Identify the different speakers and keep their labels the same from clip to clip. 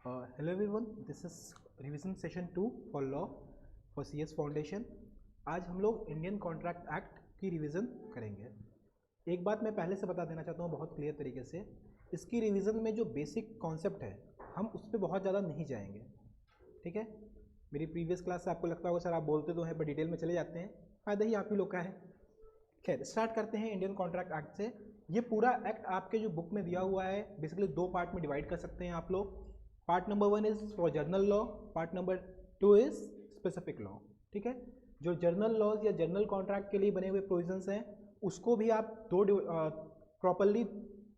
Speaker 1: Hello everyone, this is revision session 2 for law for CS foundation. आज हम लोग Indian contract act की revision करेंगे। एक बात मैं पहले से बता देना चाहता हूँ बहुत क्लियर तरीके से, इसकी रिवीजन में जो बेसिक कॉन्सेप्ट है हम उस पर बहुत ज़्यादा नहीं जाएंगे, ठीक है। मेरी प्रीवियस क्लास से आपको लगता होगा सर आप बोलते तो हैं पर डिटेल में चले जाते हैं, फ़ायदा ही आप ही लोग का है। खैर स्टार्ट करते हैं इंडियन कॉन्ट्रैक्ट एक्ट से। ये पूरा एक्ट आपके जो बुक में दिया हुआ है बेसिकली दो पार्ट में डिवाइड कर सकते हैं आप लोग। Part number 1 is for journal law, part number 2 is specific law, ठीक है। जो जर्नल लॉज या जर्नल कॉन्ट्रैक्ट के लिए बने हुए प्रोविजंस हैं उसको भी आप प्रॉपरली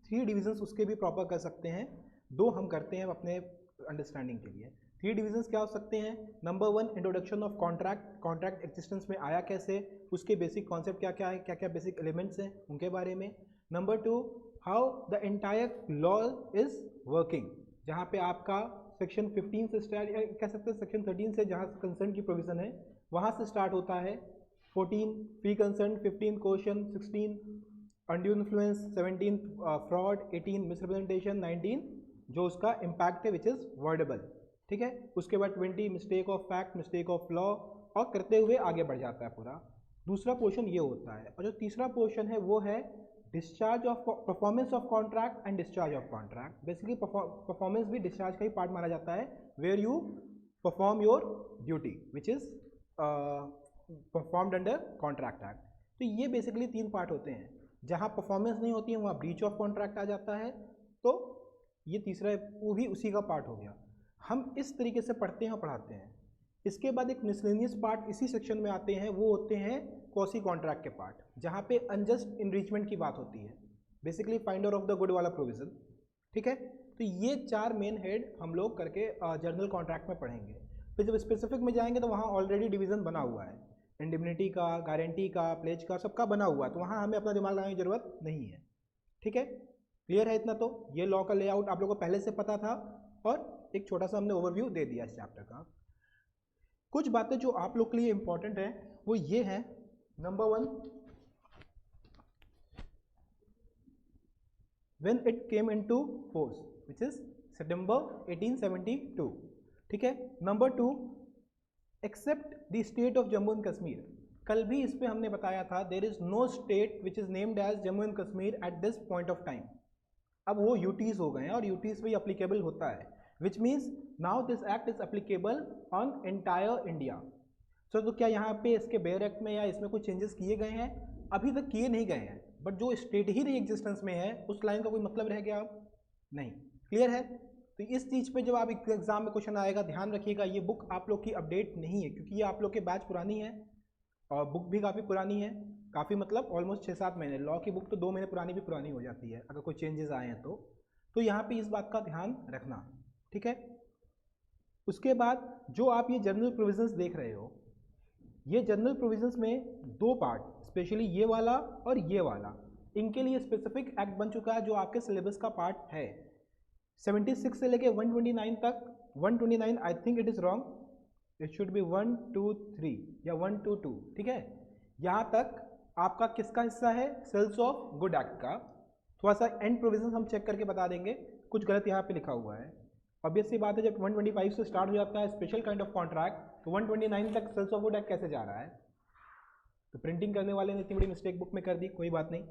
Speaker 1: 3 डिविजन्स उसके भी प्रॉपर कर सकते हैं। 2 हम करते हैं अपने अंडरस्टैंडिंग के लिए। 3 डिविजन्स क्या हो सकते हैं? Number 1 introduction of contract, contract existence में आया कैसे, उसके बेसिक कॉन्सेप्ट क्या क्या है, क्या क्या बेसिक एलिमेंट्स हैं उनके बारे में। Number 2 how the entire law is working, जहाँ पे आपका सेक्शन 15 से स्टार्ट या कह सकते हैं सेक्शन 13 से जहाँ कंसर्न की प्रोविज़न है वहाँ से स्टार्ट होता है। 14 free concern, 15 question, 16 undue influence, 17 fraud, 18 misrepresentation, 19 जो उसका इम्पैक्ट है विच इज़ वर्डेबल, ठीक है। उसके बाद 20 mistake of fact, mistake of law, और करते हुए आगे बढ़ जाता है पूरा। दूसरा पोर्शन ये होता है। और जो तीसरा पोर्शन है वो है discharge of performance of contract and discharge of contract. Basically performance भी डिस्चार्ज का ही पार्ट माना जाता है, where you perform your duty which is performed under contract act. तो ये बेसिकली 3 पार्ट होते हैं। जहाँ परफॉर्मेंस नहीं होती है वहाँ ब्रीच ऑफ कॉन्ट्रैक्ट आ जाता है, तो ये तीसरा वो भी उसी का पार्ट हो गया। हम इस तरीके से पढ़ते हैं और पढ़ाते हैं। इसके बाद एक मिसलेनियस पार्ट इसी सेक्शन में आते हैं, वो होते हैं क्वासी कॉन्ट्रैक्ट के पार्ट, जहाँ पे अनजस्ट इनरिचमेंट की बात होती है, basically finder of the good वाला प्रोविजन, ठीक है। तो ये 4 मेन हेड हम लोग करके जर्नल कॉन्ट्रैक्ट में पढ़ेंगे। फिर जब स्पेसिफिक में जाएंगे तो वहाँ ऑलरेडी डिवीजन बना हुआ है, इंडिमनिटी का, गारंटी का, प्लेज का, सबका बना हुआ है, तो वहाँ हमें अपना दिमाग लगाने की जरूरत नहीं है, ठीक है। क्लियर है इतना? तो ये लॉ का लेआउट आप लोगों को पहले से पता था और एक छोटा सा हमने ओवरव्यू दे दिया इस चैप्टर का। कुछ बातें जो आप लोग के लिए इंपॉर्टेंट है वो ये है। Number 1, when it came into force which is सितंबर 1872, ठीक है। Number 2, except the state of Jammu and Kashmir. कल भी इस पे हमने बताया था there is no state which is named as Jammu and Kashmir at this point of time. अब वो यूटीज हो गए हैं और यूटीज पे अप्लीकेबल होता है, which means now this act is applicable on entire India। तो क्या यहाँ पे इसके बेयर एक्ट में या इसमें कुछ चेंजेस किए गए हैं? अभी तक किए नहीं गए हैं, बट जो स्टेट ही एग्जिस्टेंस में है उस लाइन का कोई मतलब रह गया अब नहीं। क्लियर है? तो इस चीज़ पे जब आप एग्जाम में क्वेश्चन आएगा ध्यान रखिएगा, ये बुक आप लोग की अपडेट नहीं है क्योंकि ये आप लोग के बैच पुरानी है और बुक भी काफ़ी पुरानी है, काफ़ी मतलब ऑलमोस्ट 6-7 महीने। लॉ की बुक तो 2 महीने पुरानी भी पुरानी हो जाती है अगर कोई चेंजेस आए हैं तो यहाँ पे इस बात का ध्यान रखना, ठीक है। उसके बाद जो आप ये जनरल प्रोविजंस देख रहे हो, ये जनरल प्रोविजंस में 2 पार्ट, स्पेशली ये वाला और ये वाला, इनके लिए स्पेसिफिक एक्ट बन चुका है जो आपके सिलेबस का पार्ट है। 76 से लेके 129 तक, 129 I think it is wrong, it should be 1, 2, 3 या 1 to 2, ठीक है। यहाँ तक आपका किसका हिस्सा है? सेल्स ऑफ गुड एक्ट का। थोड़ा सा एंड प्रोविजन हम चेक करके बता देंगे, कुछ गलत यहाँ पे लिखा हुआ है। ऑब्वियस सी बात है जब 125 से स्टार्ट हो जाता है स्पेशल काइंड ऑफ कॉन्ट्रैक्ट, तो 129 तक सेल्स ऑफ गुड एक्ट कैसे जा रहा है? तो प्रिंटिंग करने वाले ने इतनी बड़ी मिस्टेक बुक में कर दी, कोई बात नहीं।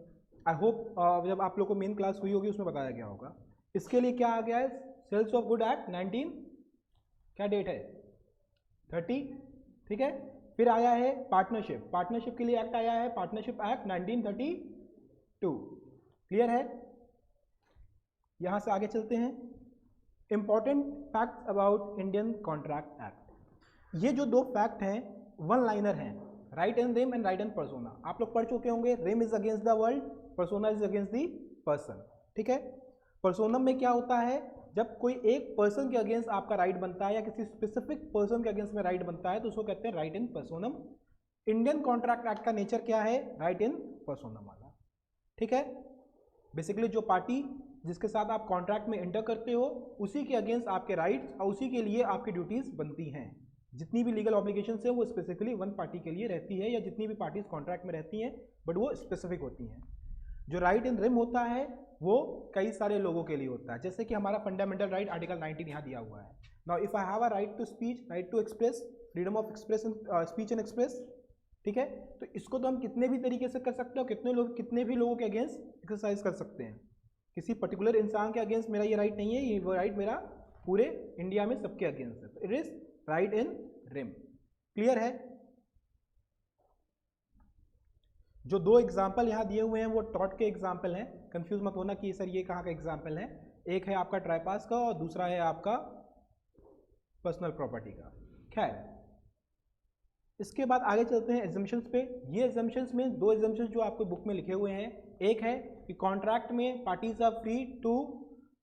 Speaker 1: आई होप जब आप लोग को मेन क्लास हुई होगी उसमें बताया गया होगा। इसके लिए क्या आ गया है? सेल्स ऑफ गुड एक्ट 19, क्या डेट है? 30, ठीक है। फिर आया है पार्टनरशिप, पार्टनरशिप के लिए एक्ट आया है पार्टनरशिप एक्ट 1932। क्लियर है? यहाँ से आगे चलते हैं। Important facts about Indian contract act. ये जो 2 फैक्ट हैं 1 लाइनर हैं, right and rem and right and persona. आप लोग पढ़ चुके होंगे, rem is against the world, persona is against the person, ठीक है। पर्सोनम में क्या होता है? जब कोई एक पर्सन के अगेंस्ट आपका राइट बनता है या किसी स्पेसिफिक पर्सन के अगेंस्ट में राइट बनता है तो उसको कहते हैं राइट इन पर्सोनम। इंडियन कॉन्ट्रैक्ट एक्ट का नेचर क्या है? राइट इन पर्सोनम वाला, ठीक है। बेसिकली जो पार्टी जिसके साथ आप कॉन्ट्रैक्ट में एंटर करते हो उसी के अगेंस्ट आपके राइट्स और उसी के लिए आपकी ड्यूटीज बनती हैं। जितनी भी लीगल ऑब्लिगेशंस है वो स्पेसिफिकली 1 पार्टी के लिए रहती है, या जितनी भी पार्टीज कॉन्ट्रैक्ट में रहती हैं बट वो स्पेसिफिक होती हैं। जो राइट इन रिम होता है वो कई सारे लोगों के लिए होता है, जैसे कि हमारा फंडामेंटल राइट आर्टिकल 19 यहाँ दिया हुआ है। Now if I have a right to speech, right to express, freedom of expression, speech and express, ठीक है, तो इसको तो हम कितने भी तरीके से कर सकते हो, कितने भी लोगों के अगेंस्ट एक्सरसाइज कर सकते हैं। किसी पर्टिकुलर इंसान के अगेंस्ट मेरा ये राइट नहीं है, ये वो राइट मेरा पूरे इंडिया में सबके अगेंस्ट है। It is right in rem. Clear है? जो दो एग्जाम्पल यहाँ दिए हुए हैं वो टॉट के एग्जाम्पल हैं, कंफ्यूज मत होना कि सर ये कहाँ का एग्जाम्पल है। एक है आपका ट्राइपास का और दूसरा है आपका पर्सनल प्रॉपर्टी का। खैर, इसके बाद आगे चलते हैं एग्जम्पशंस पे। ये एग्जम्पशंस में दो एग्जम्पशंस जो आपको बुक में लिखे हुए हैं, एक है कि कॉन्ट्रैक्ट में parties are free to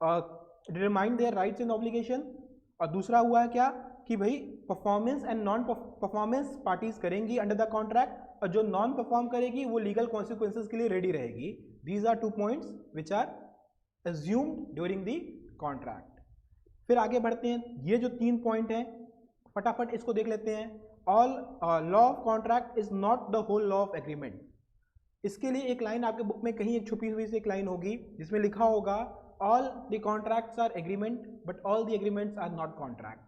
Speaker 1: determine their rights and obligation, और दूसरा हुआ है क्या कि भाई performance and non performance parties करेंगी अंडर द कॉन्ट्रैक्ट, और जो नॉन परफॉर्म करेगी वो लीगल कॉन्सिक्वेंसेज के लिए रेडी रहेगी। These are 2 points which are assumed during the contract. फिर आगे बढ़ते हैं, ये जो 3 पॉइंट हैं फटाफट इसको देख लेते हैं। All law of contract is not the whole law of agreement. इसके लिए एक लाइन आपके बुक में कहीं एक छुपी हुई से एक लाइन होगी जिसमें लिखा होगा all the contracts are agreement but all the agreements are not contract.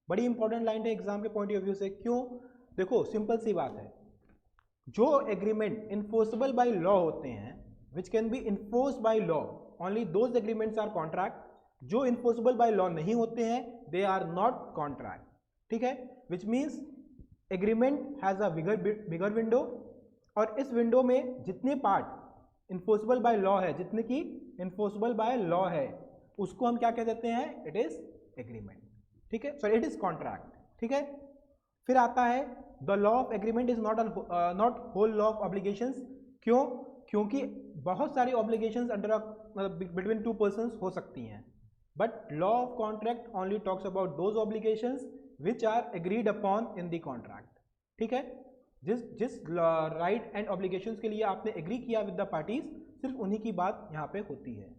Speaker 1: बड़ी इंपॉर्टेंट लाइन है एग्जाम के पॉइंट ऑफ व्यू से। क्यों? देखो सिंपल सी बात है, जो एग्रीमेंट इन्फोर्सेबल बाय लॉ होते हैं which can be enforced by law, only those agreements are contract. जो इन्फोर्सेबल बाय लॉ नहीं होते हैं दे आर नॉट कॉन्ट्रैक्ट। ठीक है, which means agreement has a bigger window, और इस विंडो में जितने पार्ट इन्फोर्सेबल बाय लॉ है, जितने की इन्फोर्सेबल बाय लॉ है, उसको हम क्या कह देते हैं? It is agreement. ठीक है, सॉरी इट इज कॉन्ट्रैक्ट। ठीक है, फिर आता है the law of agreement is not whole law of obligations. क्यों? क्योंकि बहुत सारी ऑब्लिगेशंस अंडर बिटवीन 2 पर्सन्स हो सकती हैं, but law of contract only talks about those obligations which are agreed upon in the contract. ठीक है, जिस राइट एंड ऑब्लिगेशंस के लिए आपने एग्री किया विद द पार्टीज, सिर्फ उन्हीं की बात यहाँ पे होती है।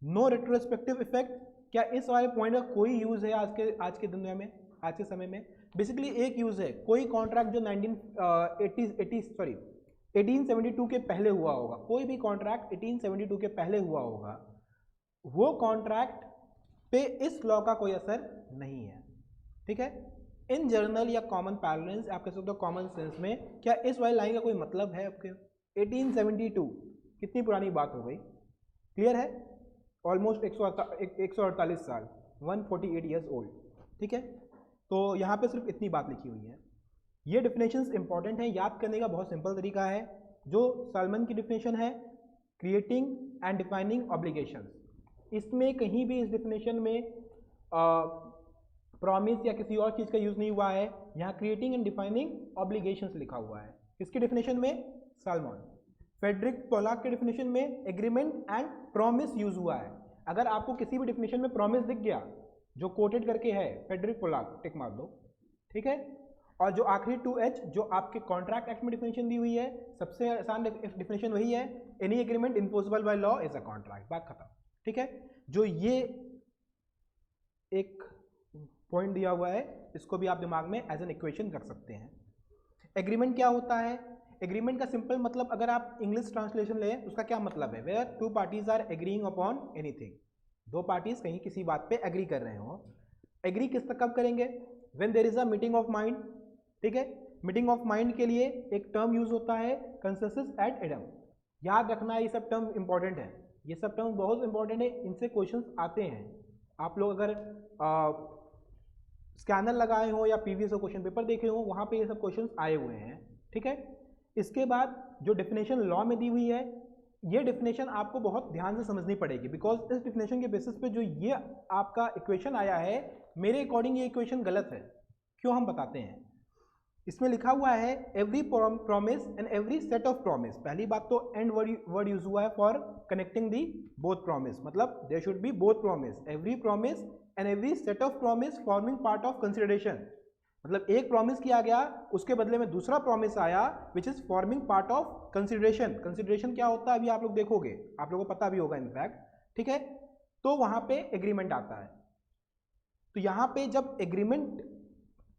Speaker 1: No retrospective effect. क्या इस वाले पॉइंट का कोई यूज है आज के दुनिया में, आज के समय में? बेसिकली एक यूज है, कोई कॉन्ट्रैक्ट जो 1872 के पहले हुआ होगा, कोई भी कॉन्ट्रैक्ट 1872 के पहले हुआ होगा, वो कॉन्ट्रैक्ट पे इस लॉ का कोई असर नहीं है। ठीक है, इन जर्नल या कॉमन पैरेलल्स, आप कह सकते हो कॉमन सेंस में, क्या इस वाली लाइन का कोई मतलब है आपके? 1872 कितनी पुरानी बात हो गई? क्लियर है? ऑलमोस्ट 148 साल, 148 ईयर्स ओल्ड। ठीक है, तो यहाँ पे सिर्फ इतनी बात लिखी हुई है। ये डिफिनेशंस इंपॉर्टेंट है, याद करने का बहुत सिंपल तरीका है। जो साल्मन की डिफिनेशन है, क्रिएटिंग एंड डिफाइनिंग ऑब्लिगेशंस, इसमें कहीं भी इस डिफिनेशन में प्रॉमिस या किसी और चीज़ का यूज़ नहीं हुआ है। यहाँ क्रिएटिंग एंड डिफाइनिंग ऑब्लिगेशंस लिखा हुआ है। किसकी डिफिनेशन में? साल्मन। फेडरिक पोलाक के डिफिनेशन में एग्रीमेंट एंड प्रॉमिस यूज हुआ है। अगर आपको किसी भी डिफिनेशन में प्रॉमिस दिख गया जो कोटेड करके है फेडरिक पोलाक, टिक मार दो। ठीक है, और जो आखिरी 2H जो आपके कॉन्ट्रैक्ट एक्ट में डिफिनेशन दी हुई है, सबसे आसान डिफिनेशन वही है, any agreement enforceable by law is a contract. बात खत्म। ठीक है, जो ये एक पॉइंट दिया हुआ है इसको भी आप दिमाग में एज एन इक्वेशन रख सकते हैं। एग्रीमेंट क्या होता है? एग्रीमेंट का सिंपल मतलब अगर आप इंग्लिश ट्रांसलेशन लें उसका क्या मतलब है? Where 2 parties are agreeing upon anything, 2 parties कहीं किसी बात पे एग्री कर रहे हो। एग्री किस तक कब करेंगे? When there is a meeting of mind. ठीक है, मीटिंग ऑफ माइंड के लिए एक टर्म यूज होता है कंसेंसस एड एडम। याद रखना ये सब टर्म इंपॉर्टेंट है, ये सब टर्म बहुत इंपॉर्टेंट है, इनसे क्वेश्चंस आते हैं। आप लोग अगर स्कैनर लगाए हो या पीवीएस क्वेश्चन पेपर देखे हो, वहाँ पे ये सब क्वेश्चंस आए हुए हैं। ठीक है, इसके बाद जो डेफिनेशन लॉ में दी हुई है, ये डेफिनेशन आपको बहुत ध्यान से समझनी पड़ेगी, बिकॉज इस डेफिनेशन के बेसिस पे जो ये आपका इक्वेशन आया है, मेरे अकॉर्डिंग ये इक्वेशन गलत है। क्यों, हम बताते हैं। इसमें लिखा हुआ है every promise and every set of promise. पहली बात तो एंड वर्ड यूज हुआ है for connecting the both promise, मतलब there should be both promise, every promise and every set of promise forming part of consideration. मतलब एक promise किया गया, उसके बदले में दूसरा प्रॉमिस आया which is forming part of consideration. Consideration क्या होता है अभी आप लोग देखोगे, आप लोगों को पता भी होगा इनफैक्ट। ठीक है, तो वहां पे एग्रीमेंट आता है। तो यहां पे जब एग्रीमेंट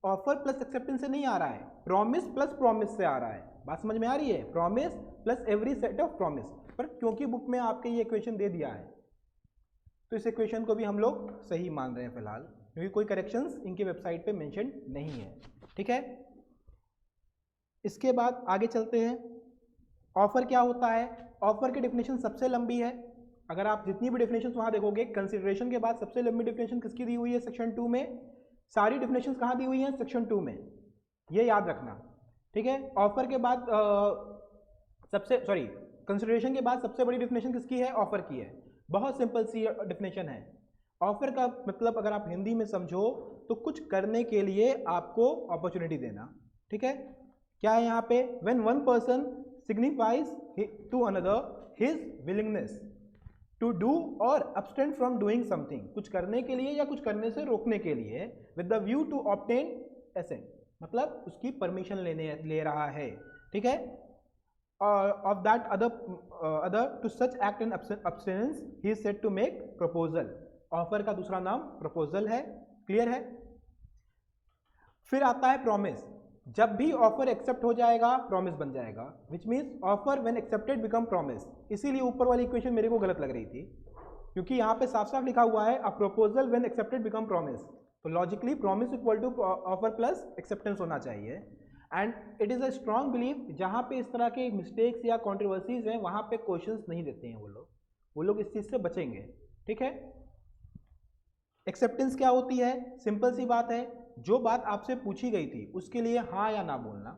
Speaker 1: ऑफर प्लस एक्सेप्टेंस से नहीं आ रहा है, प्रॉमिस प्लस प्रॉमिस से आ रहा है। बात समझ में आ रही है? Promise plus every set of promise. पर क्योंकि बुक में आपके ये इक्वेशन दे दिया है तो इस इक्वेशन को भी हम लोग सही मान रहे हैं फिलहाल, क्योंकि कोई करेक्शंस इनके वेबसाइट पे मेंशन नहीं है। ठीक है, इसके बाद आगे चलते हैं। ऑफर क्या होता है? ऑफर की डेफिनेशन सबसे लंबी है। अगर आप जितनी भी डेफिनेशन वहाँ देखोगे, कंसिडरेशन के बाद सबसे लंबी डेफिनेशन किसकी दी हुई है? सेक्शन 2 में। सारी डेफिनेशन कहाँ दी हुई हैं? सेक्शन 2 में, ये याद रखना। ठीक है, ऑफर के बाद कंसिडरेशन के बाद सबसे बड़ी डेफिनेशन किसकी है? ऑफर की है। बहुत सिंपल सी डेफिनेशन है। ऑफर का मतलब अगर आप हिंदी में समझो तो कुछ करने के लिए आपको अपॉर्चुनिटी देना। ठीक है, क्या है यहाँ पे? When one person signifies to another his willingness to do or abstain from doing something, कुछ करने के लिए या कुछ करने से रोकने के लिए, with the view to obtain assent, मतलब उसकी परमिशन ले रहा है। ठीक है, of that other to such act in abstinence he is said to make proposal। Offer का दूसरा नाम प्रपोजल है। क्लियर है? फिर आता है प्रॉमिस। जब भी ऑफर एक्सेप्ट हो जाएगा प्रॉमिस बन जाएगा, which means offer when accepted become promise. इसीलिए ऊपर वाली इक्वेशन मेरे को गलत लग रही थी, क्योंकि यहाँ पे साफ साफ लिखा हुआ है a proposal when accepted become promise, तो logically promise equal to offer plus acceptance होना चाहिए। And it is a strong believe, जहाँ पे इस तरह के मिस्टेक्स या कॉन्ट्रोवर्सीज हैं वहाँ पे क्वेश्चंस नहीं देते हैं वो लोग इस चीज़ से बचेंगे। ठीक है, एक्सेप्टेंस क्या होती है? सिंपल सी बात है, जो बात आपसे पूछी गई थी उसके लिए हाँ या ना बोलना।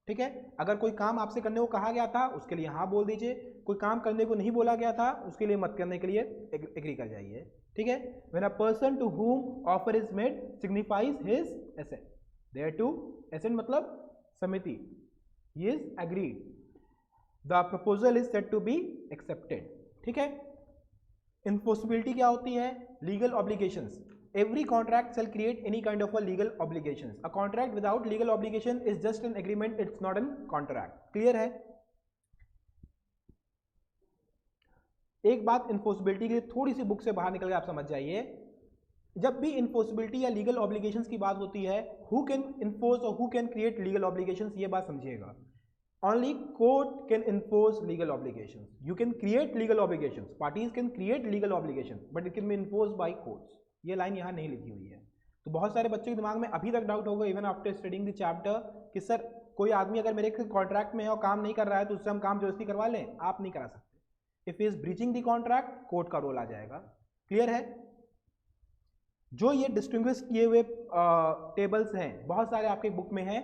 Speaker 1: ठीक है, अगर कोई काम आपसे करने को कहा गया था उसके लिए हाँ बोल दीजिए, कोई काम करने को नहीं बोला गया था उसके लिए मत करने के लिए एग्री कर जाइए। ठीक है, when a person to whom offer is made signifies his assent, thereto assent मतलब समिति, he is agreed, the proposal is said to be accepted. ठीक है, इन्फोर्सिबिलिटी क्या होती है? Legal obligations. Every contract shall create any kind of a legal obligations. A contract without legal obligation is just an agreement, it's not a contract. Clear है? एक बात enforceability के लिए थोड़ी सी बुक से बाहर निकल के आप समझ जाइए। जब भी इन्फोर्सिबिलिटी या लीगल ऑब्लिगेशंस की बात होती है, हु कैन इन्फोर्स और who can create legal obligations, ये बात समझिएगा। Only court can enforce legal obligations. You can create legal obligations. Parties can create legal obligations, but it can be enforced by courts. ये line यहाँ नहीं लिखी हुई है, तो बहुत सारे बच्चों के दिमाग में अभी तक डाउट होगा even after studying the chapter कि सर कोई आदमी अगर मेरे कॉन्ट्रैक्ट में है और काम नहीं कर रहा है तो उससे हम काम जबरदस्ती करवा लें। आप नहीं करा सकते। If is breaching the contract, court का रोल आ जाएगा। क्लियर है? जो ये डिस्टिंग्विश किए हुए टेबल्स हैं बहुत सारे आपके बुक में हैं,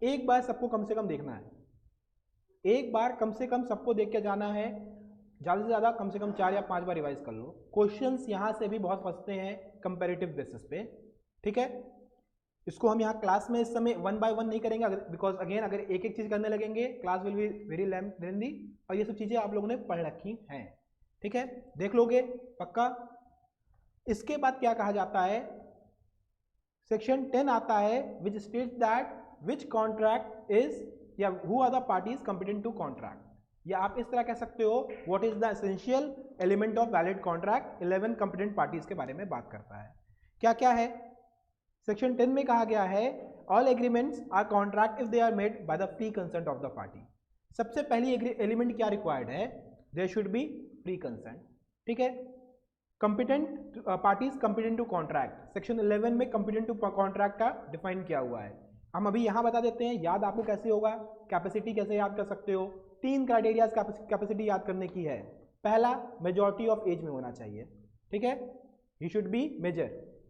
Speaker 1: एक बार सबको कम से कम देखना है, एक बार कम से कम सबको देख के जाना है। ज़्यादा से ज़्यादा कम से कम 4 या 5 बार रिवाइज कर लो। क्वेश्चंस यहाँ से भी बहुत फंसते हैं कंपैरेटिव बेसिस पे। ठीक है, इसको हम यहाँ क्लास में इस समय 1 बाय 1 नहीं करेंगे, बिकॉज अगेन अगर एक एक चीज़ करने लगेंगे class will be very lengthy, और ये सब चीज़ें आप लोगों ने पढ़ रखी हैं। ठीक है, देख लोगे पक्का। इसके बाद क्या कहा जाता है? सेक्शन 10 आता है which states that which contract is या who are the parties competent to contract, या आप इस तरह कह सकते हो what is the essential element of valid contract. 11 competent parties के बारे में बात करता है। क्या क्या है? सेक्शन 10 में कहा गया है all agreements are contract if they are made by the free consent of the party. सबसे पहली एलिमेंट क्या रिक्वायर्ड है? There should be free consent. ठीक है, competent parties competent to contract, section 11 में कंपिटेंट टू कॉन्ट्रैक्ट का define किया हुआ है। हम अभी यहाँ बता देते हैं, याद आपको कैसे होगा, कैपेसिटी कैसे याद कर सकते हो। 3 क्राइटेरिया कैपेसिटी याद करने की है। पहला, मेजॉरिटी ऑफ एज में होना चाहिए। ठीक है, he should be major.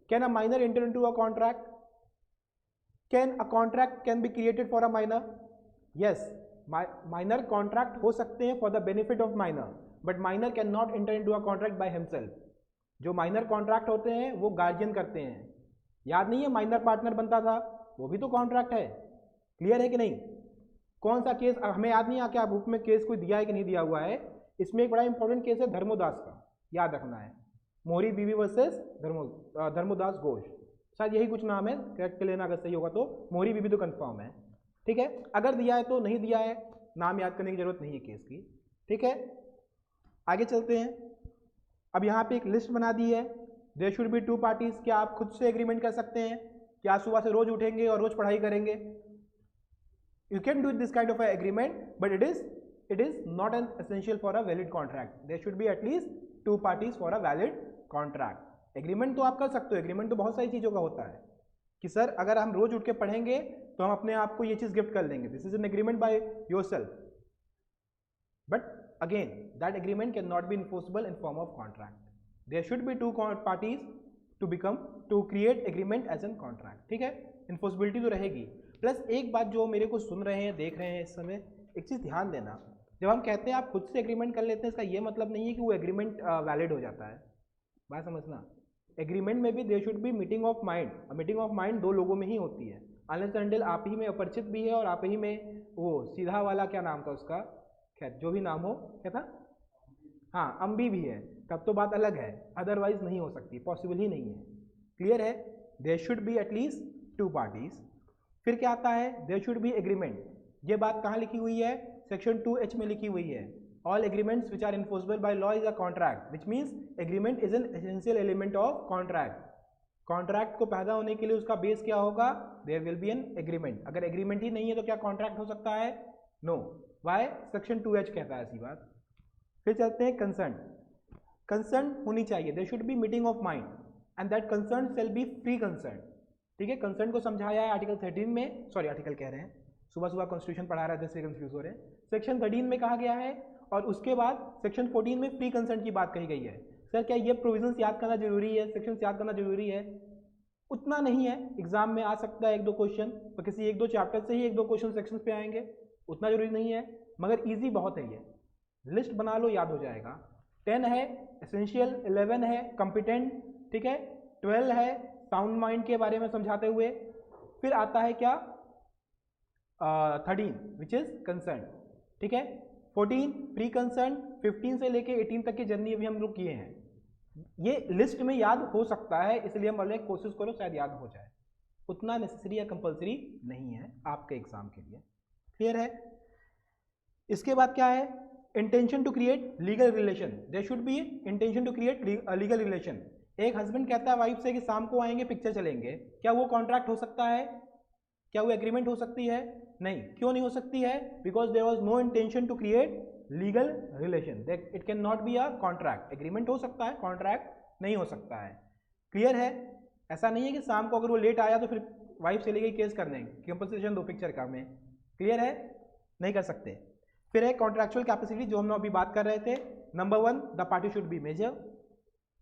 Speaker 1: Can a minor enter into a contract? Can a contract can be created for a minor? Yes, minor contract हो सकते हैं for the benefit of minor, but minor can not enter into a contract by himself. जो minor contract होते हैं वो guardian करते हैं। याद नहीं है माइनर पार्टनर बनता था, वो भी तो कॉन्ट्रैक्ट है। क्लियर है कि नहीं? कौन सा केस हमें याद नहीं आ क्या बुक में केस कोई दिया है कि नहीं दिया हुआ है। इसमें एक बड़ा इंपॉर्टेंट केस है धर्मोदास का, याद रखना है। मोहरी बीवी वर्सेस धर्मोदास घोष, शायद यही कुछ नाम है, करेक्ट कर लेना अगर सही होगा तो। मोहरी बीवी तो कंफर्म है। ठीक है, अगर दिया है तो नहीं दिया है, नाम याद करने की जरूरत नहीं है केस की। ठीक है, आगे चलते हैं। अब यहाँ पे एक लिस्ट बना दी है, देयर शुड बी 2 पार्टीज। क्या आप खुद से एग्रीमेंट कर सकते हैं? क्या सुबह से रोज उठेंगे और रोज पढ़ाई करेंगे? You can do this kind of a agreement, but it is it is not an essential for a valid contract. There should be at least 2 parties for a valid contract. Agreement तो आप कर सकते हो, एग्रीमेंट तो बहुत सारी चीज़ों का होता है कि सर अगर हम रोज उठ के पढ़ेंगे तो हम अपने आप को ये चीज़ गिफ्ट कर लेंगे. This is an agreement by yourself. But again that agreement can not be enforceable in form of contract. There should be 2 parties to create agreement as an contract. ठीक है, इन्फोर्सिबिलिटी तो रहेगी. Plus एक बात जो मेरे को सुन रहे हैं, देख रहे हैं इस समय, एक चीज़ ध्यान देना. जब हम कहते हैं आप खुद से एग्रीमेंट कर लेते हैं, इसका ये मतलब नहीं है कि वो एग्रीमेंट वैलिड हो जाता है. बात समझना, एग्रीमेंट में भी there should be meeting of mind. Meeting of mind 2 लोगों में ही होती है. अनलेस अनटिल आप ही में अपरिचित भी है और आप ही में वो सीधा वाला क्या नाम था उसका, खैर जो भी नाम हो, क्या था, हाँ अम्बी भी है, तब तो बात अलग है. अदरवाइज नहीं हो सकती, पॉसिबल ही नहीं है. क्लियर है. There should be at least 2 parties. फिर क्या आता है, देयर शुड बी एग्रीमेंट. ये बात कहाँ लिखी हुई है, सेक्शन 2H में लिखी हुई है. All agreements which are enforceable by law is a contract, which means agreement is an essential element of contract. Contract को पैदा होने के लिए उसका बेस क्या होगा, there will be an agreement. अगर एग्रीमेंट ही नहीं है तो क्या कॉन्ट्रैक्ट हो सकता है, नो. वाई, सेक्शन 2H कहता है ऐसी बात. फिर चलते हैं कंसर्न. कंसर्न होनी चाहिए, there should be meeting of mind and that concern shall be free concern. ठीक है, कंसर्न को समझाया है आर्टिकल 13 में, सॉरी आर्टिकल कह रहे हैं, सुबह सुबह कॉन्स्टिट्यूशन पढ़ा रहा है इसलिए कंफ्यूज हो रहे हैं. सेक्शन 13 में कहा गया है और उसके बाद सेक्शन 14 में फ्री कंसर्न की बात कही गई है. सर क्या ये प्रोविजंस याद करना जरूरी है, सेक्शन याद करना जरूरी है? उतना नहीं है. एग्जाम में आ सकता है 1-2 क्वेश्चन, तो किसी 1-2 चैप्टर से ही 1-2 क्वेश्चन सेक्शन पे आएंगे, उतना जरूरी नहीं है. मगर ईजी बहुत है, ये लिस्ट बना लो, याद हो जाएगा. 10 है एसेंशियल, 11 है कॉम्पिटेंट, ठीक है, 12 है साउंड माइंड के बारे में समझाते हुए. फिर आता है क्या, 13 विच इज कंसर्न. ठीक है, 14 प्री कंसर्न. 15 से लेके 18 तक की जर्नी अभी हम लोग किए हैं. ये लिस्ट में याद हो सकता है, इसलिए हम बोले कोशिश करो शायद याद हो जाए. उतना नेसेसरी या कंपलसरी नहीं है आपके एग्जाम के लिए. क्लियर है. इसके बाद क्या है, intention to create legal relation. There should be intention to create legal relation. एक हस्बैंड कहता है वाइफ से कि शाम को आएंगे पिक्चर चलेंगे, क्या वो कॉन्ट्रैक्ट हो सकता है, क्या वो एग्रीमेंट हो सकती है? नहीं. क्यों नहीं हो सकती है? Because there was no intention to create legal relation. It can not be a contract. Agreement हो सकता है, कॉन्ट्रैक्ट नहीं हो सकता है. क्लियर है. ऐसा नहीं है कि शाम को अगर वो लेट आया तो फिर वाइफ चली गई केस करने, कंपनसेशन दो पिक्चर का में. क्लियर है, नहीं कर सकते. फिर है कॉन्ट्रैक्चुअल कैपेसिटी, जो हम अभी बात कर रहे थे. Number 1 the party should be major.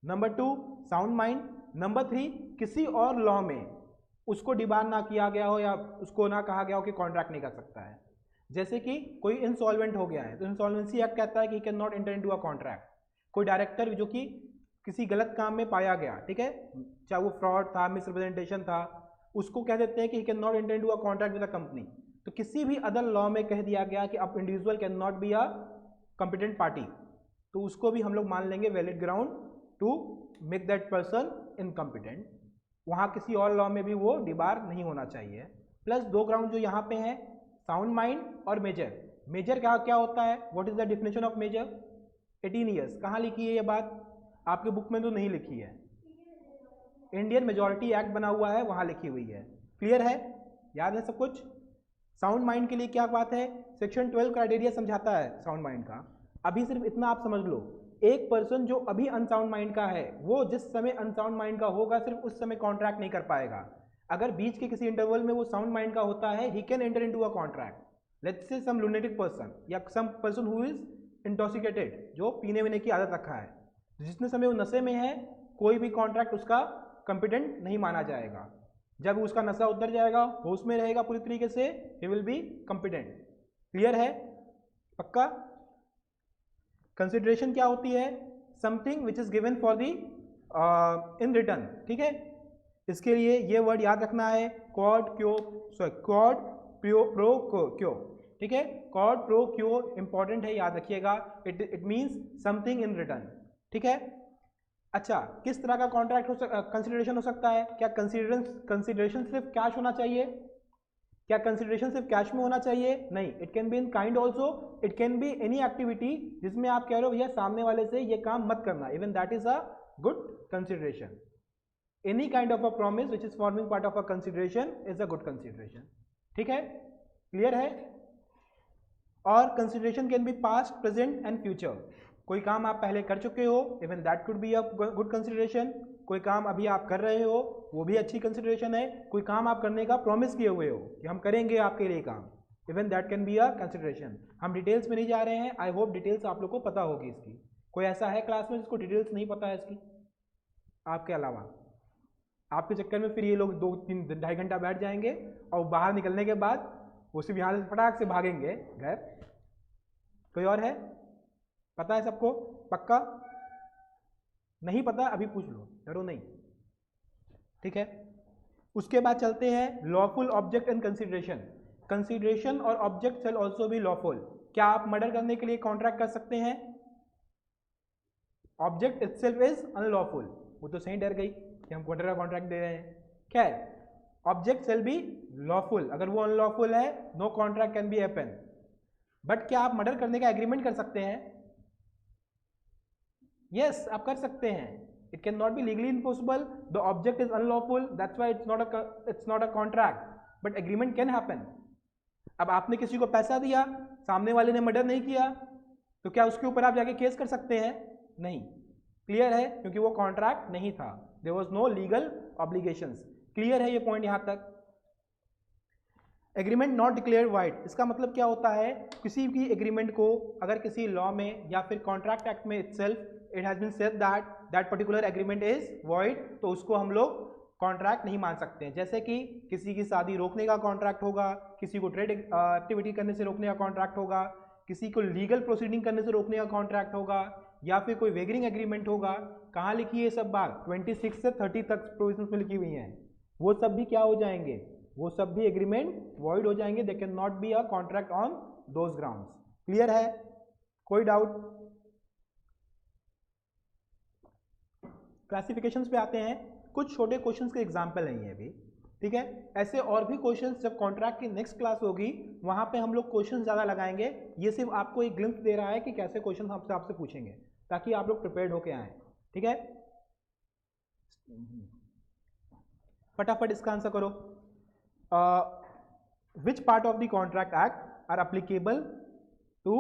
Speaker 1: Number 2 sound mind. Number 3 किसी और लॉ में उसको डिबार ना किया गया हो या उसको ना कहा गया हो कि कॉन्ट्रैक्ट नहीं कर सकता है. जैसे कि कोई इंसॉल्वेंट हो गया है तो इंसॉल्वेंसी एक्ट कहता है कि he can not enter into a contract. कोई डायरेक्टर जो कि किसी गलत काम में पाया गया, ठीक है, चाहे वो फ्रॉड था, मिसरिप्रेजेंटेशन था, उसको कह देते हैं कि he can not enter into a contract with a company. तो किसी भी अदर लॉ में कह दिया गया कि अब individual can not be a competent party, तो उसको भी हम लोग मान लेंगे valid ground to make that person incompetent. वहाँ किसी और लॉ में भी वो डिबार नहीं होना चाहिए. प्लस 2 ग्राउंड जो यहाँ पे हैं, साउंड माइंड और मेजर. मेजर क्या क्या होता है, what is the definition of major? 18 years. कहाँ लिखी है ये बात? आपके बुक में तो नहीं लिखी है. इंडियन मेजॉरिटी एक्ट बना हुआ है, वहाँ लिखी हुई है. क्लियर है, याद है सब कुछ? साउंड माइंड के लिए क्या बात है, सेक्शन 12 क्राइटेरिया समझाता है साउंड माइंड का. अभी सिर्फ इतना आप समझ लो, एक पर्सन जो अभी अनसाउंड माइंड का है, वो जिस समय अनसाउंड माइंड का होगा सिर्फ उस समय कॉन्ट्रैक्ट नहीं कर पाएगा. अगर बीच के किसी इंटरवल में वो साउंड माइंड का होता है, he can enter into a contract. Let's say some lunatic person या some person who is intoxicated, जो पीने वीने की आदत रखा है, जितने समय वो नशे में है, कोई भी कॉन्ट्रैक्ट उसका कॉम्पिटेंट नहीं माना जाएगा. जब उसका नशा उतर जाएगा, होश में रहेगा पूरी तरीके से, he will be competent. Clear है, पक्का? कंसिडरेशन क्या होती है, something which is given for the in return. ठीक है, इसके लिए ये वर्ड याद रखना है, क्वाड क्यो, सॉरी क्वाड प्रो क्यो. ठीक है, क्वाड प्रो क्यो इंपॉर्टेंट है, याद रखिएगा. It means something in return. ठीक है. अच्छा, किस तरह का कॉन्ट्रैक्ट हो कंसिडरेशन हो सकता है? क्या कंसिडरेशन सिर्फ कैश होना चाहिए? क्या कंसिडरेशन सिर्फ कैश में होना चाहिए? नहीं. It can be in kind also. It can be any activity जिसमें आप कह रहे हो भैया सामने वाले से ये काम मत करना, even that is a good consideration. Any kind of a promise which is forming part of a consideration is a good consideration. ठीक है, क्लियर है? और consideration can B past, present and future. कोई काम आप पहले कर चुके हो, even that could be a good consideration. कोई काम अभी आप कर रहे हो, वो भी अच्छी कंसिडरेशन है। कोई काम आप करने का प्रॉमिस किए हुए हो कि हम करेंगे आपके लिए काम, even that can be a consideration. हम डिटेल्स में नहीं जा रहे हैं, आई होप डिटेल्स आप लोग को पता होगी इसकी। कोई ऐसा है क्लास में जिसको डिटेल्स नहीं पता है इसकी आपके अलावा? आपके चक्कर में फिर ये लोग 2-3-2.5 घंटा बैठ जाएंगे और बाहर निकलने के बाद वो सिर्फ यहाँ से फटाक से भागेंगे घर। कोई और है? पता है सबको? पक्का? नहीं पता अभी पूछ लो, डरो नहीं, ठीक है। उसके बाद चलते हैं lawful object and consideration. Consideration और object shall also be lawful. क्या आप मर्डर करने के लिए कॉन्ट्रैक्ट कर सकते हैं? Object itself is unlawful. वो तो सही डर गई कि हम मर्डर का कॉन्ट्रैक्ट दे रहे हैं। खैर, ऑब्जेक्ट शैल बी लॉफुल। अगर वो अनलॉफुल है, no contract can be happen. But क्या आप मर्डर करने का एग्रीमेंट कर सकते हैं? Yes, आप कर सकते हैं। It cannot be legally enforceable. The object is unlawful. That's why it's not a contract. But agreement can happen. अब आपने किसी को पैसा दिया, सामने वाले ने मर्डर नहीं किया, तो क्या उसके ऊपर आप जाके केस कर सकते हैं? नहीं। क्लियर है? क्योंकि वो कॉन्ट्रैक्ट नहीं था। There was no legal obligations. Clear है ये पॉइंट यहां तक? एग्रीमेंट नॉट डिक्लेयर वाइड, इसका मतलब क्या होता है? किसी भी एग्रीमेंट को अगर किसी लॉ में या फिर कॉन्ट्रैक्ट एक्ट में itself it has been said that particular agreement is void, तो उसको हम लोग कॉन्ट्रैक्ट नहीं मान सकते हैं। जैसे कि किसी की शादी रोकने का कॉन्ट्रैक्ट होगा, किसी को ट्रेड एक्टिविटी करने से रोकने का कॉन्ट्रैक्ट होगा, किसी को लीगल प्रोसीडिंग करने से रोकने का कॉन्ट्रैक्ट होगा, या फिर कोई वेगरिंग एग्रीमेंट होगा। कहाँ लिखी है ये सब बात? 26 से 30 तक प्रोविजंस में लिखी हुई हैं। वो सब भी क्या हो जाएंगे? वो सब भी एग्रीमेंट वॉइड हो जाएंगे। They can not be a contract on those grounds. Clear है? कोई डाउट? क्लासिफिकेशंस पे आते हैं। कुछ छोटे क्वेश्चंस के एग्जांपल हैं ये भी, ठीक है। ऐसे और भी क्वेश्चंस जब कॉन्ट्रैक्ट की नेक्स्ट क्लास होगी वहां पे हम लोग क्वेश्चंस ज़्यादा लगाएंगे। ये सिर्फ आपको एक ग्लिम्स दे रहा है कि कैसे क्वेश्चन आपसे पूछेंगे, ताकि आप लोग प्रिपेयर्ड होके आएँ, ठीक है। फटाफट इसका आंसर करो। which part of the contract act are applicable to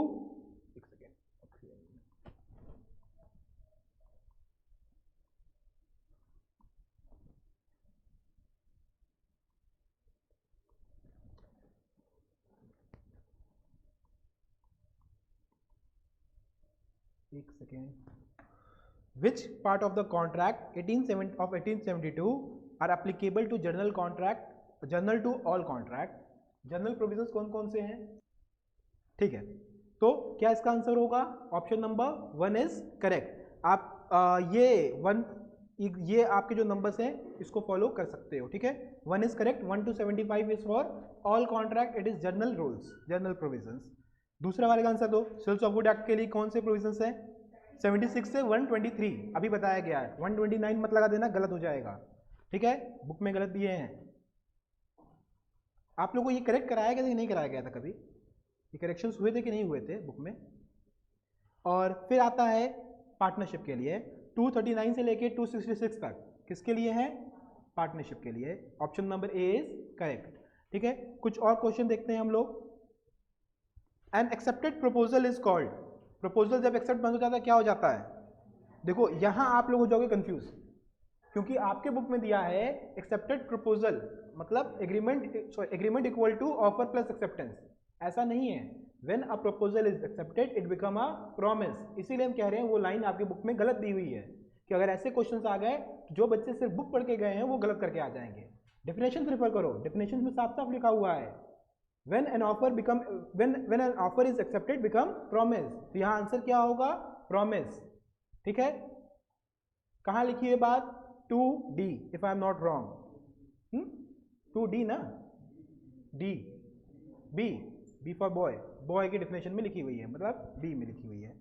Speaker 1: which part of the contract 1872 are applicable to general contract, general to all contract? General provisions कौन कौन से हैं? ठीक है, तो क्या इसका आंसर होगा? Option number 1 is correct. आप ये आपके जो नंबर्स हैं इसको फॉलो कर सकते हो, ठीक है। 1 is correct, 1 to 75 is for all contract, it is general rules, general provisions. दूसरा वाले का आंसर दो। सेल्स ऑफ गुड एक्ट के लिए कौन से प्रोविजंस हैं? 76 से 123 अभी बताया गया है। 129 मत लगा देना, गलत हो जाएगा, ठीक है। बुक में गलत दिए हैं। आप लोगों को ये करेक्ट कराया गया था कि नहीं कराया गया था कभी? ये करेक्शंस हुए थे कि नहीं हुए थे बुक में? और फिर आता है पार्टनरशिप के लिए 239 से लेके 266 तक, किसके लिए है? पार्टनरशिप के लिए। Option number A is correct, ठीक है। कुछ और क्वेश्चन देखते हैं हम लोग। An accepted proposal is called, proposal जब एक्सेप्ट बंद हो जाता है क्या हो जाता है? देखो यहां आप लोग हो जाओगे कंफ्यूज, क्योंकि आपके बुक में दिया है एक्सेप्टेड प्रपोजल मतलब agreement equal to offer plus acceptance. ऐसा नहीं है। When a proposal is accepted it become a promise. इसीलिए हम कह रहे हैं वो लाइन आपकी बुक में गलत दी हुई है कि अगर ऐसे क्वेश्चंस आ गए तो जो बच्चे सिर्फ बुक पढ़ के गए हैं वो गलत करके आ जाएंगे। डेफिनेशन रिफर करो, डेफिनेशन में साफ साफ लिखा हुआ है when an offer is accepted become promise। तो यहाँ आंसर क्या होगा? promise, ठीक है। कहाँ लिखी है बात? 2D if I am not wrong। 2D ना, D, B for boy, boy की डेफिनेशन में लिखी हुई है, मतलब D में लिखी हुई है।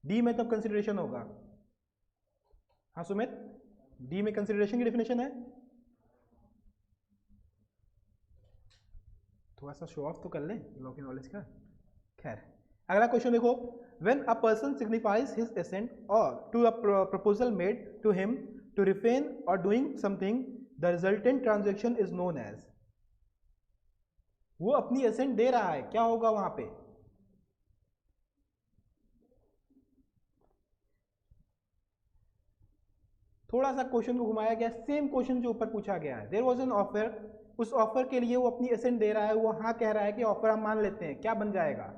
Speaker 1: D में तब कंसिडरेशन होगा। हाँ सुमित, D में कंसिडरेशन की डेफिनेशन है। थोड़ा सा शो ऑफ तो कर लें लॉ की नॉलेज का। खैर अगला क्वेश्चन देखो। When a person signifies his assent or to a proposal made to him to refrain or doing something the resultant transaction is known as. वो अपनी एसेंट दे रहा है, क्या होगा वहां पे? थोड़ा सा क्वेश्चन को घुमाया गया, सेम क्वेश्चन जो ऊपर पूछा गया है, देयर वाज एन ऑफर, उस ऑफर के लिए वो अपनी एसेंट दे रहा है, वो हाँ कह रहा है कि ऑफर हम मान लेते हैं, क्या बन जाएगा?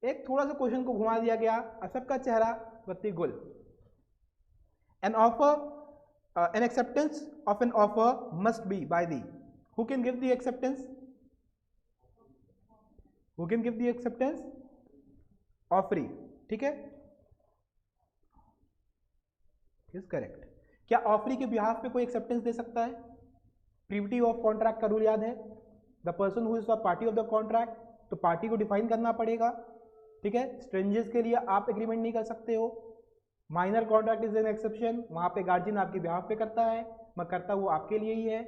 Speaker 1: एक थोड़ा सा क्वेश्चन को घुमा दिया गया और सबका चेहरा बत्ती गुल। An offer, N acceptance of an offer must B by the, who can give the acceptance? Who can give the acceptance? Offeree, ठीक है, इज करेक्ट। क्या ऑफरी के बिहाफ पे कोई एक्सेप्टेंस दे सकता है? प्रीविटी ऑफ कॉन्ट्रैक्ट का रूल याद है, the person who is the party of the contract, तो पार्टी को डिफाइन करना पड़ेगा, ठीक है। स्ट्रेंजर्स के लिए आप एग्रीमेंट नहीं कर सकते हो, minor contract is an exception, वहां पे गार्जियन आपके बिहाफ पे करता है, मैं करता वो आपके लिए ही है,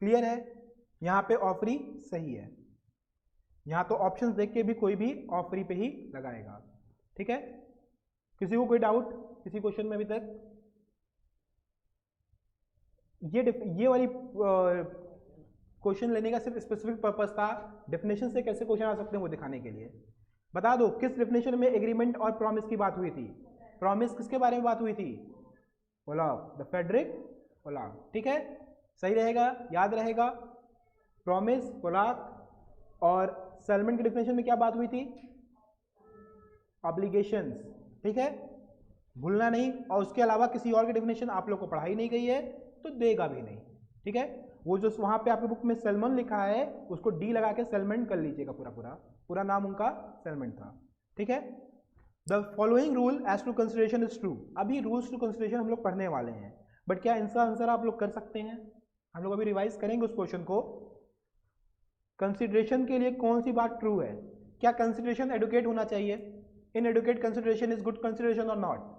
Speaker 1: क्लियर है। यहाँ पे ऑफरी सही है, यहाँ तो ऑप्शंस देख के भी कोई भी ऑफरी पे ही लगाएगा, ठीक है। किसी को कोई डाउट किसी क्वेश्चन में अभी तक? ये वाली क्वेश्चन लेने का सिर्फ स्पेसिफिक पर्पस था, डेफिनेशन से कैसे क्वेश्चन आ सकते हैं वो दिखाने के लिए। बता दो किस डेफिनेशन में एग्रीमेंट और प्रॉमिस की बात हुई थी? प्रॉमिस किसके बारे में बात हुई थी? ओलाफ, द फेडरिक ओलाफ, ठीक है, सही रहेगा, याद रहेगा। प्रॉमिस, ओलाफ और सेटलमेंट की डेफिनेशन में क्या बात हुई थी? ऑब्लिगेशंस, ठीक है, भूलना नहीं। और उसके अलावा किसी और की डेफिनेशन आप लोग को पढ़ाई नहीं गई है तो देगा भी नहीं, ठीक है। वो जो वहां पे आपके बुक में सेलमन लिखा है उसको डी लगा के सेलमेंट कर लीजिएगा, पूरा नाम उनका सेलमेंट था, ठीक है। The following rule as to consideration is true, अभी रूल्स टू कंसिडरेशन हम लोग पढ़ने वाले हैं, बट क्या इनका आंसर आप लोग कर सकते हैं? हम लोग अभी रिवाइज करेंगे उस क्वेश्चन को। कंसिडरेशन के लिए कौन सी बात ट्रू है? क्या कंसिडरेशन एडुकेट होना चाहिए? Inadequate consideration is good consideration or not?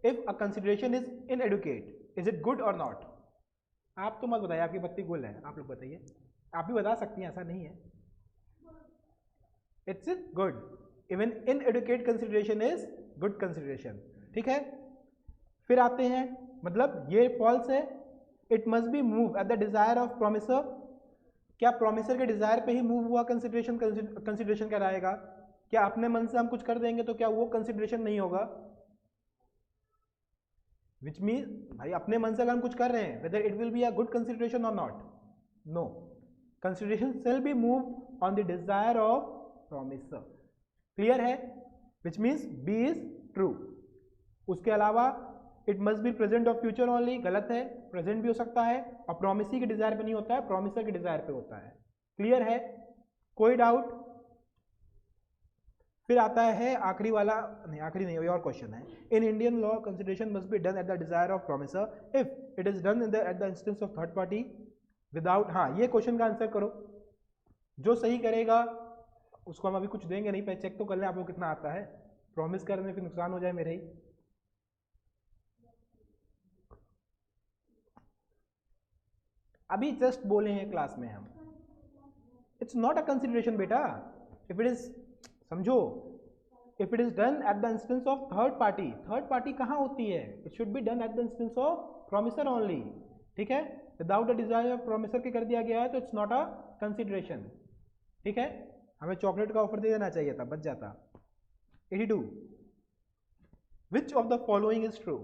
Speaker 1: If a consideration is inadequate, is it good or not? आप तो मत बताइए, आपकी बत्ती गुल है, आप लोग बताइए। आप भी बता सकती हैं, ऐसा नहीं है। It's good, even inadequate consideration is good consideration, ठीक है। फिर आते हैं, मतलब ये फॉल्स है। It must B move at the desire of promisor, क्या प्रोमिसर के डिजायर पे ही मूव हुआ कंसिडरेशन? कंसिडरेशन कहलाएगा। क्या अपने मन से हम कुछ कर देंगे तो क्या वो कंसिडरेशन नहीं होगा? विच मीन भाई अपने मन से अगर हम कुछ कर रहे हैं, whether it will be a good consideration or not? No, consideration shall be move on the desire of promisor, clear है। Which means B is true. उसके अलावा it must be present of future only, गलत है, present भी हो सकता है, और प्रोमिसी के डिजायर पे नहीं होता है, प्रोमिसर के डिजायर पे होता है, क्लियर है, कोई डाउट? फिर आता है आखिरी वाला, नहीं आखिरी नहीं, और क्वेश्चन है। In Indian law consideration must be done at the desire of promisor if it is done at the instance of third party without, हाँ ये क्वेश्चन का आंसर करो, जो सही करेगा उसको हम अभी कुछ देंगे नहीं, पहले चेक तो कर लें आप लोग कितना आता है, प्रॉमिस करने फिर नुकसान हो जाए मेरे ही। अभी जस्ट बोले हैं क्लास में हम, इट्स नॉट अ कंसिडरेशन बेटा, इफ इट इज, समझो, if it is done at the instance of third party, third party कहाँ होती है? It should be done at the instance of promisor only, ठीक है। Without the desire of promisor के कर दिया गया है तो इट्स नॉट अ कंसिडरेशन, ठीक है। हमें चॉकलेट का ऑफर दे देना चाहिए था, बच जाता। 82, which of the following is true?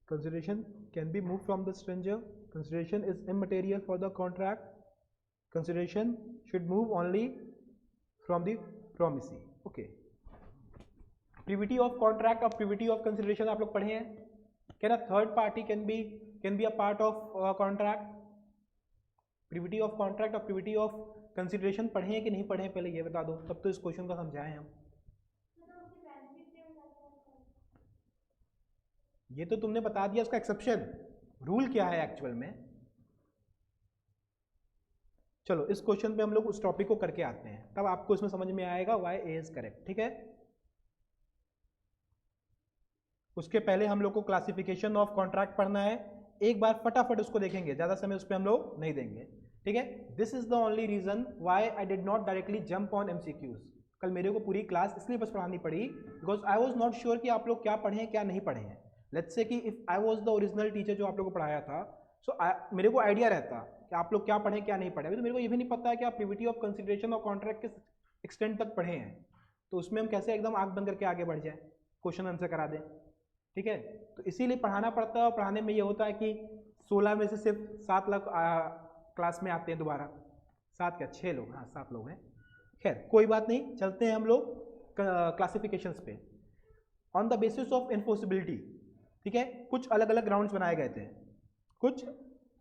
Speaker 1: Consideration can be moved from the stranger. Consideration is immaterial for the contract. Consideration should move only from the promisee. Okay. Privity of contract or privity of consideration आप लोग पढ़े हैं? Can a third party can be a part of contract? Privity of contract और privity of consideration पढ़े हैं कि नहीं पढ़े हैं, पहले ये बता दो, तब तो इस क्वेश्चन को समझाएं हम। ये तो तुमने बता दिया, उसका एक्सेप्शन रूल क्या है एक्चुअल में। चलो इस क्वेश्चन पे हम लोग उस टॉपिक को करके आते हैं, तब आपको इसमें समझ में आएगा वाई ए इज करेक्ट, ठीक है। उसके पहले हम लोग को क्लासिफिकेशन ऑफ कॉन्ट्रैक्ट पढ़ना है, एक बार फटाफट उसको देखेंगे, ज्यादा समय उस पर हम लोग नहीं देंगे, ठीक है। This is the only reason why I did not directly jump on MCQs. कल मेरे को पूरी क्लास इसलिए बस पढ़ानी पड़ी because I was not sure कि आप लोग क्या पढ़े हैं क्या नहीं पढ़े हैं। लेट्स से कि if I was the original teacher जो आप लोगों को पढ़ाया था, मेरे को आइडिया रहता कि आप लोग क्या पढ़ें क्या नहीं पढ़े। अभी तो मेरे को ये भी नहीं पता है कि आप प्रीविटी ऑफ कंसिडरेशन और कॉन्ट्रैक्ट किस एक्सटेंट तक पढ़े हैं, तो उसमें हम कैसे एकदम आंख बंद करके आगे बढ़ जाए, क्वेश्चन आंसर करा दें। ठीक है, तो इसीलिए पढ़ाना पड़ता है। और पढ़ाने में ये होता है कि 16 में से सिर्फ 7 लोग क्लास में आते हैं दोबारा, 7 क्या 6 लोग, हाँ 7 लोग हैं। खैर कोई बात नहीं, चलते हैं हम लोग क्लासिफिकेशंस पे। On the basis of enforceability, ठीक है, कुछ अलग अलग ग्राउंड्स बनाए गए थे, कुछ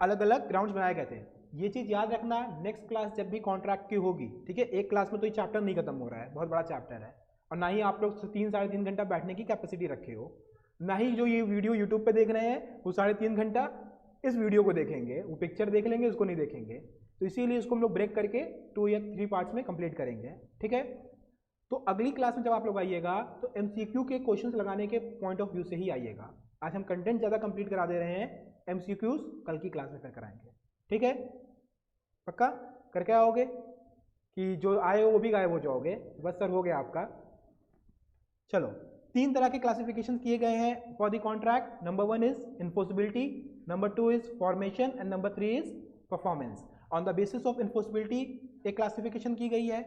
Speaker 1: अलग अलग ग्राउंड्स बनाए गए थे। ये चीज़ याद रखना, नेक्स्ट क्लास जब भी कॉन्ट्रैक्ट की होगी, ठीक है, एक क्लास में तो ये चैप्टर नहीं खत्म हो रहा है, बहुत बड़ा चैप्टर है, और ना ही आप लोग 3 साढ़े 3 घंटा बैठने की कैपेसिटी रखे हो, ना ही जो ये वीडियो यूट्यूब पे देख रहे हैं वो 3.5 घंटा इस वीडियो को देखेंगे, वो पिक्चर देख लेंगे, उसको नहीं देखेंगे। तो इसीलिए इसको हम लोग ब्रेक करके 2 या 3 पार्ट्स में कंप्लीट करेंगे। ठीक है, तो अगली क्लास में जब आप लोग आइएगा तो MCQ के क्वेश्चंस लगाने के पॉइंट ऑफ व्यू से ही आइएगा। आज हम कंटेंट ज़्यादा कंप्लीट करा दे रहे हैं, MCQs कल की क्लास में फिर कराएंगे। ठीक है, पक्का करके आओगे कि जो आए हो वो भी गायब हो जाओगे? बस सर हो गया आपका। चलो, 3 तरह के क्लासिफिकेशन किए गए हैं for the contract. Number 1 is enforceability, number 2 is formation and number 3 is performance. On the basis of enforceability एक क्लासिफिकेशन की गई है,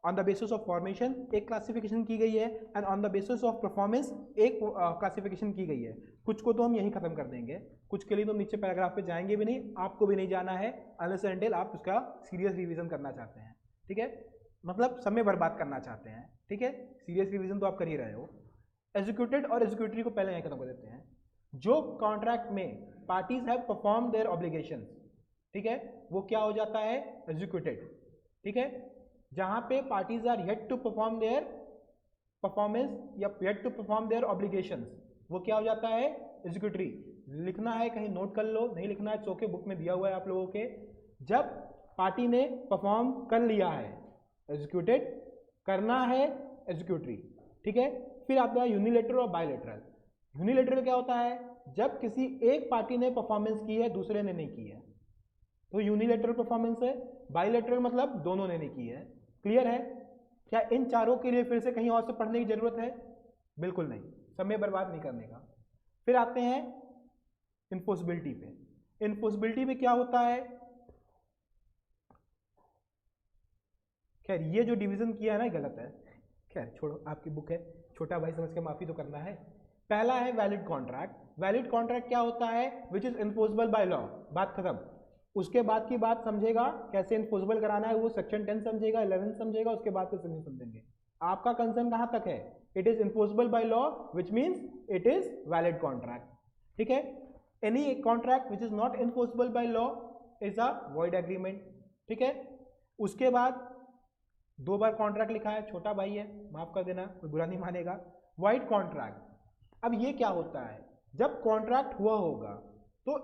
Speaker 1: on the basis of formation एक क्लासिफिकेशन की गई है, and on the basis of performance एक classification की गई है। कुछ को तो हम यहीं खत्म कर देंगे, कुछ के लिए तो नीचे पैराग्राफ पे जाएंगे भी नहीं, आपको भी नहीं जाना है अनलेस एंड अनटिल आप उसका सीरियस रिवीजन करना चाहते हैं। ठीक है, मतलब समय बर्बाद करना चाहते हैं। ठीक है, सीरियस रिवीजन तो आप कर ही रहे हो। एग्जीक्यूटेड और एग्जीक्यूटरी को पहले यहीं खत्म कर देते हैं। जो कॉन्ट्रैक्ट में parties have perform their obligations, ठीक है, वो क्या हो जाता है? एग्जीक्यूटेड। ठीक है, जहां पे parties are yet to perform their performance या yet to perform their obligations, वो क्या हो जाता है? एग्जीक्यूटरी। लिखना है कहीं नोट कर लो, नहीं लिखना है चौके बुक में दिया हुआ है आप लोगों के। जब पार्टी ने परफॉर्म कर लिया है एग्जीक्यूटेड, करना है एग्जीक्यूटरी। ठीक है, फिर आता है यूनिलेटरल और बायलेटरल। यूनिलेटरल क्या होता है? जब किसी एक पार्टी ने परफॉर्मेंस की है दूसरे ने नहीं की है, तो यूनिलेटरल परफॉर्मेंस है। बायलेटरल मतलब दोनों ने नहीं की है। क्लियर है? क्या इन चारों के लिए फिर से कहीं और से पढ़ने की जरूरत है? बिल्कुल नहीं, समय बर्बाद नहीं करने का। फिर आते हैं इन्फोर्सिबिलिटी पे। इन्फोर्सिबिलिटी में क्या होता है? खैर ये जो डिवीजन किया है ना गलत है, खैर छोड़ो, आपकी बुक है, छोटा भाई समझ के माफी तो करना है। पहला है वैलिड कॉन्ट्रैक्ट। वैलिड कॉन्ट्रैक्ट क्या होता है? Which is enforceable by law. बात खत्म। उसके बाद की बात समझेगा कैसे इन्फोर्सिबल कराना है, वो सेक्शन 10 समझेगा, 11 समझेगा, उसके बाद से नहीं समझेंगे। आपका कंसर्न कहां तक है? It is enforceable by law which means it is valid contract. ठीक है, any contract which is not enforceable by law is a void agreement. ठीक है, उसके बाद 2 बार कॉन्ट्रैक्ट लिखा है, छोटा भाई है माफ कर देना, कोई बुरा नहीं मानेगा। वाइड कॉन्ट्रैक्ट, अब ये क्या होता है? जब कॉन्ट्रैक्ट हुआ होगा तो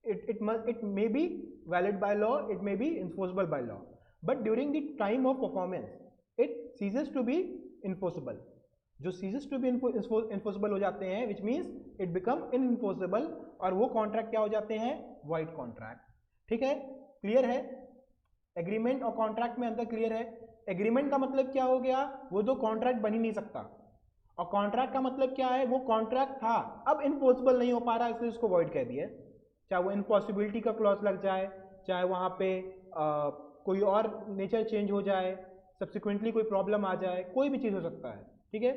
Speaker 1: it may be valid by law, it may be enforceable by law, but during the time of performance it ceases to be enforceable. जो ceases to be enforceable हो जाते हैं which means it become unenforceable, और वो contract क्या हो जाते हैं? Wide contract. ठीक है, क्लियर है? एग्रीमेंट और कॉन्ट्रैक्ट में अंतर क्लियर है? एग्रीमेंट का मतलब क्या हो गया? वो तो कॉन्ट्रैक्ट बन ही नहीं सकता, और कॉन्ट्रैक्ट का मतलब क्या है? वो कॉन्ट्रैक्ट था, अब इन्फोर्सिबल नहीं हो पा रहा, इसलिए उसको वॉइड कह दिया। चाहे वो इम्पॉसिबिलिटी का क्लॉज लग जाए, चाहे वहाँ पे कोई और नेचर चेंज हो जाए, सब्सिक्वेंटली कोई प्रॉब्लम आ जाए, कोई भी चीज़ हो सकता है। ठीक है,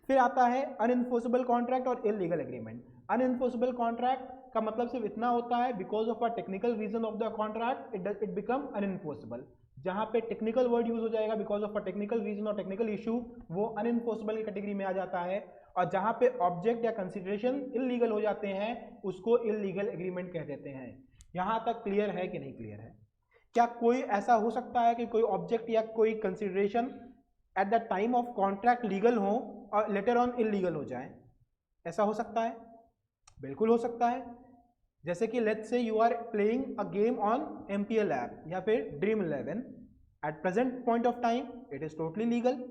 Speaker 1: फिर आता है अनइन्फोर्सेबल कॉन्ट्रैक्ट और इलीगल एग्रीमेंट। अनइन्फोर्सेबल कॉन्ट्रैक्ट का मतलब सिर्फ इतना होता है, because of a technical reason of the contract it become unenforceable. जहाँ पे टेक्निकल वर्ड यूज हो जाएगा because of a technical reason और टेक्निकल इशू, वो अनइन्फोर्सेबल की कैटेगरी में आ जाता है। और जहाँ पे ऑब्जेक्ट या कंसिडरेशन इलीगल हो जाते हैं उसको इलीगल एग्रीमेंट कह देते हैं। यहाँ तक क्लियर है कि नहीं क्लियर है? क्या कोई ऐसा हो सकता है कि कोई ऑब्जेक्ट या कोई consideration eight the time of contract legal हो और लेटर ऑन इलीगल हो जाए? ऐसा हो सकता है, बिल्कुल हो सकता है। जैसे कि let's say you are playing a game on MPL app या फिर dream 11, at present point of time it is totally legal,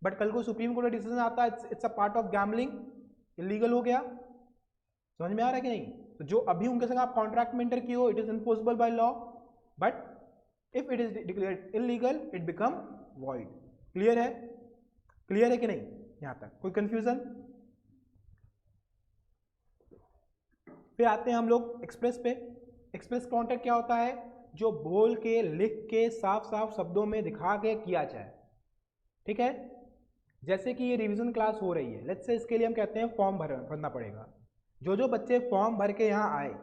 Speaker 1: but कल को सुप्रीम कोर्ट का डिसीजन आता है it's a part of gambling, illegal हो गया। समझ में आ रहा है कि नहीं? तो जो अभी उनके संग आप कॉन्ट्रैक्ट में एंटर किए हो it is enforceable by law, but if it is declared illegal it become void. Clear है? क्लियर है कि नहीं? यहां तक कोई कंफ्यूजन? फिर आते हैं हम लोग एक्सप्रेस पे। एक्सप्रेस कॉन्ट्रैक्ट क्या होता है? जो बोल के, लिख के, साफ साफ शब्दों में दिखा के किया जाए, ठीक है। जैसे कि ये रिवीजन क्लास हो रही है, लेट्स से इसके लिए हम कहते हैं फॉर्म भरना पड़ेगा। जो बच्चे फॉर्म भर के यहाँ आए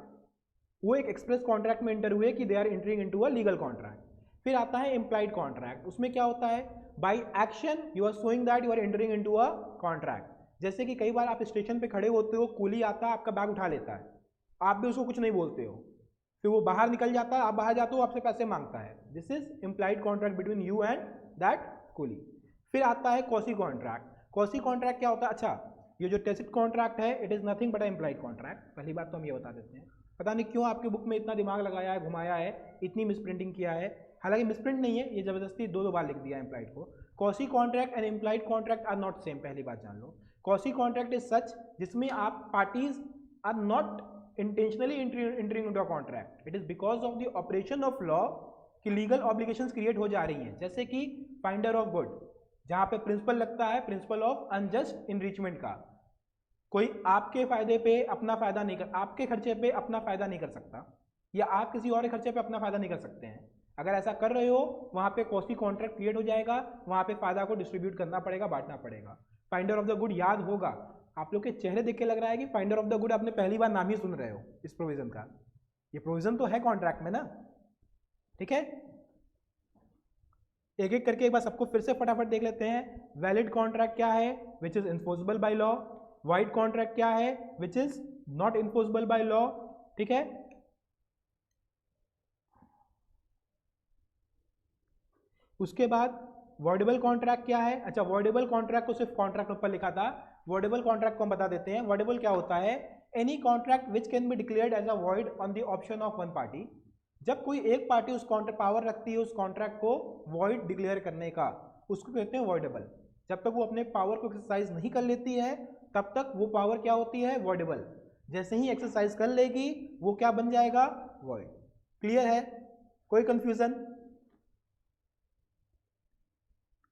Speaker 1: वो एक एक्सप्रेस कॉन्ट्रैक्ट में एंटर हुए कि they are entering into a legal contract. फिर आता है इम्प्लाइड कॉन्ट्रैक्ट। उसमें क्या होता है? By action you are showing that you are entering into a contract. जैसे कि कई बार आप स्टेशन पे खड़े होते हो, कूली आता है, आपका बैग उठा लेता है, आप भी उसको कुछ नहीं बोलते हो, फिर वो बाहर निकल जाता है, आप बाहर जाते हो, आपसे पैसे मांगता है। This is implied contract between you and that coolie. फिर आता है कॉसी कॉन्ट्रैक्ट। कॉसी कॉन्ट्रैक्ट क्या होता है? अच्छा, ये जो टेसिट कॉन्ट्रैक्ट है it is nothing but implied contract. पहली बात तो हम ये बता देते हैं, पता नहीं क्यों आपके बुक में इतना दिमाग लगाया है, घुमाया है, इतनी मिसप्रिंटिंग किया है। हालांकि मिसप्रिंट नहीं है, ये जबरदस्ती दो बार लिख दिया इम्प्लाइड को। Quasi contract and implied contract are not same, पहली बात जान लो। कॉसी कॉन्ट्रैक्ट इज सच जिसमें आप parties are not intentionally entering into a contract, it is because of the operation of law कि लीगल ऑब्लिगेशंस क्रिएट हो जा रही हैं। जैसे कि फाइंडर ऑफ गुड, जहां पे प्रिंसिपल लगता है, प्रिंसिपल ऑफ अनजस्ट इनरिचमेंट का। कोई आपके फायदे पे अपना फायदा नहीं कर, आपके खर्चे पे अपना फायदा नहीं कर सकता, या आप किसी और के खर्चे पे अपना फायदा नहीं कर सकते हैं। अगर ऐसा कर रहे हो वहां पे कॉस्टली कॉन्ट्रैक्ट क्रिएट हो जाएगा, वहां पे फायदा को डिस्ट्रीब्यूट करना पड़ेगा, बांटना पड़ेगा। फाइंडर ऑफ द गुड याद होगा, आप लोग के चेहरे देख के लग रहा है कि फाइंडर ऑफ द गुड आपने पहली बार नाम ही सुन रहे हो इस प्रोविजन का। ये प्रोविजन तो है कॉन्ट्रैक्ट में ना, ठीक है। एक एक करके एक बार सबको फिर से फटाफट देख लेते हैं। वैलिड कॉन्ट्रैक्ट क्या है? विच is enforceable by law. Wide contract क्या है? विच is not enforceable by law, ठीक है। उसके बाद वॉइडेबल कॉन्ट्रैक्ट क्या है? अच्छा, वॉइडेबल कॉन्ट्रैक्ट को सिर्फ कॉन्ट्रैक्ट ऊपर लिखा था, वॉइडेबल कॉन्ट्रैक्ट को हम बता देते हैं। वॉइडेबल क्या होता है? Any contract which can be declared as a void on the option of one party. जब कोई एक पार्टी उस पावर रखती है उस कॉन्ट्रैक्ट को वॉइड डिक्लेयर करने का, उसको कहते हैं वॉइडेबल। जब तक वो अपने पावर को एक्सरसाइज नहीं कर लेती है तब तक वो पावर क्या होती है? वॉइडेबल। जैसे ही एक्सरसाइज कर लेगी वो क्या बन जाएगा? वॉइड। क्लियर है? कोई कंफ्यूजन?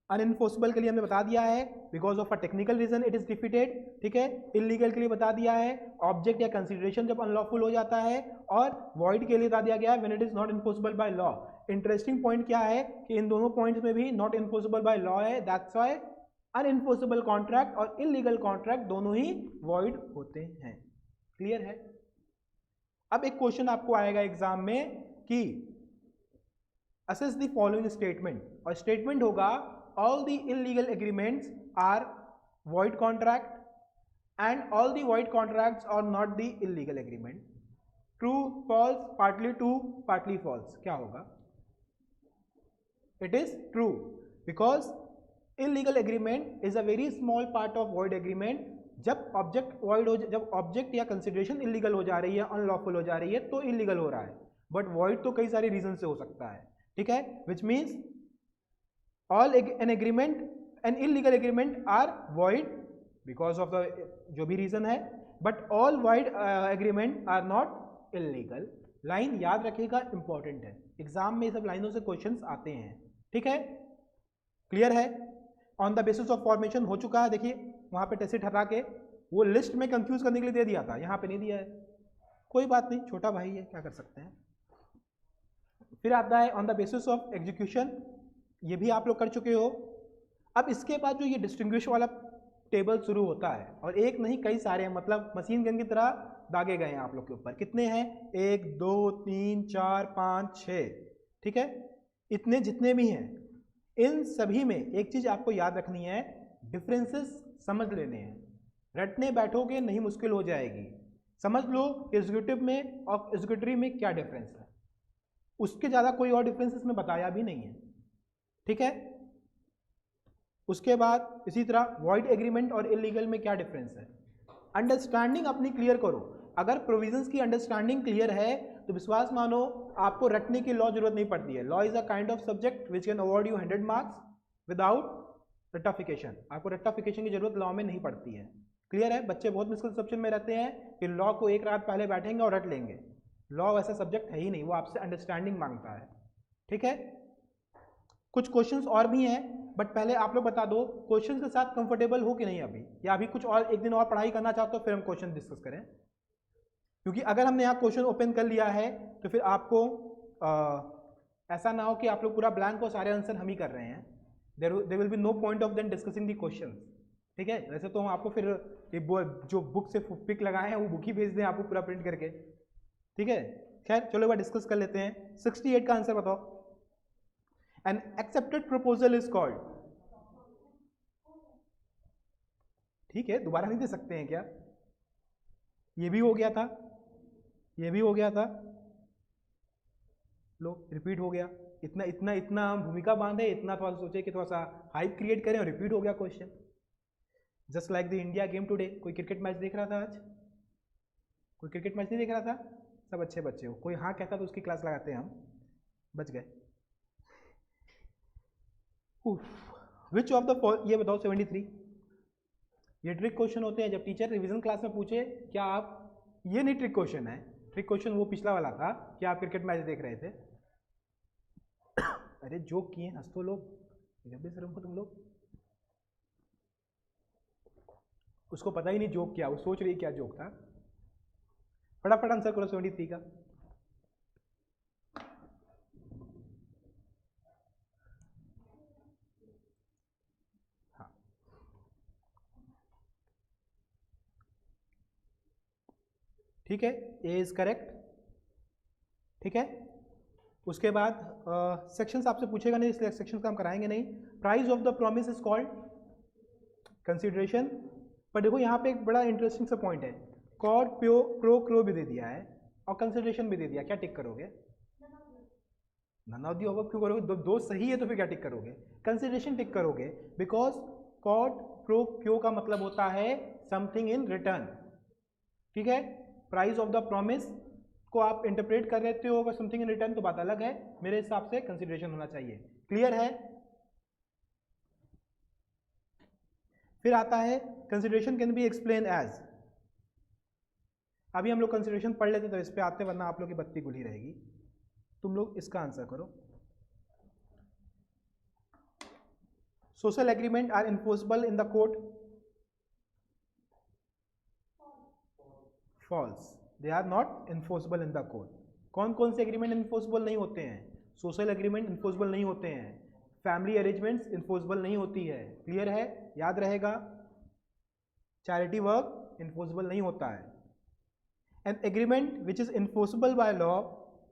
Speaker 1: अनइन्फोर्सेबल के लिए हमने बता दिया है, because of a technical reason it is defeated, ठीक है। इलीगल के लिए बता दिया है, ऑब्जेक्ट या कंसिडरेशन जब अनलॉफुल हो जाता है, और वॉइड के लिए बता दिया गया है when it is not enforceable by law. Interesting point क्या है कि इन दोनों पॉइंट्स में भी नॉट इन्फोर्सेबल बाय लॉ है, दैट्स व्हाई अनइन्फोर्सेबल कॉन्ट्रैक्ट और इलीगल कॉन्ट्रैक्ट दोनों ही वॉइड होते हैं। क्लियर है? अब एक क्वेश्चन आपको आएगा एग्जाम में कि असेस द फॉलोइंग स्टेटमेंट, और स्टेटमेंट होगा all the illegal agreements are void contract and all the void contracts are not the illegal agreement. True, false, partly true, partly false. क्या होगा? It is true because illegal agreement is a very small part of void agreement. जब object void हो, जब object या consideration illegal हो जा रही है, अनलॉफुल हो जा रही है, तो इलीगल हो रहा है। बट वॉइड तो कई सारे रीजन से हो सकता है, ठीक है। Which means all an agreement, an illegal agreement are void because of the जो भी रीजन है, but all void agreement are not illegal. Line याद रखिएगा, इंपॉर्टेंट है, एग्जाम में ये सब लाइनों से क्वेश्चंस आते हैं, ठीक है। क्लियर है? On the basis of formation हो चुका है, देखिए वहां पे टेसिट हटा के वो लिस्ट में कंफ्यूज करने के लिए दे दिया था, यहाँ पे नहीं दिया है, कोई बात नहीं, छोटा भाई है, क्या कर सकते हैं। फिर आता है on the basis of execution, ये भी आप लोग कर चुके हो। अब इसके बाद जो ये डिस्टिंग्विश वाला टेबल शुरू होता है, और एक नहीं कई सारे हैं, मतलब मशीन गन की तरह दागे गए हैं आप लोग के ऊपर। कितने हैं? 1 2 3 4 5 6, ठीक है। इतने जितने भी हैं, इन सभी में एक चीज आपको याद रखनी है, डिफरेंसेस समझ लेने हैं। रटने बैठोगे नहीं, मुश्किल हो जाएगी। समझ लो एग्जीक्यूटिव में और एग्जीक्यूटिव में क्या डिफरेंस है, उसके ज़्यादा कोई और डिफरेंस इसमें बताया भी नहीं है, ठीक है। उसके बाद इसी तरह वॉइड एग्रीमेंट और इलीगल में क्या डिफरेंस है, अंडरस्टैंडिंग अपनी क्लियर करो। अगर प्रोविजंस की अंडरस्टैंडिंग क्लियर है तो विश्वास मानो आपको रटने की लॉ जरूरत नहीं पड़ती है। Law is a kind of subject which can award you 100 marks without रट्टाफिकेशन। आपको रट्टाफिकेशन की जरूरत लॉ में नहीं पड़ती है। क्लियर है? बच्चे बहुत मिसकंसेप्शन में रहते हैं कि लॉ को एक रात पहले बैठेंगे और रट लेंगे। लॉ वैसा सब्जेक्ट है ही नहीं, वो आपसे अंडरस्टैंडिंग मांगता है, ठीक है। कुछ क्वेश्चंस और भी हैं, बट पहले आप लोग बता दो क्वेश्चंस के साथ कंफर्टेबल हो कि नहीं अभी, या अभी कुछ और एक दिन और पढ़ाई करना चाहते हो फिर हम क्वेश्चन डिस्कस करें। क्योंकि अगर हमने यहाँ क्वेश्चन ओपन कर लिया है तो फिर आपको ऐसा ना हो कि आप लोग पूरा ब्लैंक हो, सारे आंसर हम ही कर रहे हैं, there will be no point of then discussing the question. ठीक है, वैसे तो हम आपको फिर जो बुक से पिक लगाए हैं वो बुक ही भेज दें आपको पूरा प्रिंट करके। ठीक है, खैर चलो एक बार डिस्कस कर लेते हैं। 68 का आंसर बताओ। An accepted proposal is called. ठीक है, दोबारा नहीं दे सकते हैं क्या? ये भी हो गया था, ये भी हो गया था, लो रिपीट हो गया। इतना इतना इतना हम भूमिका बांधे, इतना थोड़ा सोचे कि थोड़ा सा हाइप क्रिएट करें और रिपीट हो गया question. Just like the India game today. कोई क्रिकेट मैच देख रहा था आज? कोई क्रिकेट मैच नहीं देख रहा था? सब अच्छे बच्चे हो। कोई हाँ कहता तो उसकी क्लास लगाते हैं हम, बच गए। विच ऑफ द, ये बताओ 73। ये ट्रिक क्वेश्चन होते हैं जब टीचर रिवीजन क्लास में पूछे क्या आप, ये नहीं ट्रिक क्वेश्चन है। ट्रिक क्वेश्चन वो पिछला वाला था कि आप क्रिकेट मैच देख रहे थे। अरे जोक किए, हंस तो लोग, जब भी शर्म को तुम लोग। उसको पता ही नहीं जोक क्या, वो सोच रही क्या जोक था। फटाफट आंसर करो 73 का। हाँ, ठीक है, ए इज करेक्ट। ठीक है, उसके बाद सेक्शंस आपसे पूछेगा नहीं, इसलिए सेक्शंस का हम कराएंगे नहीं। Price of the promise is called consideration. पर देखो यहाँ पे एक बड़ा इंटरेस्टिंग सा पॉइंट है, कॉड प्रो क्रो भी दे दिया है और कंसिडरेशन भी दे दिया, क्या टिक करोगे? नन ऑफ द अबव क्यों करोगे? दो सही है तो फिर क्या टिक करोगे? कंसिडरेशन टिक करोगे, बिकॉज कॉड प्रो क्यो का मतलब होता है समथिंग इन रिटर्न। ठीक है, प्राइस ऑफ द प्रॉमिस को आप इंटरप्रेट कर लेते हो अगर समथिंग इन रिटर्न तो बात अलग है, मेरे हिसाब से कंसिडरेशन होना चाहिए। क्लियर है? फिर आता है consideration can be explain as. अभी हम लोग कंसिडरेशन पढ़ लेते तो इस पे आते, वरना आप लोग की बत्ती गुल ही रहेगी। तुम लोग इसका आंसर करो। Social agreement are enforceable in the court. False, they are not enforceable in the court. कौन कौन से एग्रीमेंट इन्फोर्सेबल नहीं होते हैं? सोशल एग्रीमेंट इन्फोर्सेबल नहीं होते हैं, फैमिली अरेंजमेंट्स इन्फोर्सेबल नहीं होती है। क्लियर है, याद रहेगा। चैरिटी वर्क इन्फोर्सेबल नहीं होता है। An agreement which is enforceable by law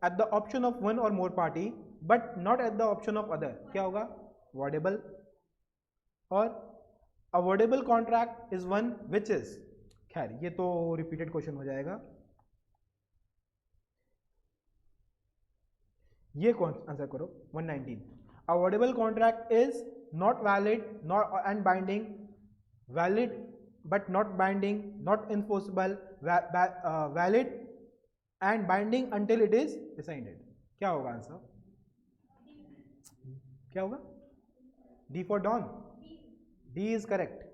Speaker 1: at the option of one or more party but not at the option of other, क्या होगा? वॉडेबल। और voidable contract is one which is, खैर ये तो repeated question हो जाएगा। ये कौन आंसर करो 119। Voidable contract is not valid not and binding, valid but not binding, not enforceable, valid and binding until it is decided. क्या होगा आंसर? क्या होगा? D for Don. D is correct.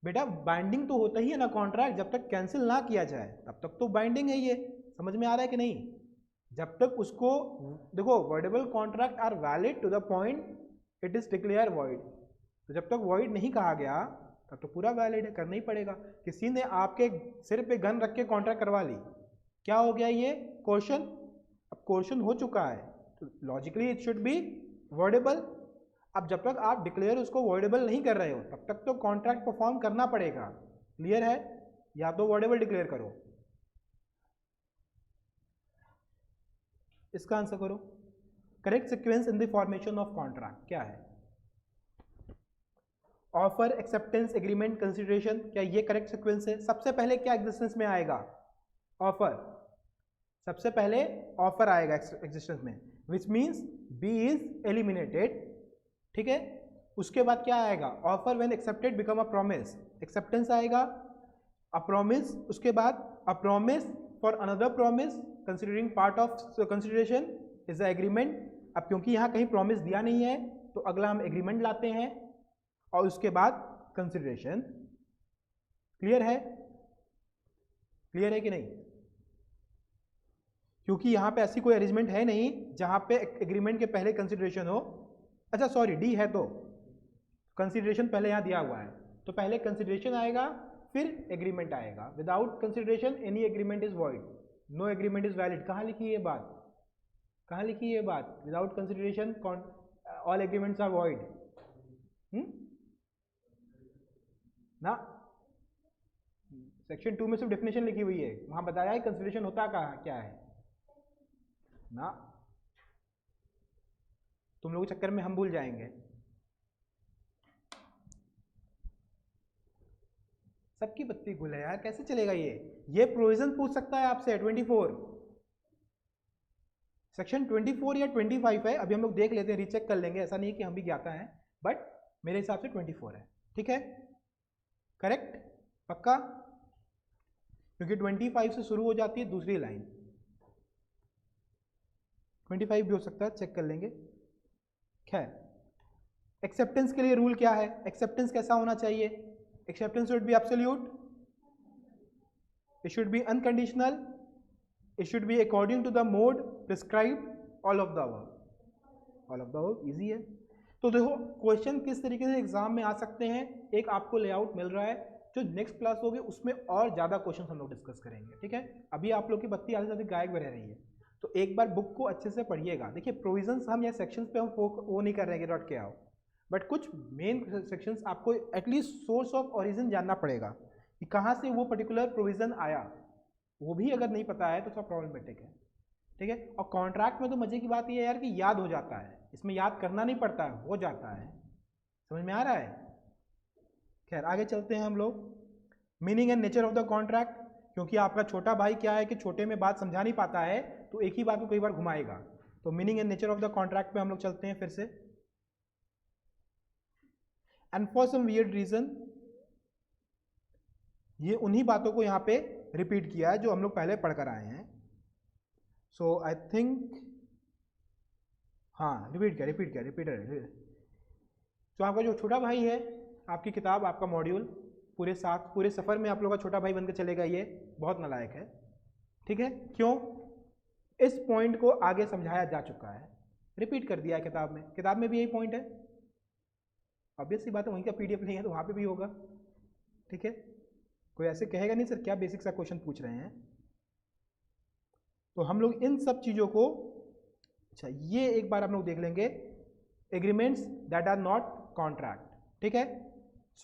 Speaker 1: बेटा बाइंडिंग तो होता ही है ना कॉन्ट्रैक्ट, जब तक कैंसिल ना किया जाए तब तक तो बाइंडिंग है। ये समझ में आ रहा है कि नहीं? जब तक उसको देखो, voidable contract are valid to the point it is declare void. तो जब तक वॉइड नहीं कहा गया तब तो पूरा वैलिड है, करना ही पड़ेगा। किसी ने आपके सिर पे गन रख के कॉन्ट्रैक्ट करवा ली, क्या हो गया? ये क्वेश्चन, अब क्वेश्चन हो चुका है तो logically it should be voidable. अब जब तक आप डिक्लेयर उसको वर्डेबल नहीं कर रहे हो तब तक तो कॉन्ट्रैक्ट परफॉर्म करना पड़ेगा। क्लियर है? या तो वर्डेबल डिक्लेयर करो। इसका आंसर करो। Correct sequence in the formation of contract क्या है? ऑफर, एक्सेप्टेंस, एग्रीमेंट, कंसिडरेशन, क्या ये करेक्ट सीक्वेंस है? सबसे पहले क्या एग्जिस्टेंस में आएगा? ऑफर। सबसे पहले ऑफर आएगा एग्जिस्टेंस में, which means B is eliminated. ठीक है, उसके बाद क्या आएगा? Offer when accepted become a promise, acceptance आएगा, अ प्रॉमिस, उसके बाद a promise for another promise considering part of consideration is the agreement. अब क्योंकि यहाँ कहीं प्रॉमिस दिया नहीं है तो अगला हम एग्रीमेंट लाते हैं और उसके बाद कंसिडरेशन। क्लियर है? क्लियर है कि नहीं? क्योंकि यहाँ पे ऐसी कोई अरेंजमेंट है नहीं जहाँ पे एग्रीमेंट के पहले कंसिडरेशन हो। अच्छा सॉरी, डी है तो कंसिडरेशन पहले यहाँ दिया हुआ है, तो पहले कंसिडरेशन आएगा फिर एग्रीमेंट आएगा। Without consideration any agreement is void, no agreement is valid. कहाँ लिखी ये बात, कहाँ लिखी ये बात? Without consideration all agreements are void ना। सेक्शन 2 में सिर्फ डेफिनेशन लिखी हुई है, वहां बताया है कंसिडरेशन होता क्या है ना। तुम लोगों के चक्कर में हम भूल जाएंगे। सबकी बत्ती गुल है यार, कैसे चलेगा ये प्रोविजन पूछ सकता है आपसे 24 सेक्शन 24 या 25 है, अभी हम लोग देख लेते हैं, रीचेक कर लेंगे, ऐसा नहीं है कि हम भी ज्ञाता हैं, बट मेरे हिसाब से 24 है। ठीक है, करेक्ट, पक्का, क्योंकि 25 से शुरू हो जाती है दूसरी लाइन। 25 भी हो सकता है, चेक कर लेंगे। खैर, एक्सेप्टेंस के लिए रूल क्या है? एक्सेप्टेंस कैसा होना चाहिए? Acceptance should be absolute, it should be unconditional, it should be according to the mode prescribed, all of the above, all of the above easy है। तो देखो क्वेश्चन किस तरीके से एग्जाम में आ सकते हैं, एक आपको लेआउट मिल रहा है, जो नेक्स्ट क्लास होगी उसमें और ज़्यादा क्वेश्चन हम लोग डिस्कस करेंगे। ठीक है, अभी आप लोग की बत्ती आधे से अधिक गायब रह रही है, तो एक बार बुक को अच्छे से पढ़िएगा। देखिए प्रोविजंस हम या सेक्शंस पे हम वो नहीं कर रहे हैं रट के आओ, बट कुछ मेन सेक्शंस आपको एटलीस्ट सोर्स ऑफ ओरिजिन जानना पड़ेगा कि कहाँ से वो पर्टिकुलर प्रोविज़न आया, वो भी अगर नहीं पता है तो थोड़ा प्रॉब्लमेटिक है। ठीक है, और कॉन्ट्रैक्ट में तो मजे की बात ये है यार कि याद हो जाता है, इसमें याद करना नहीं पड़ता है, हो जाता है। समझ में आ रहा है? खैर आगे चलते हैं हम लोग। Meaning and nature of the contract, क्योंकि आपका छोटा भाई क्या है कि छोटे में बात समझा नहीं पाता है, तो एक ही बात को कई बार घुमाएगा। तो meaning and nature of the contract पे हम लोग चलते हैं फिर से। And for some weird reason, ये उन्हीं बातों को यहाँ पे रिपीट किया है जो हम लोग पहले पढ़कर आए हैं। सो आई थिंक हाँ रिपीट। तो आपका जो छोटा भाई है, आपकी किताब, आपका मॉड्यूल पूरे सफ़र में आप लोग का छोटा भाई बनकर चलेगा, ये बहुत नालायक है। ठीक है, क्यों? इस पॉइंट को आगे समझाया जा चुका है, रिपीट कर दिया है किताब में भी यही पॉइंट है। ऑब्वियस सी बात है, वहीं का पीडीएफ नहीं है तो वहाँ पे भी होगा। ठीक है, कोई ऐसे कहेगा नहीं सर क्या बेसिक सा क्वेश्चन पूछ रहे हैं। तो हम लोग इन सब चीज़ों को, अच्छा ये एक बार हम लोग देख लेंगे, agreements that are not contract. ठीक है,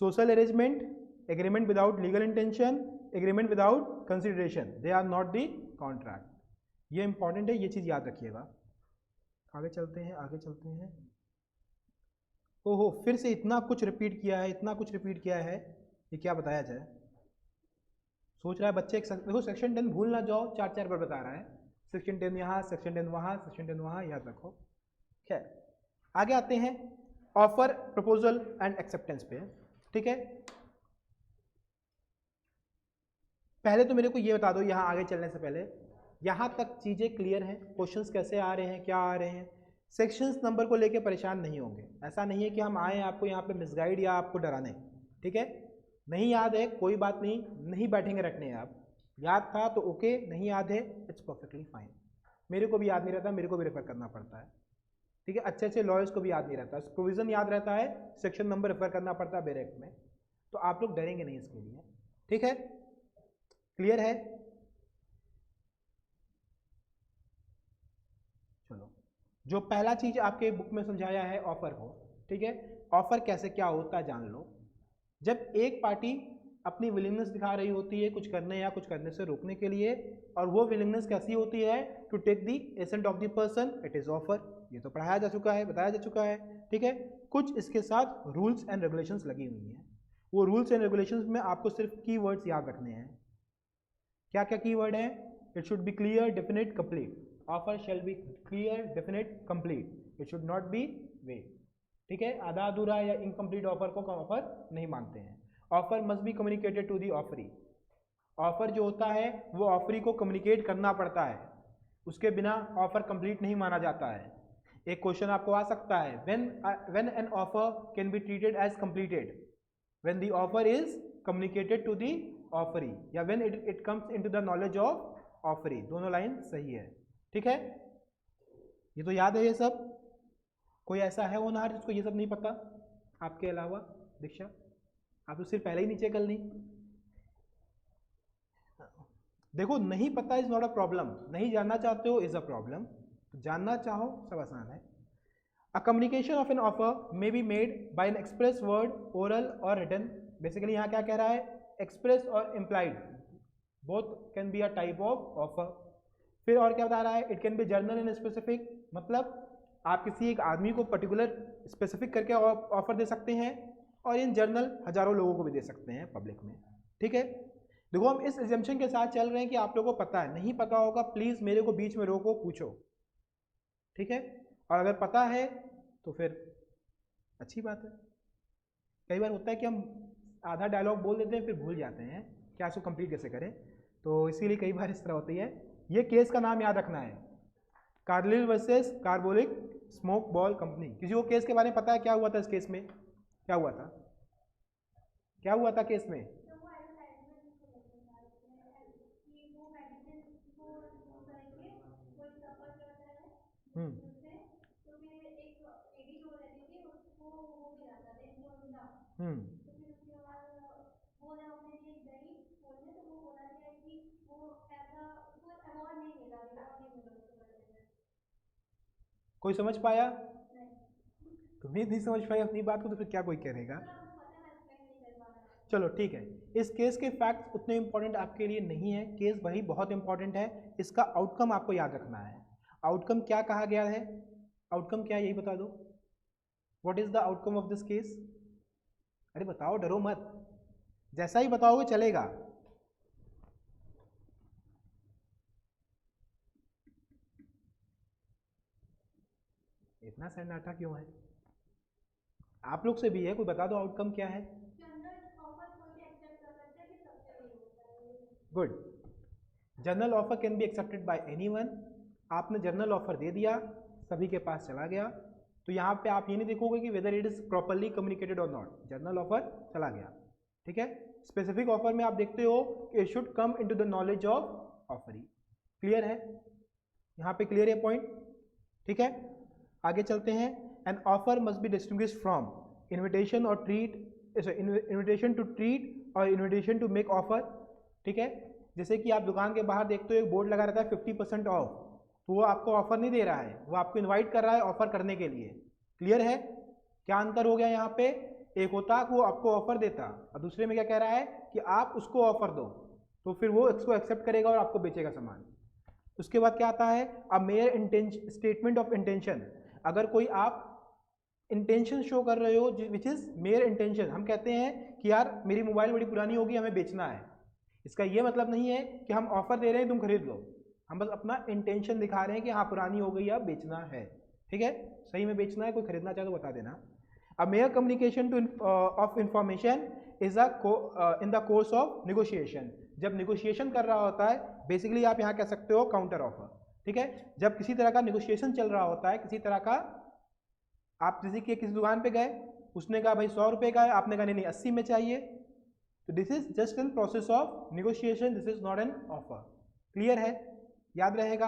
Speaker 1: social arrangement, agreement without legal intention, agreement without consideration, they are not the contract. ये इंपॉर्टेंट है, ये चीज़ याद रखिएगा। आगे चलते हैं। ओहो, फिर से इतना कुछ रिपीट किया है, ये क्या बताया जाए? सोच रहा है बच्चे देखो सेक्शन 10 भूल ना जाओ, 4 बार बता रहा है, सेक्शन 10 यहाँ, सेक्शन 10 वहाँ, सेक्शन 10 वहाँ, याद रखो। खैर आगे आते हैं ऑफर, प्रपोजल एंड एक्सेप्टेंस पे। ठीक है, पहले तो मेरे को ये बता दो, यहाँ आगे चलने से पहले यहाँ तक चीज़ें क्लियर हैं? क्वेश्चंस कैसे आ रहे हैं, क्या आ रहे हैं? सेक्शंस नंबर को लेके परेशान नहीं होंगे, ऐसा नहीं है कि हम आए आपको यहाँ पे मिसगाइड या आपको डराने। ठीक है, नहीं याद है कोई बात नहीं बैठेंगे रखने हैं आप, याद था तो ओके, नहीं याद है इट्स परफेक्टली फाइन। मेरे को भी याद नहीं रहता, मेरे को भी रेफर करना पड़ता है। ठीक है, अच्छे लॉयर्स को भी याद नहीं रहता, प्रोविज़न याद रहता है, सेक्शन नंबर रेफर करना पड़ता है बैरेक्ट में, तो आप लोग डरेंगे नहीं इसके लिए। ठीक है, क्लियर है? चलो, जो पहला चीज़ आपके बुक में समझाया है ऑफर को, ठीक है, ऑफर कैसे क्या होता है जान लो। जब एक पार्टी अपनी विलिंगनेस दिखा रही होती है कुछ करने या कुछ करने से रोकने के लिए, और वो विलिंगनेस कैसी होती है? To take the assent of the person, it is offer. ये तो पढ़ाया जा चुका है, बताया जा चुका है। ठीक है, कुछ इसके साथ रूल्स एंड रेगुलेशंस लगी हुई हैं, वो रूल्स एंड रेगुलेशंस में आपको सिर्फ कीवर्ड्स याद रखने हैं। क्या क्या कीवर्ड है? It should be clear, definite, complete. Offer shell be clear, definite, complete, it should not be वेग। ठीक है, आधा अधूरा या इनकम्प्लीट ऑफर को ऑफर नहीं मानते हैं। Offer must be communicated to the offeree. Offer जो होता है वो ऑफरी को कम्युनिकेट करना पड़ता है, उसके बिना ऑफर कंप्लीट नहीं माना जाता है। एक क्वेश्चन आपको आ सकता है, when an offer can be treated as completed, when the offer is communicated to the offeree, या when it comes into the knowledge of offeree. दोनों लाइन सही है। ठीक है, ये तो याद है ये सब। कोई ऐसा है होनहार जिसको ये सब नहीं पता आपके अलावा? दीक्षा, आप तो सिर्फ पहले ही नीचे कर ली। देखो नहीं पता इज नॉट अ प्रॉब्लम, नहीं जानना चाहते हो इज अ प्रॉब्लम, जानना चाहो सब आसान है। A communication of an offer may be made by N express word, oral और रिटन। बेसिकली यहाँ क्या कह रहा है, एक्सप्रेस और implied both can be a type of offer. फिर और क्या बता रहा है, it can B journal and specific, मतलब आप किसी एक आदमी को पर्टिकुलर स्पेसिफिक करके ऑफर दे सकते हैं, और इन जर्नल हजारों लोगों को भी दे सकते हैं पब्लिक में। ठीक है, देखो हम इस एजम्पशन के साथ चल रहे हैं कि आप लोगों को पता है, नहीं पता होगा प्लीज मेरे को बीच में रोको, पूछो। ठीक है, और अगर पता है तो फिर अच्छी बात है। कई बार होता है कि हम आधा डायलॉग बोल देते हैं फिर भूल जाते हैं क्या इसको कंप्लीट कैसे करें, तो इसीलिए कई बार इस तरह होती है। ये केस का नाम याद रखना है, Carlill versus carbolic smoke ball company. किसी को केस के बारे में पता है क्या हुआ था? इस केस में क्या हुआ था, क्या हुआ था केस में? कोई समझ पाया? तुम्हें नहीं समझ पाया अपनी बात को तो फिर क्या कोई करेगा? चलो ठीक है, इस केस के फैक्ट्स उतने इंपॉर्टेंट आपके लिए नहीं है, केस वही बहुत इंपॉर्टेंट है, इसका आउटकम आपको याद रखना है। आउटकम क्या कहा गया है, आउटकम क्या है यही बता दो। What is the outcome of this case? अरे बताओ, डरो मत, जैसा ही बताओगे चलेगा। इतना सन्नाटा क्यों है? आप लोग से भी है, कोई बता दो आउटकम क्या है। Good, journal offer can B accepted bye anyone. आपने जर्नल ऑफर दे दिया, सभी के पास चला गया, तो यहाँ पे आप ये नहीं देखोगे कि whether it is properly communicated और नॉट, जर्नल ऑफर चला गया। ठीक है, स्पेसिफिक ऑफर में आप देखते हो कि it should come into the knowledge of offeree. Clear है, यहाँ पे क्लियर है पॉइंट? ठीक है, आगे चलते हैं। An offer must be distinguished from invitation और ट्रीट, इन्विटेशन टू ट्रीट और इन्विटेशन टू मेक ऑफर। ठीक है, जैसे कि आप दुकान के बाहर देखते हो एक बोर्ड लगा रहता है 50% ऑफ, तो वो आपको ऑफर नहीं दे रहा है, वो आपको इनवाइट कर रहा है ऑफर करने के लिए। क्लियर है, क्या अंतर हो गया यहाँ पे? एक होता कि वो आपको ऑफर देता, और दूसरे में क्या कह रहा है कि आप उसको ऑफर दो, तो फिर वो इसको एक्सेप्ट करेगा और आपको बेचेगा सामान। उसके बाद क्या आता है, अ मेयर स्टेटमेंट ऑफ इंटेंशन। अगर कोई आप इंटेंशन शो कर रहे हो विच इज मेयर इंटेंशन, हम कहते हैं कि यार मेरी मोबाइल बड़ी पुरानी होगी, हमें बेचना है, इसका ये मतलब नहीं है कि हम ऑफर दे रहे हैं तुम खरीद लो, हम बस अपना इंटेंशन दिखा रहे हैं कि हाँ पुरानी हो गई, अब बेचना है। ठीक है, सही में बेचना है, कोई खरीदना चाहे तो बता देना। A mere communication to of information is in the course of negotiation. जब निगोशिएशन कर रहा होता है, बेसिकली आप यहाँ कह सकते हो काउंटर ऑफर। ठीक है, जब किसी तरह का निगोशिएशन चल रहा होता है, किसी तरह का, आप किसी दुकान पे गए, उसने कहा भाई 100 रुपये का है, आपने कहा नहीं 80 में चाहिए, तो this is just an process of negotiation, this is not an offer. Clear है, याद रहेगा,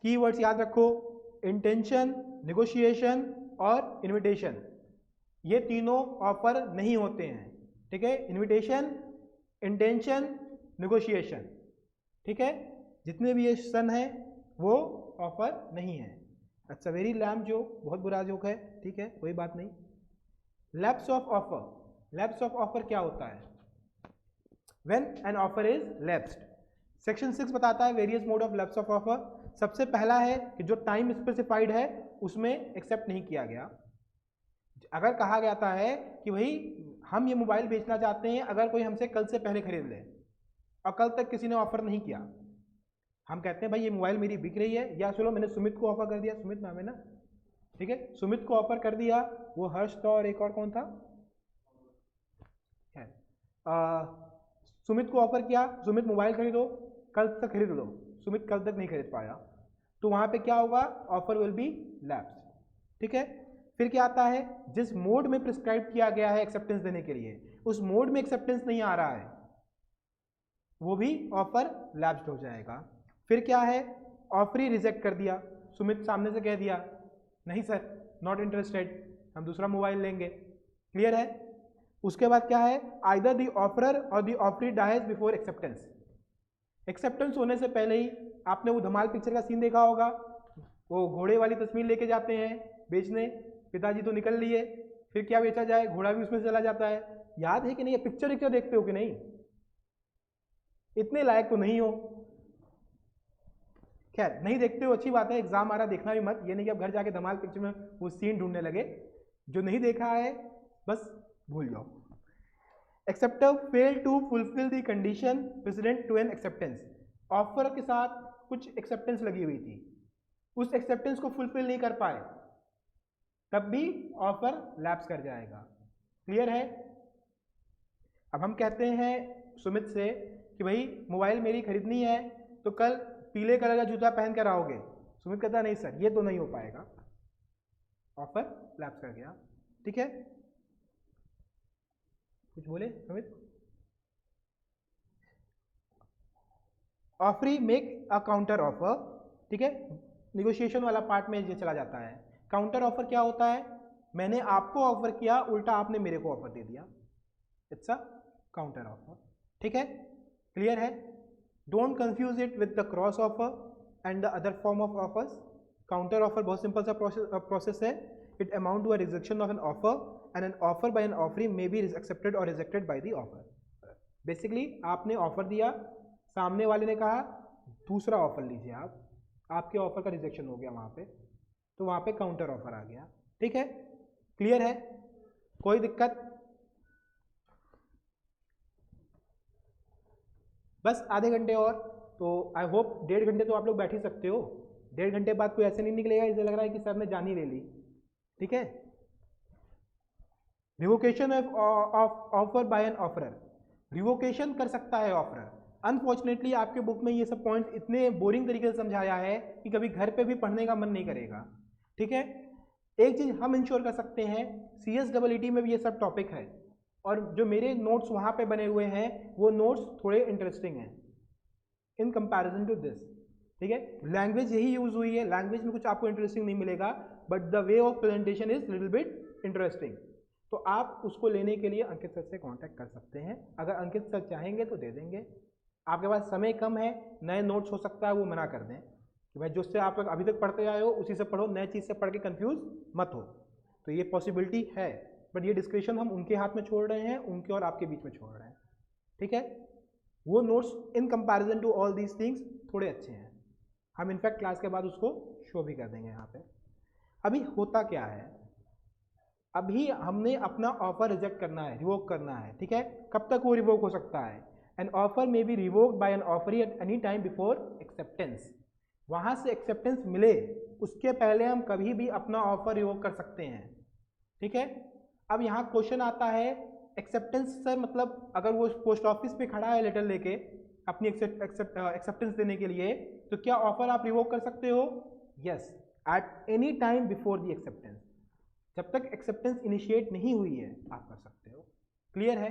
Speaker 1: कीवर्ड्स याद रखो, इंटेंशन, निगोशिएशन और इनविटेशन, ये तीनों ऑफर नहीं होते हैं। ठीक है, इनविटेशन, इंटेंशन, निगोशिएशन, ठीक है, जितने भी ये सन है वो ऑफर नहीं है। अच्छा, वेरी लैम्प जो बहुत बुरा जोक है, ठीक है कोई बात नहीं। Lapse of offer, lapse of offer क्या होता है? When an offer is lapsed. Section 6 बताता है various mode of lapse of offer. सबसे पहला है कि जो टाइम स्पेसिफाइड है उसमें एक्सेप्ट नहीं किया गया। अगर कहा जाता है कि भाई हम ये मोबाइल बेचना चाहते हैं, अगर कोई हमसे कल से पहले खरीद ले और कल तक किसी ने ऑफर नहीं किया, हम कहते हैं भाई ये मोबाइल मेरी बिक रही है, या चलो मैंने सुमित को ऑफर कर दिया, सुमित नाम है ना, ठीक है, सुमित को ऑफर कर दिया, वो हर्ष था और एक और कौन था, सुमित को ऑफर किया, सुमित मोबाइल खरीदो, कल तक खरीद लो, सुमित कल तक नहीं खरीद पाया, तो वहां पे क्या होगा, ऑफर विल बी लैप्स। ठीक है, फिर क्या आता है, जिस मोड में प्रिस्क्राइब किया गया है एक्सेप्टेंस देने के लिए, उस मोड में एक्सेप्टेंस नहीं आ रहा है, वो भी ऑफर लैप्स्ड हो जाएगा। फिर क्या है, ऑफरी रिजेक्ट कर दिया, सुमित सामने से कह दिया नहीं सर नॉट इंटरेस्टेड, हम दूसरा मोबाइल लेंगे। क्लियर है। उसके बाद क्या है, either the offeror or the offeree dies before acceptance, acceptance होने से पहले ही आपने वो धमाल पिक्चर का सीन देखा होगा, वो घोड़े वाली तस्वीर लेके जाते हैं बेचने, पिताजी तो निकल लिए, फिर क्या बेचा जाए, घोड़ा भी उसमें चला जाता है। याद है कि नहीं? पिक्चर पिक्चर देखते हो कि नहीं? इतने लायक तो नहीं हो। खैर नहीं देखते हो अच्छी बात है, एग्जाम आ रहा देखना भी मत, ये नहीं कि अब घर जाके धमाल पिक्चर में वो सीन ढूंढने लगे। जो नहीं देखा है बस भूल जाओ। Acceptor fail to fulfil the condition precedent to an acceptance. Offer के साथ कुछ एक्सेप्टेंस लगी हुई थी, उस एक्सेप्टेंस को फुलफिल नहीं कर पाए, तब भी ऑफर लैप्स कर जाएगा। क्लियर है? अब हम कहते हैं सुमित से कि भाई मोबाइल मेरी खरीदनी है, तो कल पीले कलर का जूता पहन कर आओगे। सुमित कहता नहीं सर ये तो नहीं हो पाएगा, ऑफर लैप्स कर गया। ठीक है, कुछ बोले Sumit? Offeree make a counter offer. ठीक है, निगोशिएशन वाला पार्ट में ये चला जाता है। काउंटर ऑफर क्या होता है? मैंने आपको ऑफर किया, उल्टा आपने मेरे को ऑफर दे दिया, इट्स अ काउंटर ऑफर। ठीक है, क्लियर है? Don't confuse it with the cross offer and the other form of offers. Counter offer बहुत सिंपल सा प्रोसेस है। It amount to a rejection of an offer and an offer by an offeree may be accepted or rejected by the offer. Basically आपने offer दिया, सामने वाले ने कहा दूसरा ऑफर लीजिए आप, आपके ऑफर का रिजेक्शन हो गया वहाँ पे, तो वहाँ पे काउंटर ऑफर आ गया। ठीक है, क्लियर है? कोई दिक्कत? बस आधे घंटे और, तो आई होप 1.5 घंटे तो आप लोग बैठ ही सकते हो। 1.5 घंटे बाद कोई ऐसे नहीं निकलेगा इसे लग रहा है कि सर ने जान ही ले ली। ठीक है, revocation of offer by an offeror. Revocation कर सकता है ऑफरर। अनफॉर्चुनेटली आपके बुक में ये सब पॉइंट्स इतने बोरिंग तरीके से समझाया है कि कभी घर पे भी पढ़ने का मन नहीं करेगा। ठीक है, एक चीज हम इंश्योर कर सकते हैं, CSEET में भी ये सब टॉपिक है, और जो मेरे नोट्स वहाँ पे बने हुए हैं वो नोट्स थोड़े इंटरेस्टिंग हैं इन कंपैरिजन टू दिस। ठीक है, लैंग्वेज यही यूज हुई है, लैंग्वेज में कुछ आपको इंटरेस्टिंग नहीं मिलेगा, but the way of presentation is little bit interesting. तो आप उसको लेने के लिए अंकित सर से कांटेक्ट कर सकते हैं। अगर अंकित सर चाहेंगे तो दे देंगे। आपके पास समय कम है, नए नोट्स हो सकता है वो मना कर दें कि भाई जिससे आप अभी तक पढ़ते आए हो उसी से पढ़ो, नए चीज़ से पढ़ के कंफ्यूज मत हो। तो ये पॉसिबिलिटी है, बट ये डिस्क्रिप्शन हम उनके हाथ में छोड़ रहे हैं, उनके और आपके बीच में छोड़ रहे हैं। ठीक है, वो notes in comparison to all these things थोड़े अच्छे हैं। हम इनफैक्ट क्लास के बाद उसको शो भी कर देंगे यहाँ पे। अभी होता क्या है, अभी हमने अपना ऑफर रिजेक्ट करना है, रिवोक करना है। ठीक है, कब तक वो रिवोक हो सकता है? An offer may be revoked by an offeree at any time before acceptance. वहाँ से एक्सेप्टेंस मिले उसके पहले हम कभी भी अपना ऑफर रिवोक कर सकते हैं। ठीक है, अब यहाँ क्वेश्चन आता है एक्सेप्टेंस सर मतलब अगर वो पोस्ट ऑफिस पे खड़ा है लेटर लेके अपनी एक्सेप्टेंस देने के लिए, तो क्या ऑफर आप रिवोक कर सकते हो? Yes, eight any time before the acceptance. जब तक एक्सेप्टेंस इनिशिएट नहीं हुई है आप कर सकते हो। क्लियर है?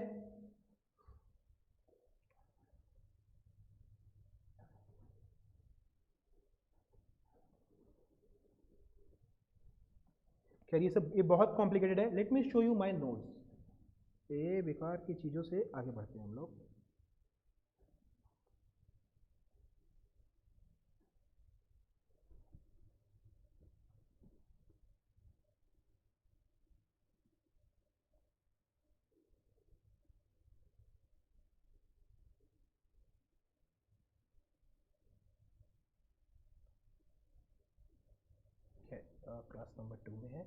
Speaker 1: खैर ये बहुत कॉम्प्लिकेटेड है। Let me show you my notes. ये बेकार की चीज़ों से आगे बढ़ते हैं हम लोग। क्लास नंबर 2 में है।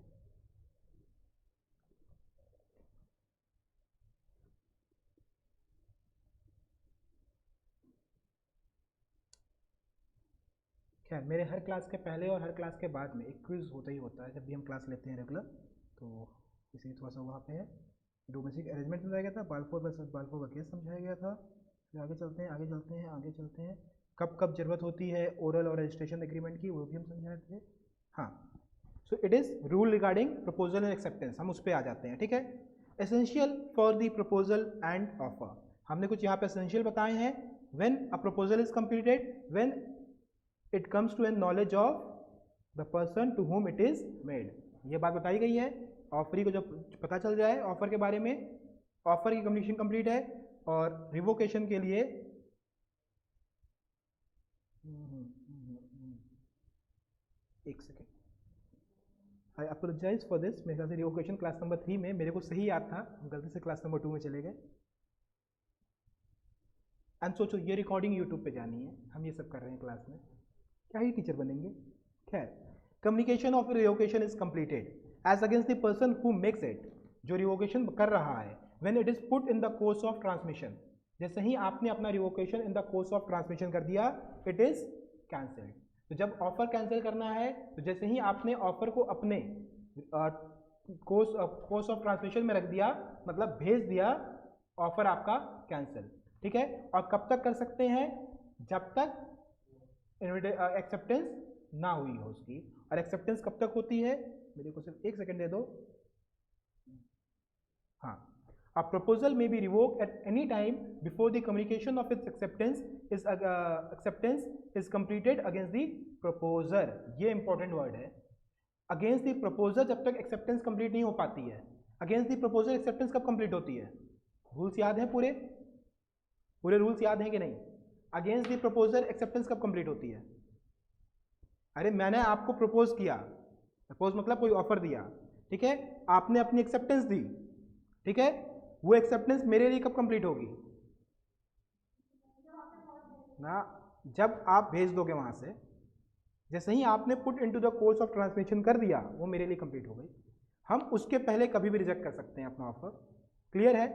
Speaker 1: खैर मेरे हर क्लास के पहले और हर क्लास के बाद में एक क्विज होता ही होता है जब भी हम क्लास लेते हैं रेगुलर, तो इसी थोड़ा सा वहाँ पे है। डोमेस्टिक अरेंजमेंट समझाया गया था, बाल्फोर वर्सेस बाल्फोर का केस समझाया गया था। फिर आगे चलते हैं, आगे चलते हैं, आगे चलते हैं। कब कब जरूरत होती है ओरल और रजिस्ट्रेशन एग्रीमेंट की, वो भी हम समझाए थे। हाँ, so it is rule regarding proposal and acceptance, हम उस पर आ जाते हैं। ठीक है, essential for the proposal and offer. हमने कुछ यहाँ पे एसेंशियल बताए हैं। When a proposal is completed, when it comes to an knowledge of the person to whom it is made. ये बात बताई गई है। ऑफरी को जब पता चल जाए ऑफर के बारे में, ऑफर की कम्युनिकेशन कंप्लीट है, और रिवोकेशन के लिए एक second, I apologise for this. मेरे ख्याल से रिवोकेशन क्लास नंबर 3 में मेरे को सही याद था, हम गलती से क्लास नंबर 2 में चले गए। एंड सोचो ये रिकॉर्डिंग यूट्यूब पे जानी है, हम ये सब कर रहे हैं क्लास में, क्या ही टीचर बनेंगे। खैर, communication of revocation is completed as against the person who makes it, जो रिवोकेशन कर रहा है, when it is put in the course of transmission, जैसे ही आपने अपना revocation in the course of transmission कर दिया, इट इज कैंसल्ड। तो जब ऑफर कैंसिल करना है, तो जैसे ही आपने ऑफर को अपने कोर्स ऑफ ट्रांसमिशन में रख दिया, मतलब भेज दिया, ऑफर आपका कैंसिल। ठीक है, और कब तक कर सकते हैं? जब तक एक्सेप्टेंस ना हुई हो उसकी। और एक्सेप्टेंस कब तक होती है? मेरे को सिर्फ एक सेकंड दे दो। हाँ, a proposal may be revoked at any time before the communication of its acceptance is completed against the proposer। ये इंपॉर्टेंट वर्ड है, अगेंस्ट द प्रपोजर। जब तक एक्सेप्टेंस कंप्लीट नहीं हो पाती है, अगेंस्ट द प्रपोजर एक्सेप्टेंस कब कंप्लीट होती है? रूल्स याद हैं पूरे? पूरे रूल्स याद हैं कि नहीं? अगेंस्ट द प्रपोजर एक्सेप्टेंस कब कंप्लीट होती है? अरे मैंने आपको प्रपोज किया, प्रपोज मतलब कोई ऑफर दिया, ठीक है, आपने अपनी एक्सेप्टेंस दी, ठीक है, वो एक्सेप्टेंस मेरे लिए कब कंप्लीट होगी ना? जब आप भेज दोगे वहां से, जैसे ही आपने put into the course of transmission कर दिया, वो मेरे लिए कंप्लीट हो गई। हम उसके पहले कभी भी रिजेक्ट कर सकते हैं अपना ऑफर। क्लियर है?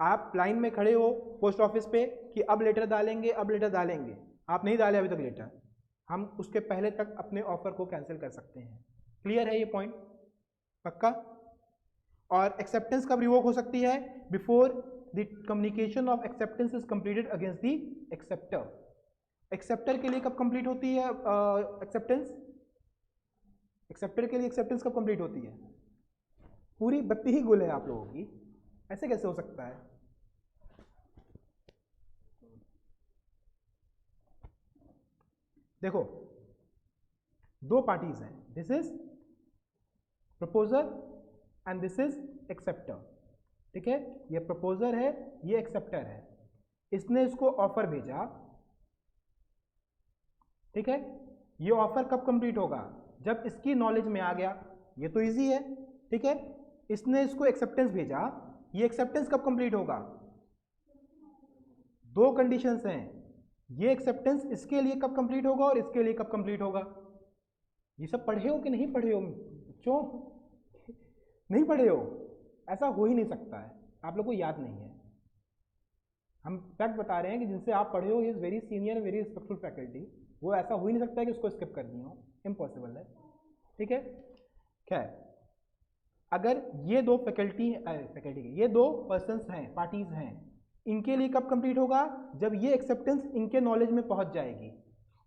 Speaker 1: आप लाइन में खड़े हो पोस्ट ऑफिस पे कि अब लेटर डालेंगे, अब लेटर डालेंगे, आप नहीं डाले अभी तक लेटर, हम उसके पहले तक अपने ऑफर को कैंसिल कर सकते हैं। क्लियर है ये पॉइंट? पक्का? और एक्सेप्टेंस कब रिवोक हो सकती है? Before the communication of acceptance is completed against the acceptor. Acceptor के लिए कब कंप्लीट होती है एक्सेप्टेंस? एक्सेप्टर के लिए एक्सेप्टेंस कब कंप्लीट होती है? पूरी बत्ती ही गुल है आप लोगों की, ऐसे कैसे हो सकता है? देखो, दो पार्टीज हैं, this is proposer and this is acceptor. ठीक है, ये प्रपोजर है, ये एक्सेप्टर है। इसने इसको ऑफर भेजा, ठीक है, ये ऑफर कब कंप्लीट होगा? जब इसकी नॉलेज में आ गया। ये तो इजी है, ठीक है। इसने इसको एक्सेप्टेंस भेजा, ये एक्सेप्टेंस कब कंप्लीट होगा? दो कंडीशंस हैं, ये एक्सेप्टेंस इसके लिए कब कंप्लीट होगा और इसके लिए कब कंप्लीट होगा। ये सब पढ़े हो कि नहीं पढ़े हो? क्यों नहीं पढ़े हो? ऐसा हो ही नहीं सकता है, आप लोग को याद नहीं है। हम फैक्ट बता रहे हैं कि जिनसे आप पढ़े हो, is very senior, very respectful faculty, वो ऐसा हो ही नहीं सकता है कि उसको स्किप कर दिया हो, इम्पॉसिबल है। ठीक है, खैर, अगर ये दो ये दो पर्सन्स हैं, पार्टीज हैं, इनके लिए कब कंप्लीट होगा? जब ये एक्सेप्टेंस इनके नॉलेज में पहुंच जाएगी।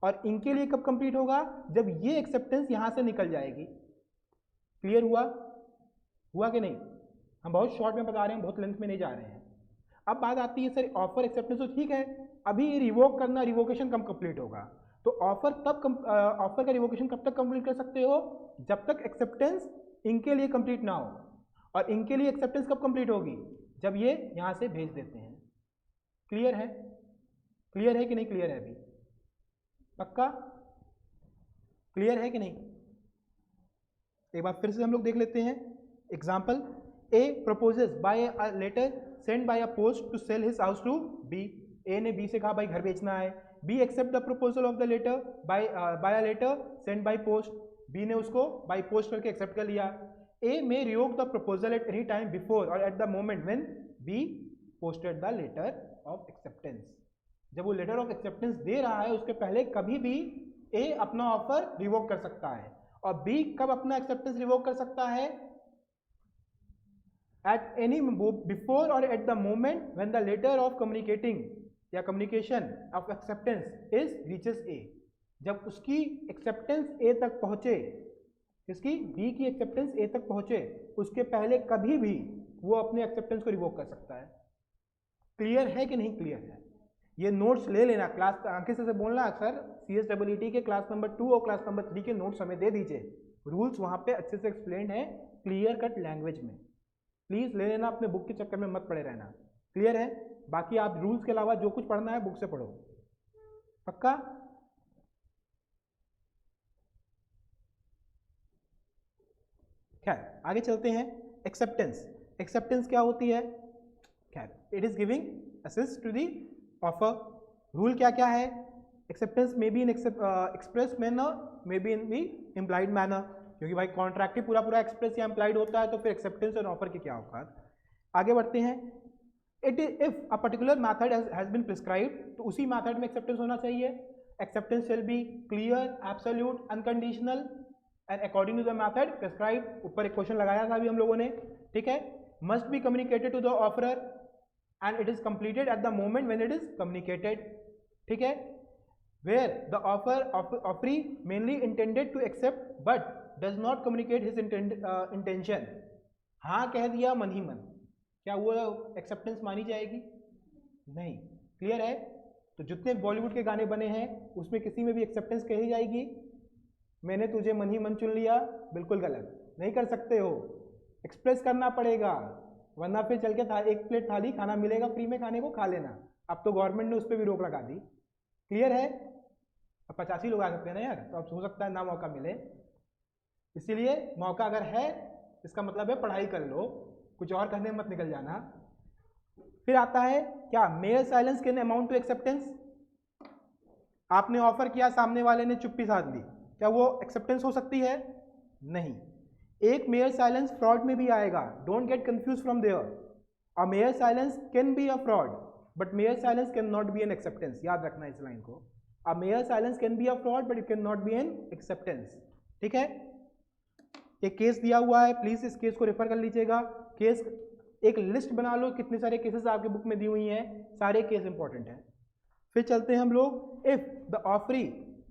Speaker 1: और इनके लिए कब कंप्लीट होगा? जब ये एक्सेप्टेंस यहां से निकल जाएगी। क्लियर हुआ कि नहीं? हम बहुत शॉर्ट में बता रहे हैं, बहुत लेंथ में नहीं जा रहे हैं। अब बात आती है सर ऑफर एक्सेप्टेंस, तो ठीक है, अभी रिवोक करना, रिवोकेशन कब कंप्लीट होगा? तो ऑफर का रिवोकेशन कब तक कंप्लीट कर सकते हो? जब तक एक्सेप्टेंस इनके लिए कंप्लीट ना हो। और इनके लिए एक्सेप्टेंस कब कंप्लीट होगी? जब ये यहां से भेज देते हैं। क्लियर है? क्लियर है कि नहीं क्लियर है? अभी पक्का क्लियर है कि नहीं? एक बार फिर से हम लोग देख लेते हैं example. A proposes by a letter send by a post to sell his house to B. A ने बी से कहा भाई घर बेचना है। B accept the proposal of the letter by a letter send by post. B ने उसको by post करके एक्सेप्ट कर लिया। A may revoke the proposal at any time before or at the moment when B posted the letter of acceptance. जब वो letter of acceptance दे रहा है, उसके पहले कभी भी ए अपना ऑफर रिवोक कर सकता है। और बी कब अपना एक्सेप्टेंस रिवोक कर सकता है? At any before or at the moment when the letter of communicating या communication of acceptance is reaches A. जब उसकी एक्सेप्टेंस ए तक पहुंचे, किसकी? बी की एक्सेप्टेंस ए तक पहुंचे, उसके पहले कभी भी वो अपने एक्सेप्टेंस को रिवोक कर सकता है। क्लियर है कि नहीं क्लियर है? ये नोट्स ले लेना, क्लास आंखें से बोलना, सर CSEET के क्लास नंबर 2 और क्लास नंबर 3 के नोट्स हमें दे दीजिए। रूल्स वहाँ पे अच्छे से एक्सप्लेन्ड है, क्लियर कट लैंग्वेज में। प्लीज़ ले लेना, अपने बुक के चक्कर में मत पड़े रहना। क्लियर है? बाकी आप रूल्स के अलावा जो कुछ पढ़ना है बुक से पढ़ो। पक्का? खैर आगे चलते हैं। एक्सेप्टेंस, एक्सेप्टेंस क्या होती है? खैर, इट इज गिविंग असेस टू दी ऑफर। रूल क्या क्या है? Acceptance may be in express manner, may be in the implied manner, क्योंकि भाई कॉन्ट्रैक्ट ही पूरा पूरा एक्सप्रेस या इम्प्लाइड होता है, तो फिर एक्सेप्टेंस और ऑफर की क्या औकात। आगे बढ़ते हैं। It if a particular method has been prescribed, तो उसी मैथड में एक्सेप्टेंस होना चाहिए। Acceptance shall be clear, absolute, unconditional and according to the method prescribed. ऊपर एक क्वेश्चन लगाया था अभी हम लोगों ने, ठीक है। Must be communicated to the offeror and it is completed at the moment when it is communicated, ठीक है। Where the offeree mainly intended to accept but does not communicate his intention. हाँ कह दिया मन ही मन, क्या वो एक्सेप्टेंस मानी जाएगी? नहीं। क्लियर है? तो जितने बॉलीवुड के गाने बने हैं उसमें किसी में भी एक्सेप्टेंस कही जाएगी? मैंने तुझे मन ही मन चुन लिया, बिल्कुल गलत, नहीं कर सकते हो, एक्सप्रेस करना पड़ेगा, वरना फिर चल के एक प्लेट थाली खाना मिलेगा फ्री में, खाने को खा लेना। अब तो गवर्नमेंट ने उस पर भी रोक लगा दी। क्लियर है? अब 85 लोग आ सकते हैं ना यार, तो अब हो सकता है ना मौका मिले, इसीलिए मौका अगर है इसका मतलब है पढ़ाई कर लो, कुछ और करने मत निकल जाना। फिर आता है क्या? Mere silence can amount to acceptance. आपने ऑफर किया, सामने वाले ने चुप्पी साध ली, क्या वो एक्सेप्टेंस हो सकती है? नहीं। एक मेयर साइलेंस फ्रॉड में भी आएगा, don't get confuse from there. A mere silence can be a fraud but mere silence can not be an acceptance. याद रखना इस लाइन को। A mere silence can be a fraud but it can not be an acceptance, ठीक है। एक case दिया हुआ है, प्लीज इस केस को रेफर कर लीजिएगा। केस एक लिस्ट बना लो, कितने सारे केसेस आपके बुक में दी हुई हैं, सारे केस इंपॉर्टेंट हैं। फिर चलते हैं हम लोग। If the offeree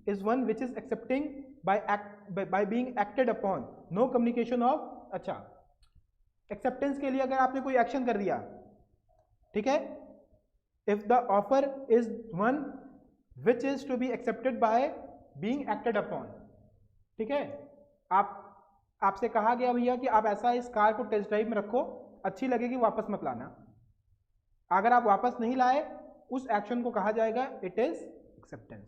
Speaker 1: is one which is accepting by being acted upon, no communication of. अच्छा, एक्सेप्टेंस के लिए अगर आपने कोई एक्शन कर दिया, ठीक है, if the offer is one which is to be accepted by being acted upon, ठीक है। आपसे कहा गया भैया कि आप ऐसा इस कार को टेस्ट ड्राइव में रखो, अच्छी लगेगी, वापस मत लाना। अगर आप वापस नहीं लाए, उस एक्शन को कहा जाएगा इट इज एक्सेप्टेंस।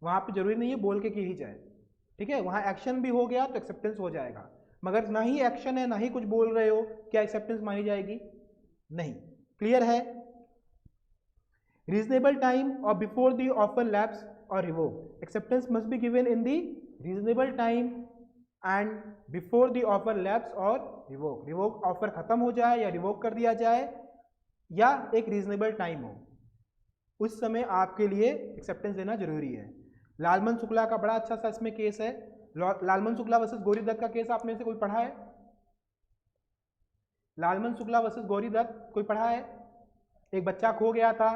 Speaker 1: वहां पे जरूरी नहीं है बोल के की ही जाए, ठीक है, वहां एक्शन भी हो गया तो एक्सेप्टेंस हो जाएगा। मगर ना ही एक्शन है ना ही कुछ बोल रहे हो, क्या एक्सेप्टेंस मानी जाएगी? नहीं। क्लियर है? रीजनेबल टाइम और बिफोर द ऑफर लैप्स और revoke, acceptance must be given in the reasonable time and before the offer lapse और रिवोक। रिवोक ऑफर खत्म हो जाए या रिवोक कर दिया जाए या एक रीजनेबल टाइम हो, उस समय आपके लिए एक्सेप्टेंस देना जरूरी है। लालमन शुक्ला का बड़ा अच्छा सा इसमें केस है, लालमन शुक्ला वर्सेस गौरी दत्त का केस आपने से कोई पढ़ा है? लालमन शुक्ला वर्सेस गौरी दत्त कोई पढ़ा है? एक बच्चा खो गया था,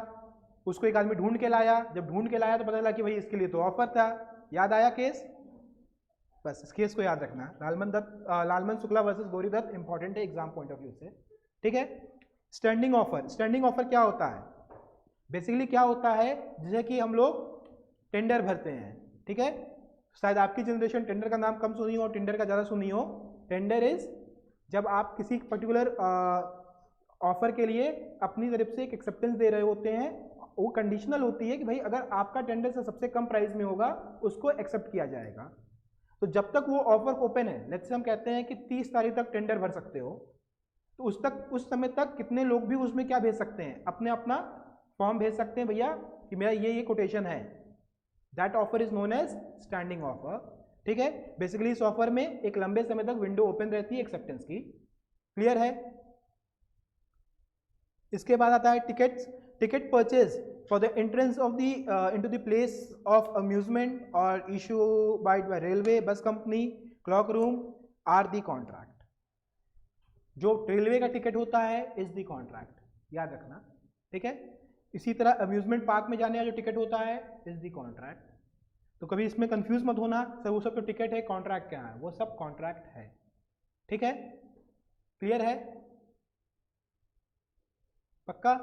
Speaker 1: उसको एक आदमी ढूंढ के लाया, जब ढूंढ के लाया तो पता चला कि भाई इसके लिए तो ऑफर था। याद आया केस? बस इस केस को याद रखना। लालमन शुक्ला वर्सेस गौरी दत्त इंपॉर्टेंट है एग्जाम पॉइंट ऑफ व्यू से, ठीक है। स्टैंडिंग ऑफर, स्टैंडिंग ऑफर क्या होता है? बेसिकली क्या होता है, जैसे कि हम लोग टेंडर भरते हैं, ठीक है। शायद आपकी जनरेशन टेंडर का नाम कम सुनी हो, टेंडर का ज़्यादा सुनी हो। टेंडर इज जब आप किसी पर्टिकुलर ऑफर के लिए अपनी तरफ से एक एक्सेप्टेंस दे रहे होते हैं, वो कंडीशनल होती है कि भाई अगर आपका टेंडर से सबसे कम प्राइस में होगा उसको एक्सेप्ट किया जाएगा। तो जब तक वो ऑफर ओपन है, लेट्स से हम कहते हैं कि 30 तारीख तक टेंडर भर सकते हो, तो उस समय तक कितने लोग भी उसमें क्या भेज सकते हैं, अपना फॉर्म भेज सकते हैं भैया कि मेरा ये कोटेशन है। That offer is known as standing offer, ठीक है। बेसिकली इस ऑफर में एक लंबे समय तक विंडो ओपन रहती है एक्सेप्टेंस की। क्लियर है? इसके बाद आता है tickets. Ticket purchase for the entrance of the into the place of amusement or issue by railway, bus company, clock room are the contract। जो रेलवे का टिकट होता है इज द कॉन्ट्रैक्ट, याद रखना, ठीक है। इसी तरह अम्यूजमेंट पार्क में जाने का जो टिकट होता है इज द कॉन्ट्रैक्ट। तो कभी इसमें कंफ्यूज मत होना, सर वो सब तो टिकट है, कॉन्ट्रैक्ट क्या है? वो सब कॉन्ट्रैक्ट है, ठीक है। क्लियर है? पक्का?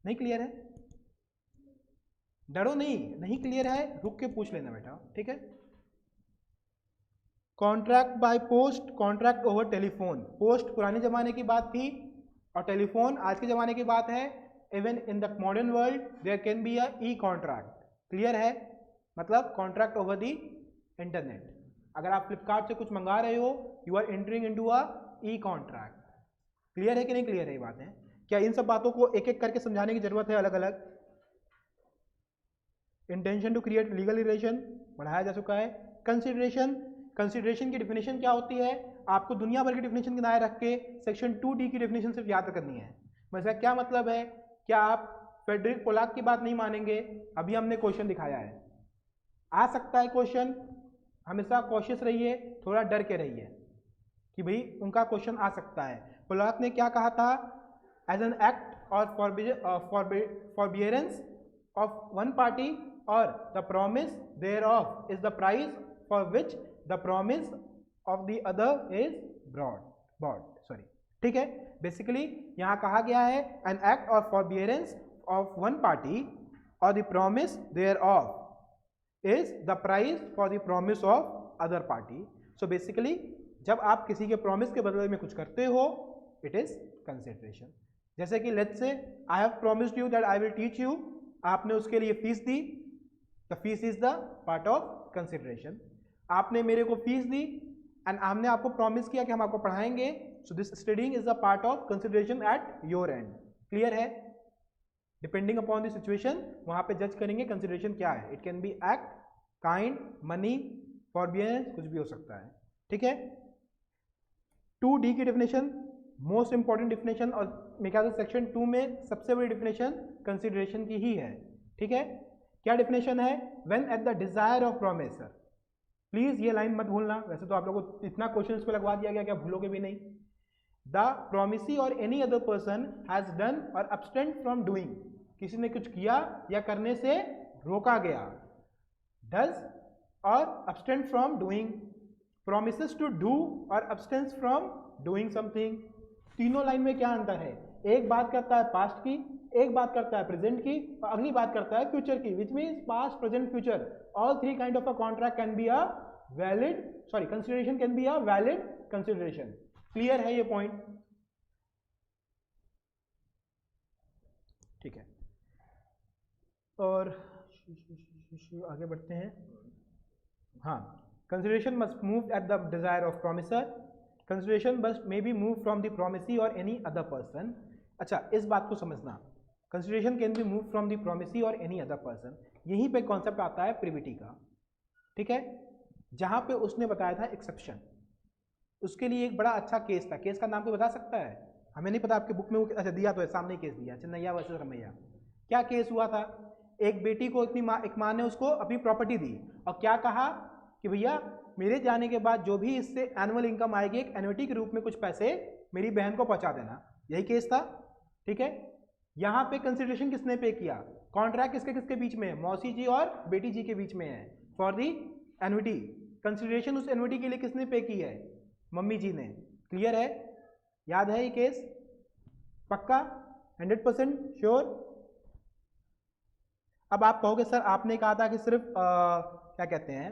Speaker 1: नहीं क्लियर है? डरो नहीं क्लियर है, रुक के पूछ लेना बेटा, ठीक है। Contract by post, contract over telephone. Post पुराने जमाने की बात थी और टेलीफोन आज के जमाने की बात है। Even in the modern world there can be a e contract. Clear है? मतलब कॉन्ट्रैक्ट ओवर द इंटरनेट। अगर आप फ्लिपकार्ट से कुछ मंगा रहे हो, you are entering into a e contract. Clear है कि नहीं क्लियर है ये बातें? क्या इन सब बातों को एक एक करके समझाने की जरूरत है अलग अलग? Intention to create legal relation बढ़ाया जा चुका है। कंसिडरेशन, कंसिडरेशन की डिफिनेशन क्या होती है? आपको दुनिया भर की डिफिनेशन के नाए रख के सेक्शन 2D की डिफिनेशन सिर्फ याद करनी है। वैसे क्या मतलब है? क्या आप फ्रेडरिक पोलाक की बात नहीं मानेंगे? अभी हमने क्वेश्चन दिखाया है, आ सकता है क्वेश्चन, हमेशा कॉशियस रहिए, थोड़ा डर के रहिए कि भाई उनका क्वेश्चन आ सकता है। पोलाक ने क्या कहा था? एज एन एक्ट और फॉरबियरेंस ऑफ वन पार्टी और the promise thereof is the price for which the promise of the other is bought. ठीक है, बेसिकली यहां कहा गया है एन एक्ट और फॉरबियरेंस ऑफ वन पार्टी और the promise thereof is the price for the promise of other party. So basically जब आप किसी के प्रॉमिस के बदले में कुछ करते हो, इट इज कंसिडरेशन। जैसे कि लेट्स से I have promised you that I will teach you, आपने उसके लिए fees the, the fees is the part of consideration. आपने मेरे को फीस दी एंड हमने आपको प्रॉमिस किया कि हम आपको पढ़ाएंगे, so this studying is the part of consideration at your end. Clear है? डिपेंडिंग अपॉन द सिचुएशन वहां पे जज करेंगे कंसिडरेशन क्या है। It can be act, kind, money, forbearance, कुछ भी हो सकता है। ठीक है, 2D की डेफिनेशन मोस्ट इंपॉर्टेंट डेफिनेशन और मेरे ख्याल से सेक्शन 2 में सबसे बड़ी डेफिनेशन कंसिडरेशन की ही है। ठीक है, क्या डेफिनेशन है? When eight the desire of promiser. Please ये लाइन मत भूलना, वैसे तो आप लोगों को इतना क्वेश्चन इस पे लगवा दिया गया, क्या भूलोगे भी नहीं। द प्रोमिसी और any other person has done और अब्सटेंट फ्रॉम डूइंग, किसी ने कुछ किया या करने से रोका गया, does or abstains from doing, promises to do or abstains from doing something. तीनों लाइन में क्या अंतर है? एक बात करता है पास्ट की, एक बात करता है प्रेजेंट की, और अगली बात करता है फ्यूचर की, which means past, present, future. All three kind of a contract can be a valid, sorry consideration can be a valid consideration. Clear है ये पॉइंट? ठीक है, और आगे बढ़ते हैं। हाँ, consideration must move at the desire of promisor, consideration must may be move from the promisee or any other person. अच्छा, इस बात को समझना, consideration can be move from the promisee or any other person. यहीं पे concept आता है privity का। ठीक है, जहां पे उसने बताया था एक्सेप्शन, उसके लिए एक बड़ा अच्छा केस था। केस का नाम कोई बता सकता है? हमें नहीं पता, आपके बुक में वो अच्छा दिया तो है, सामने केस दिया, चिन्नैया वर्सेस रमैया। क्या केस हुआ था? एक बेटी को एक माँ ने उसको अपनी प्रॉपर्टी दी और क्या कहा कि भैया मेरे जाने के बाद जो भी इससे एनुअल इनकम आएगी, एक एन्युटी के रूप में कुछ पैसे मेरी बहन को पहुंचा देना। यही केस था। ठीक है, यहाँ पे कंसिडरेशन किसने पे किया? कॉन्ट्रैक्ट किसके किसके बीच में है? मौसी जी और बेटी जी के बीच में है फॉर दी एन्युटी। कंसिडरेशन उस एन्युटी के लिए किसने पे की है? मम्मी जी ने। क्लियर है? याद है ये केस? पक्का? 100% श्योर? अब आप कहोगे सर आपने कहा था कि सिर्फ क्या कहते हैं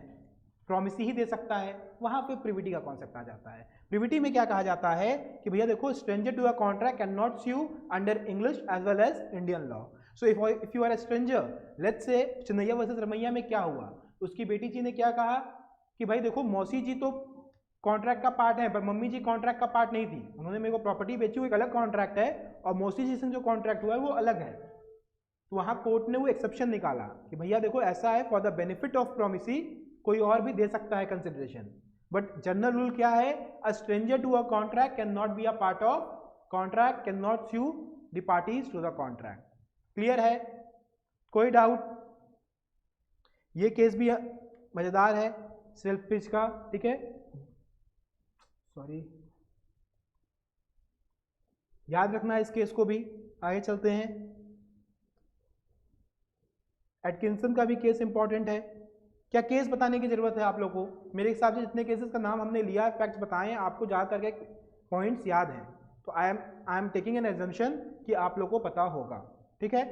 Speaker 1: प्रॉमिसी ही दे सकता है, वहां पे प्रिविटी का कॉन्सेप्ट आ जाता है। प्रिविटी में क्या कहा जाता है कि भैया देखो, stranger to a contract cannot sue under English as well as Indian law. So if you are a stranger, let's say Chinnaiya versus Ramaiah में क्या हुआ, उसकी बेटी जी ने क्या कहा कि भाई देखो मौसी जी तो कॉन्ट्रैक्ट का पार्ट है पर मम्मी जी कॉन्ट्रैक्ट का पार्ट नहीं थी, उन्होंने मेरे को प्रॉपर्टी बेची, वो एक अलग कॉन्ट्रैक्ट है, और मौसी जी से जो कॉन्ट्रैक्ट हुआ है वो अलग है। तो वहां कोर्ट ने वो एक्सेप्शन निकाला कि भैया देखो ऐसा है, for the benefit of promisee कोई और भी दे सकता है कंसिडरेशन, बट जनरल रूल क्या है? A stranger to a contract can not be a part of contract, cannot sue the parties to the contract. Clear है? कोई डाउट? ये केस भी मजेदार है सेल्फ पिच का। ठीक है, सॉरी, याद रखना इस केस को भी। आगे चलते हैं। एटकिंसन का भी केस इंपॉर्टेंट है। क्या केस बताने की जरूरत है आप लोगों को? मेरे हिसाब से जितने केसेस का नाम हमने लिया, फैक्ट्स बताएं, आपको ज़्यादा करके पॉइंट्स याद हैं, तो I am taking an assumption कि आप लोगों को पता होगा। ठीक है,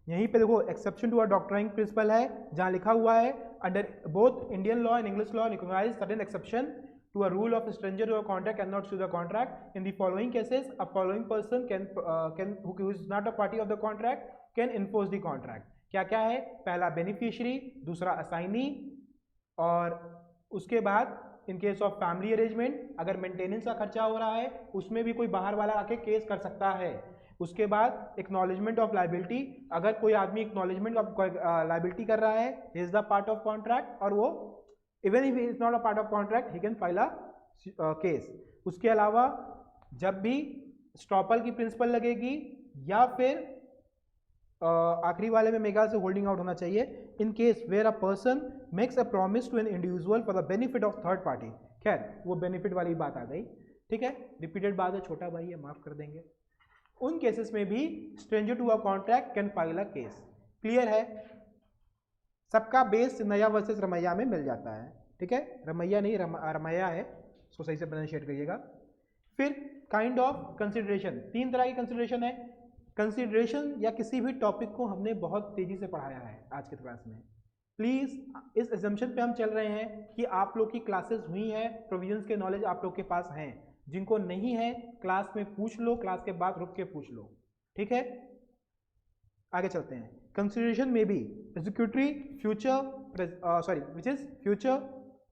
Speaker 1: यहीं पे देखो exception to a doctrine principle है, जहां लिखा हुआ है under both Indian law and English law recognise certain exception to a rule of stranger or contract cannot sue the contract in the following cases. A following person can who is not a party of the contract can enforce the contract. क्या क्या है? पहला beneficiary, दूसरा assignee, और उसके बाद in case of family arrangement अगर maintenance का खर्चा हो रहा है उसमें भी कोई बाहर वाला आके केस कर सकता है। उसके बाद एक्नॉलेजमेंट ऑफ लाइबिलिटी, अगर कोई आदमी एक्नॉलेजमेंट ऑफ लाइबिलिटी कर रहा है, is the part of contract, और वो even if is not a part of contract he can file a case. उसके अलावा जब भी स्टॉपल की प्रिंसिपल लगेगी या फिर आखिरी वाले में मेगा से होल्डिंग आउट होना चाहिए, in case where a person makes a promise to an individual for the benefit of third party. खैर वो बेनिफिट वाली बात आ गई, ठीक है, रिपीटेड बात है, छोटा भाई है, माफ कर देंगे। उन केसेस में भी stranger to a contract can file a case. Clear है? सबका बेस नया वर्सेस रमैया में मिल जाता है, ठीक है, रमैया नहीं रमैया है, सो सही से प्रोनाउंसिएट करिएगा। फिर काइंड ऑफ कंसिडरेशन, 3 तरह की कंसिडरेशन है। कंसिडरेशन या किसी भी टॉपिक को हमने बहुत तेजी से पढ़ाया है आज के क्लास में। प्लीज़ इस एजम्पशन पे हम चल रहे हैं कि आप लोग की क्लासेस हुई हैं, प्रोविजंस के नॉलेज आप लोग के पास हैं। जिनको नहीं है क्लास में पूछ लो, क्लास के बाद रुक के पूछ लो, ठीक है। आगे चलते हैं। कंसिडरेशन में भी executory future sorry which is future,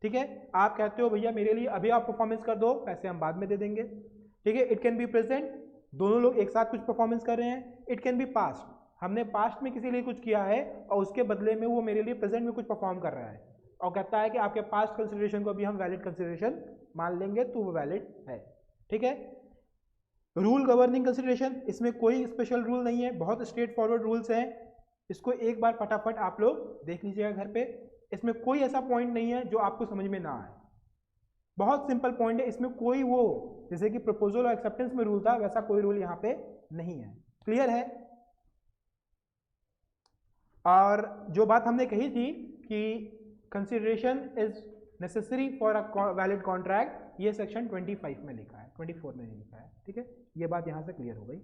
Speaker 1: ठीक है। आप कहते हो भैया मेरे लिए अभी आप परफॉर्मेंस कर दो, पैसे हम बाद में दे देंगे, ठीक है। इट कैन बी प्रेजेंट, दोनों लोग एक साथ कुछ परफॉर्मेंस कर रहे हैं। इट कैन बी पास्ट, हमने पास्ट में किसी लिए कुछ किया है और उसके बदले में वो मेरे लिए प्रेजेंट में कुछ परफॉर्म कर रहा है और कहता है कि आपके पास्ट कंसिडरेशन को भी हम वैलिड कंसिडरेशन मान लेंगे, तो वो वैलिड है, ठीक है। रूल गवर्निंग कंसिडरेशन, इसमें कोई स्पेशल रूल नहीं है, बहुत स्ट्रेट फॉरवर्ड रूल्स हैं। इसको एक बार फटाफट आप लोग देख लीजिएगा घर पे। इसमें कोई ऐसा पॉइंट नहीं है जो आपको समझ में ना आए, बहुत सिंपल पॉइंट है। इसमें कोई वो जैसे कि प्रपोजल और एक्सेप्टेंस में रूल था वैसा कोई रूल यहाँ पे नहीं है। क्लियर है? और जो बात हमने कही थी कि consideration is necessary for a valid contract, ये सेक्शन 25 में लिखा है, 24 में नहीं लिखा है, ठीक है। ये बात यहाँ से क्लियर हो गई।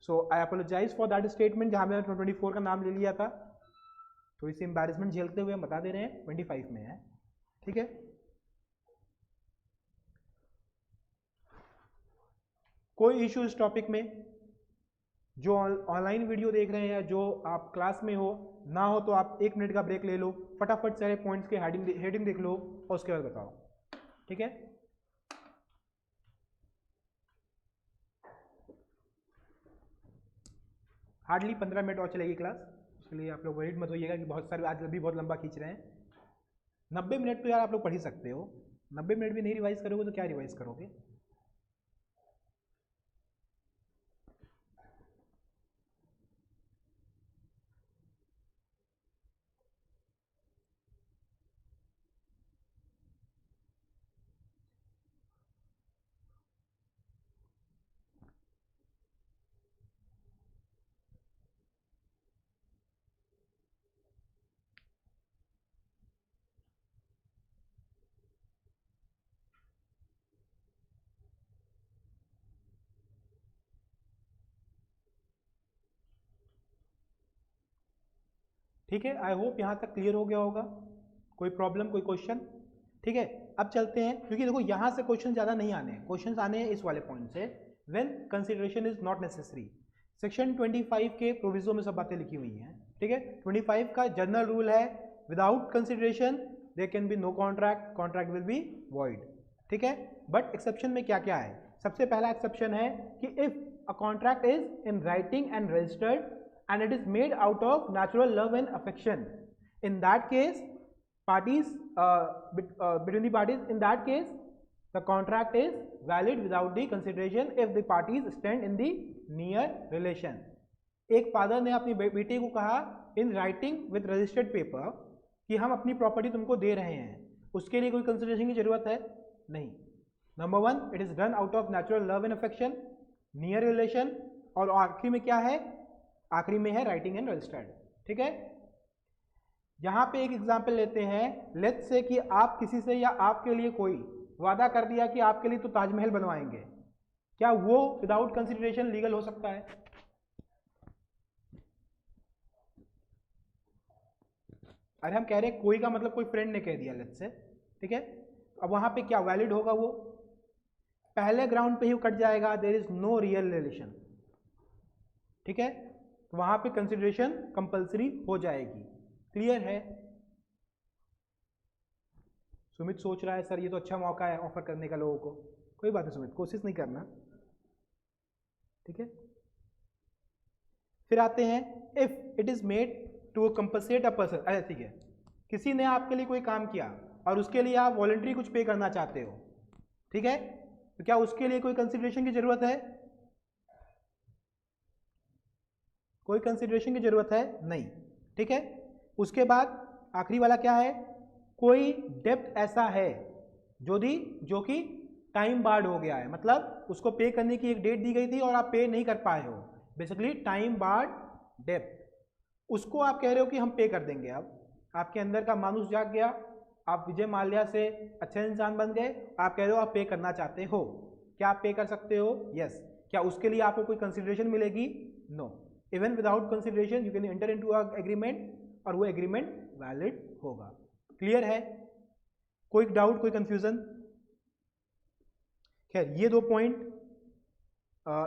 Speaker 1: सो आई अपोलोजाइज फॉर दैट स्टेटमेंट जहाँ मैंने 24 का नाम ले लिया था, थोड़ी सी एम्बैरेसमेंट झेलते हुए हम बता दे रहे हैं 25 में है, ठीक है। कोई इशू इस टॉपिक में? जो ऑनलाइन वीडियो देख रहे हैं या जो आप क्लास में हो ना हो तो आप 1 मिनट का ब्रेक ले लो, फटाफट सारे पॉइंट्स के हेडिंग देख लो और उसके बाद बताओ, ठीक है। हार्डली 15 मिनट और चलेगी क्लास, उसके लिए आप लोग वरीड मत होइएगा कि बहुत सारे आज भी बहुत लंबा खींच रहे हैं। 90 मिनट तो यार आप लोग पढ़ ही सकते हो, 90 मिनट भी नहीं रिवाइज करोगे तो क्या रिवाइज करोगे। ठीक है, आई होप यहाँ तक क्लियर हो गया होगा। कोई प्रॉब्लम, कोई क्वेश्चन? ठीक है, अब चलते हैं, क्योंकि देखो यहाँ से क्वेश्चन ज़्यादा नहीं आने हैं, क्वेश्चन आने हैं इस वाले पॉइंट से, when consideration is not necessary. Section 25 के प्रोविजो में सब बातें लिखी हुई हैं, ठीक है। 25 का जनरल रूल है, without consideration there can be no contract, contract will be void, ठीक है। बट एक्सेप्शन में क्या क्या है? सबसे पहला एक्सेप्शन है कि if a contract is in writing and registered and it is made out of natural love and affection, in that case parties between the parties, in that case the contract is valid without the consideration if the parties stand in the near relation. एक father ने अपनी बेटी को कहा in writing with registered paper कि हम अपनी property तुमको दे रहे हैं, उसके लिए कोई कंसिडरेशन की जरूरत है नहीं। Number 1, it is done out of natural love and affection, near relation, और आखिरी में क्या है? आखिरी में है राइटिंग एंड रजिस्टर्ड, ठीक है। यहां पे एक एग्जांपल लेते हैं, लेट्स से कि आप किसी से या आपके लिए कोई वादा कर दिया कि आपके लिए तो ताजमहल बनवाएंगे, क्या वो विदाउट कंसिडरेशन लीगल हो सकता है? अरे हम कह रहे हैं कोई का मतलब कोई फ्रेंड ने कह दिया लेट्स से, ठीक है। अब वहां पे क्या वैलिड होगा? वो पहले ग्राउंड पे ही कट जाएगा, there is no real relation, ठीक है। वहां पे कंसिडरेशन कंपलसरी हो जाएगी। क्लियर है? सुमित सोच रहा है सर ये तो अच्छा मौका है ऑफर करने का लोगों को। कोई बात नहीं सुमित, कोशिश नहीं करना, ठीक है। फिर आते हैं if it is made to compensate a person. अच्छा ठीक है, किसी ने आपके लिए कोई काम किया और उसके लिए आप वॉलंटरी कुछ पे करना चाहते हो, ठीक है, तो क्या उसके लिए कोई कंसिडरेशन की जरूरत है? कोई कंसिडरेशन की जरूरत है नहीं, ठीक है। उसके बाद आखिरी वाला क्या है, कोई डेब्ट ऐसा है जो कि टाइम बार्ड हो गया है, मतलब उसको पे करने की एक डेट दी गई थी और आप पे नहीं कर पाए हो, बेसिकली टाइम बार्ड डेब्ट, उसको आप कह रहे हो कि हम पे कर देंगे। अब आपके अंदर का मानुष जाग गया, आप विजय माल्या से अच्छे इंसान बन गए, आप कह रहे हो आप पे करना चाहते हो। क्या आप पे कर सकते हो? यस। क्या उसके लिए आपको कोई कंसिडरेशन मिलेगी? No. Even without consideration you can enter into a agreement और वो एग्रीमेंट वैलिड होगा। क्लियर है? कोई डाउट, कोई कंफ्यूजन? खैर ये दो पॉइंट,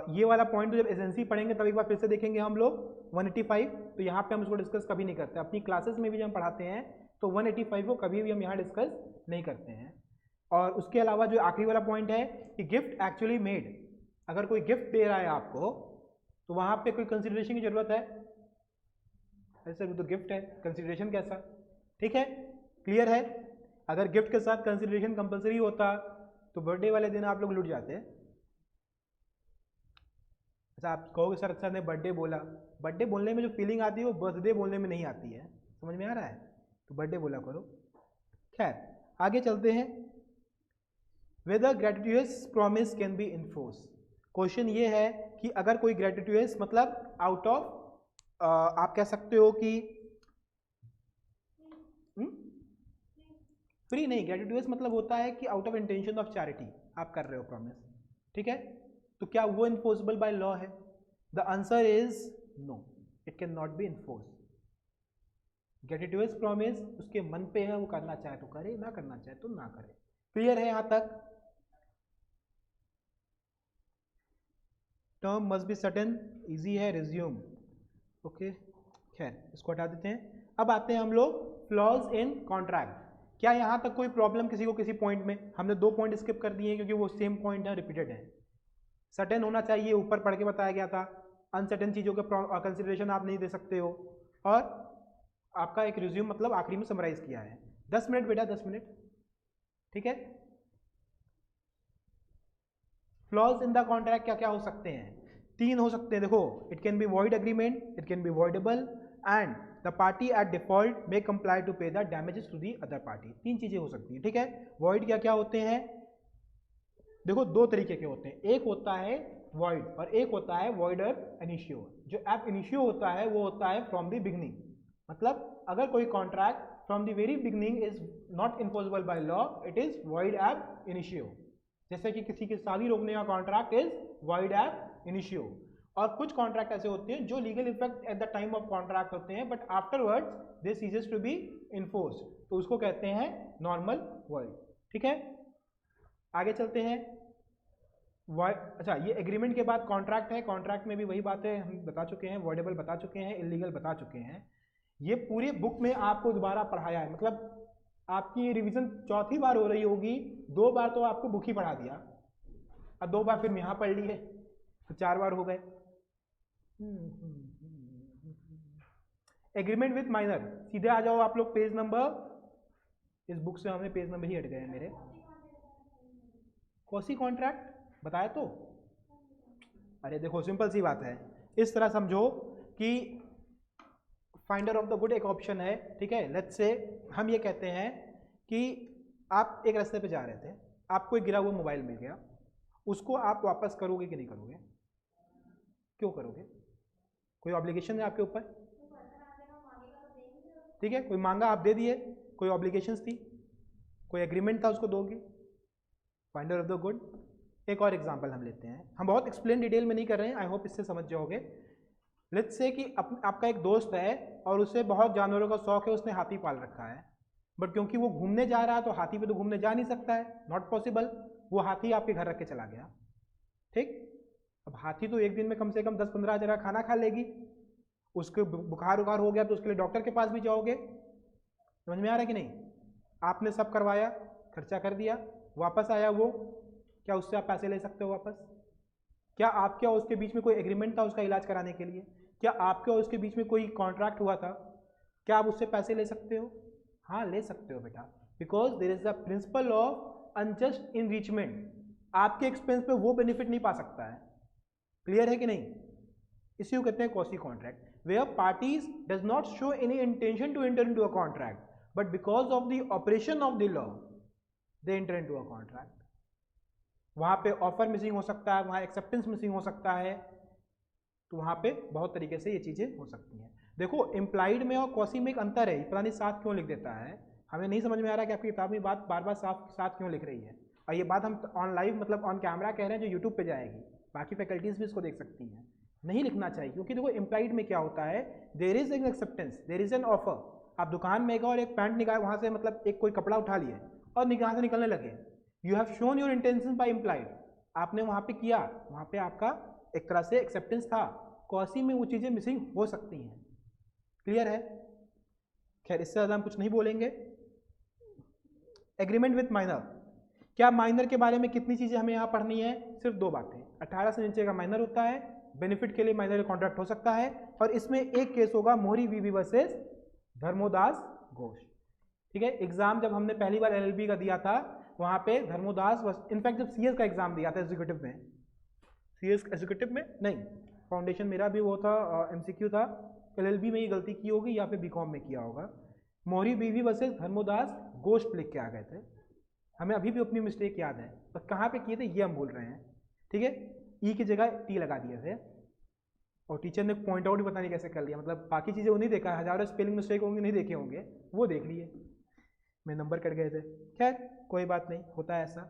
Speaker 1: ये वाला पॉइंट तो जब एजेंसी पढ़ेंगे तब एक बार फिर से देखेंगे हम लोग 185, तो यहाँ पे हम इसको डिस्कस कभी नहीं करते। अपनी क्लासेस में भी जब हम पढ़ाते हैं तो 185 को कभी भी हम यहाँ डिस्कस नहीं करते हैं। और उसके अलावा जो आखिरी वाला पॉइंट है कि गिफ्ट एक्चुअली मेड, अगर कोई गिफ्ट दे रहा है आपको तो वहाँ पे कोई कंसिडरेशन की जरूरत है? ऐसे वो तो गिफ्ट है, कंसिडरेशन कैसा? ठीक है, क्लियर है? अगर गिफ्ट के साथ कंसिडरेशन कंपलसरी होता तो बर्थडे वाले दिन आप लोग लुट जाते। अच्छा आप कहोगे सर अच्छा ने बर्थडे बोला, बर्थडे बोलने में जो फीलिंग आती है वो बर्थडे बोलने में नहीं आती है, समझ में आ रहा है? तो बर्थडे बोला करो। खैर आगे चलते हैं। Whether gratuitous promise can be enforce. Question ये है कि अगर कोई ग्रेटिट्यूस मतलब आउट ऑफ आप कह सकते हो कि फ्री नहीं, ग्रेटिट्यूस मतलब होता है कि out of intention of charity आप कर रहे हो प्रॉमिस, ठीक है, तो क्या वो इन्फोर्सेबल बाय लॉ है? The answer is no, it can not be enforce. Gratuitous promise उसके मन पे है, वो करना चाहे तो करे, ना करना चाहे तो ना करे। क्लियर है यहां तक? Term must be certain, easy है, रिज्यूम, ओके। खैर इसको हटा देते हैं। अब आते हैं हम लोग फ्लॉज इन कॉन्ट्रैक्ट। क्या यहां तक कोई प्रॉब्लम किसी को किसी पॉइंट में? हमने 2 पॉइंट स्किप कर दिए क्योंकि वो सेम पॉइंट है, रिपीटेड है। सर्टेन होना चाहिए, ऊपर पढ़ के बताया गया था। अनसर्टेन चीजों का कंसिडरेशन आप नहीं दे सकते हो। और आपका एक रिज्यूम मतलब आखिरी में समराइज किया है। 10 मिनट बेटा, 10 मिनट, ठीक है। फ्लॉज इन द कॉन्ट्रैक्ट क्या क्या हो सकते हैं? 3 हो सकते हैं, देखो। It can be void agreement, it can be voidable, and the party at default may comply to pay the damages to the other party. 3 चीजें हो सकती हैं, ठीक है। वॉइड क्या क्या होते हैं? देखो 2 तरीके के होते हैं, एक होता है वॉइड और एक होता है वॉइड एब इनिशियो। जो एब इनिशियो होता है वो होता है फ्रॉम द बिगनिंग, मतलब अगर कोई contract from the very beginning is not enforceable by law, it is void ab initio. जैसे कि किसी की शादी रोकने का contract is void ab initio. और कुछ कॉन्ट्रैक्ट ऐसे होते हैं जो legal effect at the time of contract होते हैं but afterwards they ceases to be enforced, तो उसको कहते हैं नॉर्मल वॉइड, ठीक है। आगे चलते हैं। अच्छा ये एग्रीमेंट के बाद कॉन्ट्रैक्ट है, कॉन्ट्रैक्ट में भी वही बात है, हम बता चुके हैं, वॉइडेबल बता चुके हैं, इलीगल बता चुके हैं। ये पूरे बुक में आपको दोबारा पढ़ाया है, मतलब आपकी रिवीजन 4थी बार हो रही होगी, 2 बार तो आपको बुक ही पढ़ा दिया, अब 2 बार फिर यहाँ पढ़ लिए तो 4 बार हो गए। एग्रीमेंट विथ माइनर, सीधे आ जाओ आप लोग पेज नंबर, इस बुक से हमें पेज नंबर ही हट गए हैं मेरे। कौन सी कॉन्ट्रैक्ट बताया तो? अरे देखो सिंपल सी बात है, इस तरह समझो कि फाइंडर ऑफ द गुड एक ऑप्शन है, ठीक है। लेट्स से हम ये कहते हैं कि आप एक रास्ते पे जा रहे थे, आपको एक गिरा हुआ मोबाइल मिल गया, उसको आप वापस करोगे कि नहीं करोगे? क्यों करोगे? कोई ऑब्लिगेशन है आपके ऊपर, ठीक है, कोई मांगा आप दे दिए, कोई ऑब्लिगेशंस थी, कोई एग्रीमेंट था उसको दोगे, फाइंडर ऑफ द गुड। एक और एग्जांपल हम लेते हैं, हम बहुत एक्सप्लेन डिटेल में नहीं कर रहे हैं, आई होप इससे समझ जाओगे। लेट्स से कि आपका एक दोस्त है और उसे बहुत जानवरों का शौक है, उसने हाथी पाल रखा है, बट क्योंकि वो घूमने जा रहा है तो हाथी पे तो घूमने जा नहीं सकता है, नॉट पॉसिबल। वो हाथी आपके घर रख के चला गया, ठीक। अब हाथी तो एक दिन में कम से कम 10-15 जगह खाना खा लेगी, उसके बुखार उखार हो गया तो उसके लिए डॉक्टर के पास भी जाओगे, समझ में आ रहा है कि नहीं? आपने सब करवाया, खर्चा कर दिया, वापस आया वो, क्या उससे आप पैसे ले सकते हो वापस? क्या आपके और उसके बीच में कोई एग्रीमेंट था उसका इलाज कराने के लिए? क्या आपके और उसके बीच में कोई कॉन्ट्रैक्ट हुआ था? क्या आप उससे पैसे ले सकते हो? हाँ ले सकते हो बेटा, because there is the principle of unjust enrichment. आपके एक्सपेंस पे वो बेनिफिट नहीं पा सकता है। क्लियर है कि नहीं? इसी को कहते हैं quasi contract, where parties does not show any intention to enter into a contract but because of the operation of the law they enter into a contract. वहां पे ऑफर मिसिंग हो सकता है, वहां एक्सेप्टेंस मिसिंग हो सकता है, तो वहां पे बहुत तरीके से ये चीजें हो सकती हैं। देखो इम्प्लाइड में और कॉसी में एक अंतर है, पता नहीं साथ क्यों लिख देता है, हमें नहीं समझ में आ रहा कि आपकी किताब में बात बार बार साथ क्यों लिख रही है। और ये बात हम ऑन लाइव मतलब ऑन कैमरा कह रहे हैं जो यूट्यूब पे जाएगी, बाकी फैकल्टीज भी इसको देख सकती हैं। नहीं लिखना चाहिए, क्योंकि देखो इम्प्लाइड में क्या होता है, there is an acceptance, there is an offer. आप दुकान में गए और एक पैंट निकाल वहां से, मतलब एक कोई कपड़ा उठा लिए और निकाह से निकलने लगे, you have shown your intention by implied, आपने वहां पे किया, वहां पे आपका एक तरह से एक्सेप्टेंस था। कॉसी में वो चीजें मिसिंग हो सकती हैं। क्लियर है? खैर इससे ज्यादा हम कुछ नहीं बोलेंगे। एग्रीमेंट विथ माइनर, क्या माइनर के बारे में कितनी चीजें हमें यहाँ पढ़नी है? सिर्फ 2 बातें। 18 से नीचे का माइनर होता है, बेनिफिट के लिए माइनर कॉन्ट्रैक्ट हो सकता है, और इसमें एक केस होगा मोहरी वीवी वर्सेस धर्मोदास घोष। ठीक है, एग्जाम जब हमने पहली बार एलएलबी का दिया था वहां पे धर्मोदास, इनफैक्ट जब सीएस का एग्जाम दिया था एग्जीक्यूटिव में, सीएस एग्जीक्यूटिव में नहीं, फाउंडेशन मेरा भी वो था, एमसीक्यू था, एलएलबी में ये गलती की होगी या फिर बीकॉम में किया होगा, मोहरी बीवी वर्सेस धर्मोदास घोष लिख के आ गए थे। हमें अभी भी अपनी मिस्टेक याद है, तो कहाँ पे किए थे ये हम भूल रहे हैं। ठीक है, ई की जगह टी लगा दिए थे, और टीचर ने पॉइंट आउट भी पता नहीं कैसे कर लिया, मतलब बाकी चीज़ें वो नहीं देखा, हजारों स्पेलिंग मिस्टेक होंगे नहीं देखे होंगे, वो देख लिए, मेरे नंबर कट गए थे। खैर कोई बात नहीं, होता है ऐसा।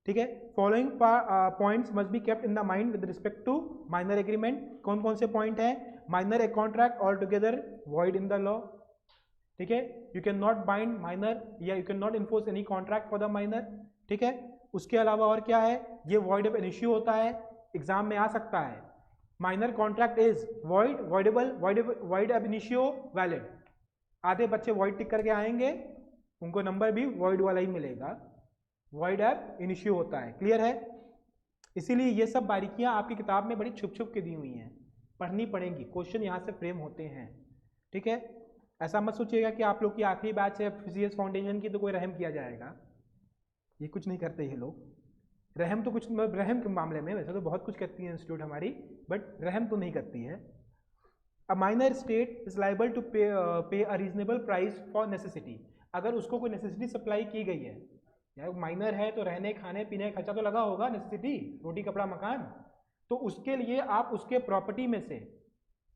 Speaker 1: ठीक है, following points must be kept in the mind with respect to minor agreement. कौन कौन से पॉइंट हैं? Minor a contract all together void in the law. ठीक है, you can not bind minor या you can not enforce any contract for the minor. ठीक है, उसके अलावा और क्या है, ये वॉइड एब इनिशियो होता है, एग्जाम में आ सकता है। Minor contract is void, voidable, void ab initio valid. आधे बच्चे वॉइड टिक करके आएंगे, उनको नंबर भी वॉइड वाला ही मिलेगा, वॉइड एब इनिशियो होता है। क्लियर है? इसीलिए ये सब बारीकियां आपकी किताब में बड़ी छुप छुप के दी हुई हैं, पढ़नी पड़ेंगी, क्वेश्चन यहाँ से फ्रेम होते हैं। ठीक है, ऐसा मत सोचिएगा कि आप लोग की आखिरी बैच है सीएस फाउंडेशन की तो कोई रहम किया जाएगा, ये कुछ नहीं करते ये लोग। रहम तो कुछ, रहम के मामले में वैसे तो बहुत कुछ करती है इंस्टीट्यूट हमारी, बट रहम तो नहीं करती है। A minor state is liable to pay a reasonable price for necessity. अगर उसको कोई नेसेसिटी सप्लाई की गई है, या माइनर है तो रहने खाने पीने का खर्चा तो लगा होगा, नेसेसिटी, रोटी कपड़ा मकान, तो उसके लिए आप उसके प्रॉपर्टी में से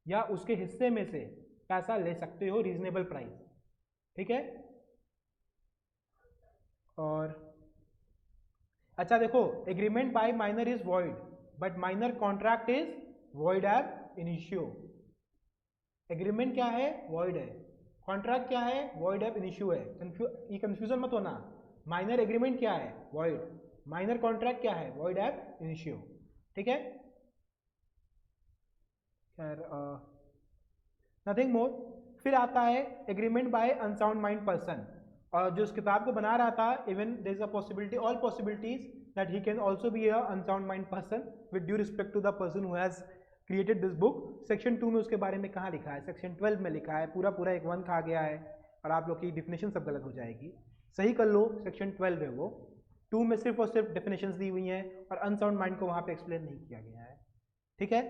Speaker 1: या उसके हिस्से में से पैसा ले सकते हो, रीजनेबल प्राइस। ठीक है, और अच्छा देखो, agreement by minor is void but minor contract is void ab initio. Agreement क्या है? वॉइड है। कॉन्ट्रैक्ट क्या है? वॉइड एब इनिशियो है। ये कंफ्यूजन मत होना, माइनर एग्रीमेंट क्या है? वॉइड। माइनर कॉन्ट्रैक्ट क्या है? Void ab initio. ठीक है, खैर नथिंग मोर। फिर आता है agreement by unsound mind person, और जो इस किताब को बना रहा था, even there is a possibility, all possibilities that he can also be a unsound mind person with due respect to the person who has created this book. Section 2 में उसके बारे में कहाँ लिखा है? सेक्शन 12 में लिखा है, पूरा पूरा एक 1 खा गया है, और आप लोग की डिफिनेशन सब गलत हो जाएगी। सही कर लो, सेक्शन 12 है वो, 2 में सिर्फ और सिर्फ डेफिनेशंस दी हुई हैं, और अनसाउंड माइंड को वहाँ पे एक्सप्लेन नहीं किया गया है। ठीक है,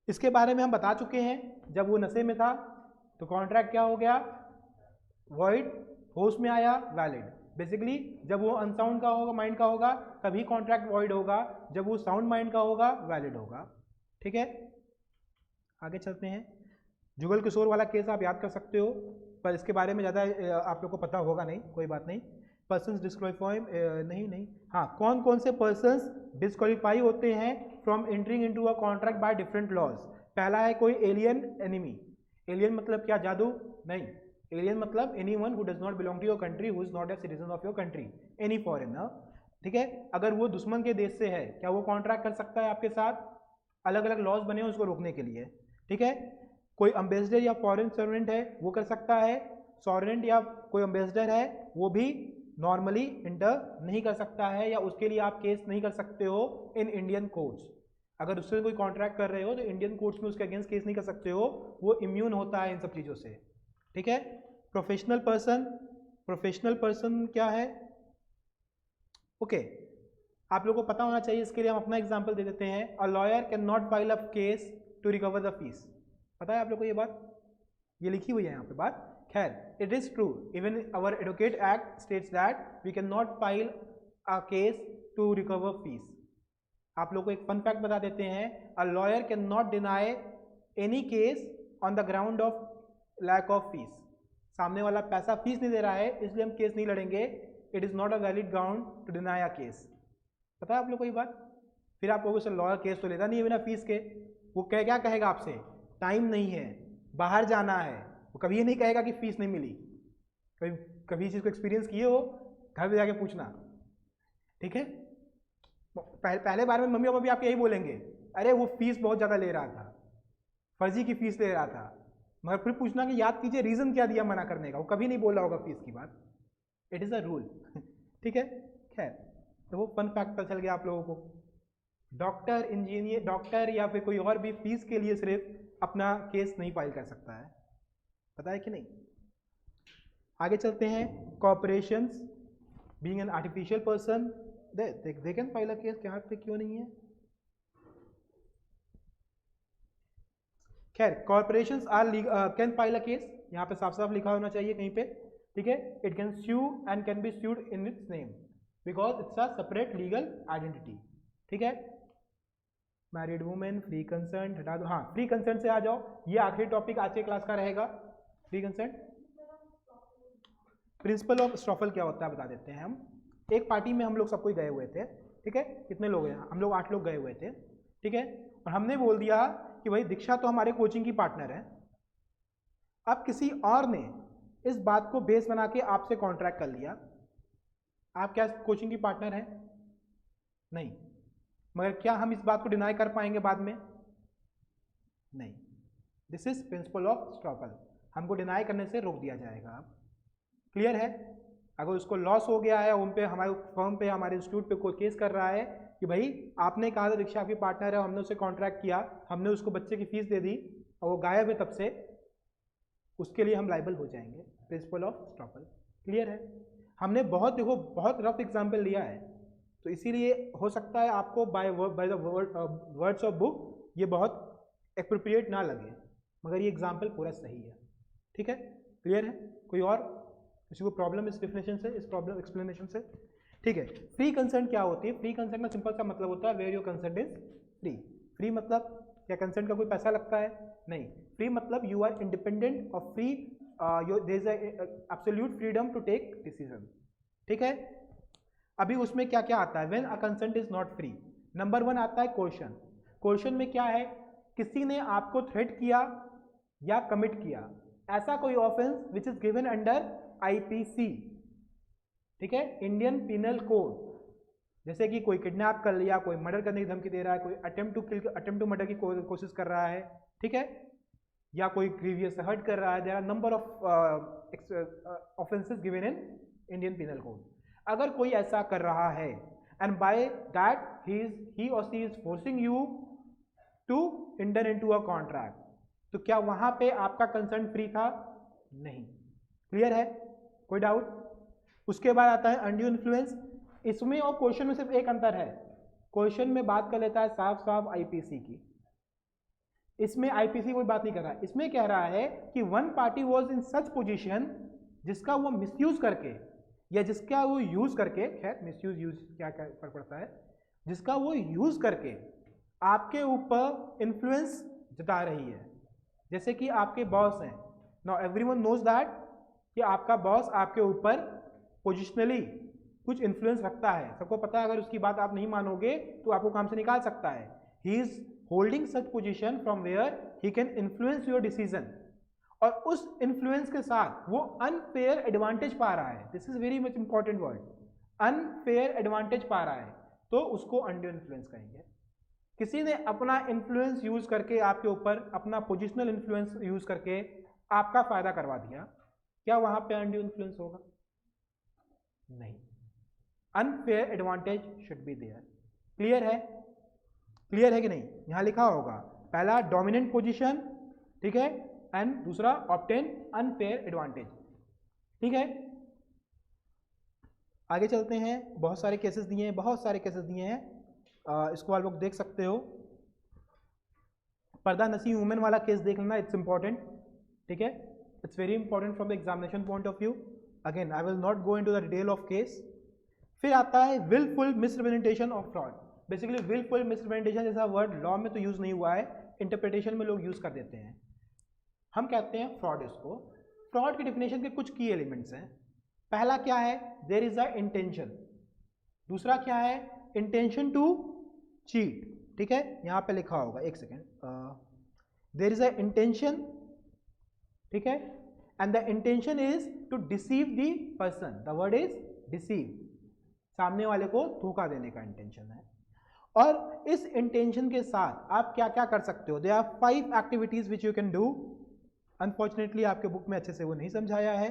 Speaker 1: इसके बारे में हम बता चुके हैं, जब वो नशे में था तो कॉन्ट्रैक्ट क्या हो गया? वॉइड, होश में आया वैलिड। बेसिकली जब वो अनसाउंड का होगा, माइंड का होगा, तभी कॉन्ट्रैक्ट वॉइड होगा, जब वो साउंड माइंड का होगा वैलिड होगा। ठीक है, आगे चलते हैं। जुगल किशोर वाला केस आप याद कर सकते हो, पर इसके बारे में ज़्यादा आप लोग को पता होगा नहीं, कोई बात नहीं। पर्सन्स डिस्क्वालीफाई नहीं, हाँ, कौन कौन से पर्सन्स डिस्क्वालीफाई होते हैं from entering into a contract by different laws? पहला है कोई एलियन एनिमी। एलियन मतलब क्या? जादू? नहीं, एलियन मतलब anyone who does not belong to your country, who is not a citizen of your country, any foreigner. ठीक है, अगर वो दुश्मन के देश से है, क्या वो कॉन्ट्रैक्ट कर सकता है आपके साथ? अलग अलग लॉज बने हैं उसको रोकने के लिए। ठीक है, कोई अम्बेसडर या फॉरेन सर्वेंट है, वो कर सकता है। सॉवरेन या कोई एम्बेसडर है वो भी नॉर्मली इंटर नहीं कर सकता है, या उसके लिए आप केस नहीं कर सकते हो इन इंडियन कोर्ट्स। अगर उससे कोई कॉन्ट्रैक्ट कर रहे हो तो इंडियन कोर्ट्स में उसके अगेंस्ट केस नहीं कर सकते हो, वो इम्यून होता है इन सब चीज़ों से। ठीक है। प्रोफेशनल पर्सन, प्रोफेशनल पर्सन क्या है? ओके, आप लोगों को पता होना चाहिए, इसके लिए हम अपना एग्जांपल दे देते हैं। A lawyer cannot file a case to recover the fees. पता है आप लोगों को ये बात? ये लिखी हुई है यहाँ पे बात। खैर, it is true, even our advocate act states that we cannot file a case to recover fees. आप लोगों को एक फन फैक्ट बता देते हैं, a lawyer cannot deny any case on the ground of lack of fees. सामने वाला पैसा फीस नहीं दे रहा है इसलिए हम केस नहीं लड़ेंगे, it is not a valid ground to deny a case. पता है आप लोग को ये बात? फिर आप लोगों से लॉयर केस तो लेता नहीं है बिना फीस के, वो क्या कहेगा आपसे? टाइम नहीं है, बाहर जाना है। वो कभी ये नहीं कहेगा कि फीस नहीं मिली। कभी इस चीज़ को एक्सपीरियंस किए हो? घर पे जाके पूछना, ठीक है। पहले बार में मम्मी पापा भी आपके यही बोलेंगे, अरे वो फीस बहुत ज़्यादा ले रहा था, फर्जी की फीस ले रहा था। मगर फिर पूछना कि याद कीजिए रीज़न क्या दिया मना करने का। वो कभी नहीं बोला होगा फीस की बात। It is a rule. ठीक है। खैर, तो वो फन फैक्ट पता चल गया आप लोगों को। डॉक्टर, इंजीनियर, डॉक्टर या फिर कोई और भी फीस के लिए सिर्फ अपना केस नहीं फाइल कर सकता है। पता है कि नहीं? आगे चलते हैं। Corporations being an artificial person, they can file a case. यहाँ पे क्यों नहीं है? खैर, corporations are can file a case. यहाँ पे साफ साफ लिखा होना चाहिए कहीं पे, ठीक है। It can sue and can be sued in its name because it's a separate legal identity. ठीक है। मैरिड वुमेन, फ्री कंसेंट हटा दो। हाँ, फ्री कंसेंट से आ जाओ, ये आखिरी टॉपिक आज के क्लास का रहेगा। फ्री कंसेंट, प्रिंसिपल ऑफ स्टॉफल क्या होता है बता देते हैं हम। एक पार्टी में हम लोग सब कोई गए हुए थे, ठीक है। कितने लोग हैं? हम लोग 8 लोग गए हुए थे, ठीक है। और हमने बोल दिया कि भाई दीक्षा तो हमारे कोचिंग की पार्टनर है। अब किसी और ने इस बात को बेस बना के आपसे कॉन्ट्रैक्ट कर लिया, आप क्या कोचिंग की पार्टनर हैं? नहीं। मगर क्या हम इस बात को डिनाई कर पाएंगे बाद में? नहीं। दिस इज प्रिंसिपल ऑफ स्टॉफल, हमको डिनाई करने से रोक दिया जाएगा। क्लियर है? अगर उसको लॉस हो गया है, उन पे हमारे फर्म पे, हमारे इंस्टीट्यूट पे कोई केस कर रहा है कि भाई आपने कहा था दीक्षा आपकी पार्टनर है, हमने उससे कॉन्ट्रैक्ट किया, हमने उसको बच्चे की फीस दे दी और वो गायब है तब से, उसके लिए हम लाइबल हो जाएंगे। Principle of स्टॉफल। क्लियर है? हमने बहुत रफ एग्जाम्पल लिया है, तो इसीलिए हो सकता है आपको by the words of book ये बहुत एप्रोप्रिएट ना लगे, मगर ये एग्जाम्पल पूरा सही है। ठीक है? क्लियर है? कोई और किसी को प्रॉब्लम इस डिफिनेशन से, इस प्रॉब्लम एक्सप्लेनेशन से? ठीक है। फ्री कंसेंट क्या होती है? फ्री कंसेंट का सिंपल सा मतलब होता है where your consent is free. Free मतलब क्या कंसेंट का कोई पैसा लगता है? नहीं। फ्री मतलब यू आर इंडिपेंडेंट और free, there is absolute freedom to take decision. ठीक है। अभी उसमें क्या क्या आता है? When a consent is not free, number 1 आता है कोर्शन। कोर्शन में क्या है? किसी ने आपको थ्रेट किया या कमिट किया, ऐसा कोई offence which is given under IPC, ठीक है, इंडियन पिनल कोड। जैसे कि कोई किडनैप कर लिया, कोई मर्डर करने की धमकी दे रहा है, कोई अटेम्प्ट टू मर्डर की कोशिश कर रहा है, ठीक है, या कोई ग्रीवियस हर्ट कर रहा है। There are number of offences given in Indian penal code. अगर कोई ऐसा कर रहा है and bye that he or she is forcing you to enter into a contract, तो क्या वहां पे आपका कंसेंट फ्री था? नहीं। क्लियर है? कोई डाउट? उसके बाद आता है अनड्यू इन्फ्लुएंस। इसमें और क्वेश्चन में सिर्फ एक अंतर है, क्वेश्चन में बात कर लेता है साफ साफ आईपीसी की, इसमें आईपीसी कोई बात नहीं कर रहा है। इसमें कह रहा है कि one party was in such position, जिसका वो मिसयूज करके या जिसका वो यूज करके, खैर मिसयूज यूज क्या क्या फर्क पड़ता है, जिसका वो यूज करके आपके ऊपर इन्फ्लुएंस जता रही है। जैसे कि आपके बॉस हैं, नाउ एवरीवन नोज दैट कि आपका बॉस आपके ऊपर पोजिशनली कुछ इन्फ्लुएंस रखता है, सबको पता है। अगर उसकी बात आप नहीं मानोगे तो आपको काम से निकाल सकता है। He is holding such position from where he can influence your decision, और उस इन्फ्लुएंस के साथ वो अनफेयर एडवांटेज पा रहा है। This is very much important word, unfair advantage पा रहा है, तो उसको अनड्यू इन्फ्लुएंस कहेंगे। किसी ने अपना इन्फ्लुएंस यूज करके आपके ऊपर, अपना पोजिशनल इन्फ्लुएंस यूज करके आपका फायदा करवा दिया, क्या वहां पे अनड्यू इन्फ्लुएंस होगा? नहीं। Unfair advantage should be there. Clear है? क्लियर है कि नहीं? यहां लिखा होगा पहला डोमिनेंट पोजीशन, ठीक है, एंड दूसरा ऑब्टेन अनफेयर एडवांटेज। ठीक है, आगे चलते हैं। बहुत सारे केसेस दिए हैं, बहुत सारे केसेस दिए हैं, इसको आप लोग देख सकते हो। पर्दा नसी वुमेन वाला केस देख लेना, इट्स इंपॉर्टेंट। ठीक है, it's very important from the examination point of view. Again I will not go into the detail of case. फिर आता है wilful misrepresentation of fraud. Basically wilful misrepresentation जैसा वर्ड लॉ में तो यूज नहीं हुआ है, इंटरप्रिटेशन में लोग यूज कर देते हैं। हम कहते हैं फ्रॉड इसको। फ्रॉड की डिफिनेशन के कुछ की एलिमेंट्स हैं। पहला क्या है? There is a intention. दूसरा क्या है? Intention to cheat. ठीक है, यहां पे लिखा होगा, एक सेकेंड, देयर इज अ इंटेंशन, ठीक है, and the intention is to deceive the person. The word is deceive, सामने वाले को धोखा देने का इंटेंशन है। और इस इंटेंशन के साथ आप क्या क्या कर सकते हो? There are 5 activities which you can do. Unfortunately आपके बुक में अच्छे से वो नहीं समझाया है,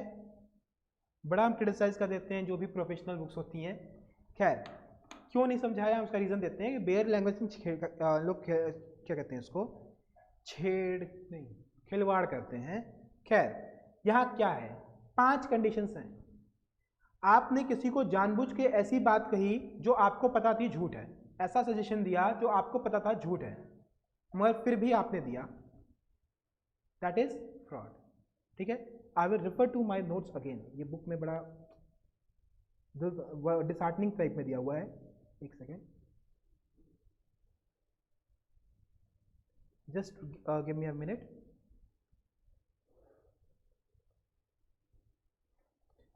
Speaker 1: बड़ा हम क्रिटिसाइज कर देते हैं जो भी प्रोफेशनल बुक्स होती हैं। खैर, क्यों नहीं समझाया उसका रीज़न देते हैं कि बेयर लैंग्वेज में लोग क्या कहते हैं इसको, छेड़ नहीं, खिलवाड़ करते हैं। खैर, यहाँ क्या है? 5 कंडीशंस हैं। आपने किसी को जानबूझ के ऐसी बात कही जो आपको पता थी झूठ है, ऐसा सजेशन दिया जो आपको पता था झूठ है, मगर फिर भी आपने दिया, दैट इज फ्रॉड। ठीक है, I will refer to my notes again. ये बुक में बड़ा डिसहार्टनिंग टाइप में दिया हुआ है, एक second, just give me a minute.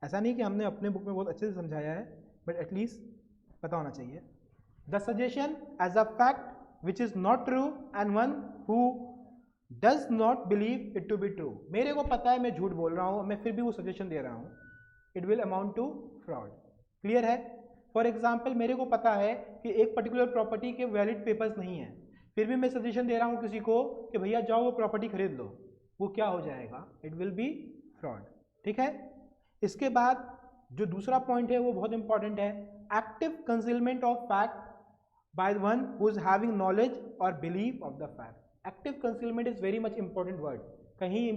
Speaker 1: ऐसा नहीं कि हमने अपने बुक में बहुत अच्छे से समझाया है, बट एटलीस्ट पता होना चाहिए। The suggestion as a fact which is not true and one who does not believe it to be true. मेरे को पता है मैं झूठ बोल रहा हूं, मैं फिर भी वो सजेशन दे रहा हूं, it will amount to fraud. Clear है? फॉर एग्जाम्पल, मेरे को पता है कि एक पर्टिकुलर प्रॉपर्टी के वैलिड पेपर्स नहीं है, फिर भी मैं सजेशन दे रहा हूं किसी को कि भैया जाओ वो प्रॉपर्टी खरीद लो, वो क्या हो जाएगा? It will B fraud. ठीक है, इसके बाद जो दूसरा पॉइंट है वो बहुत इंपॉर्टेंट है, active concealment of fact by one who is having knowledge or belief of the fact. Active concealment is very much important word, कहीं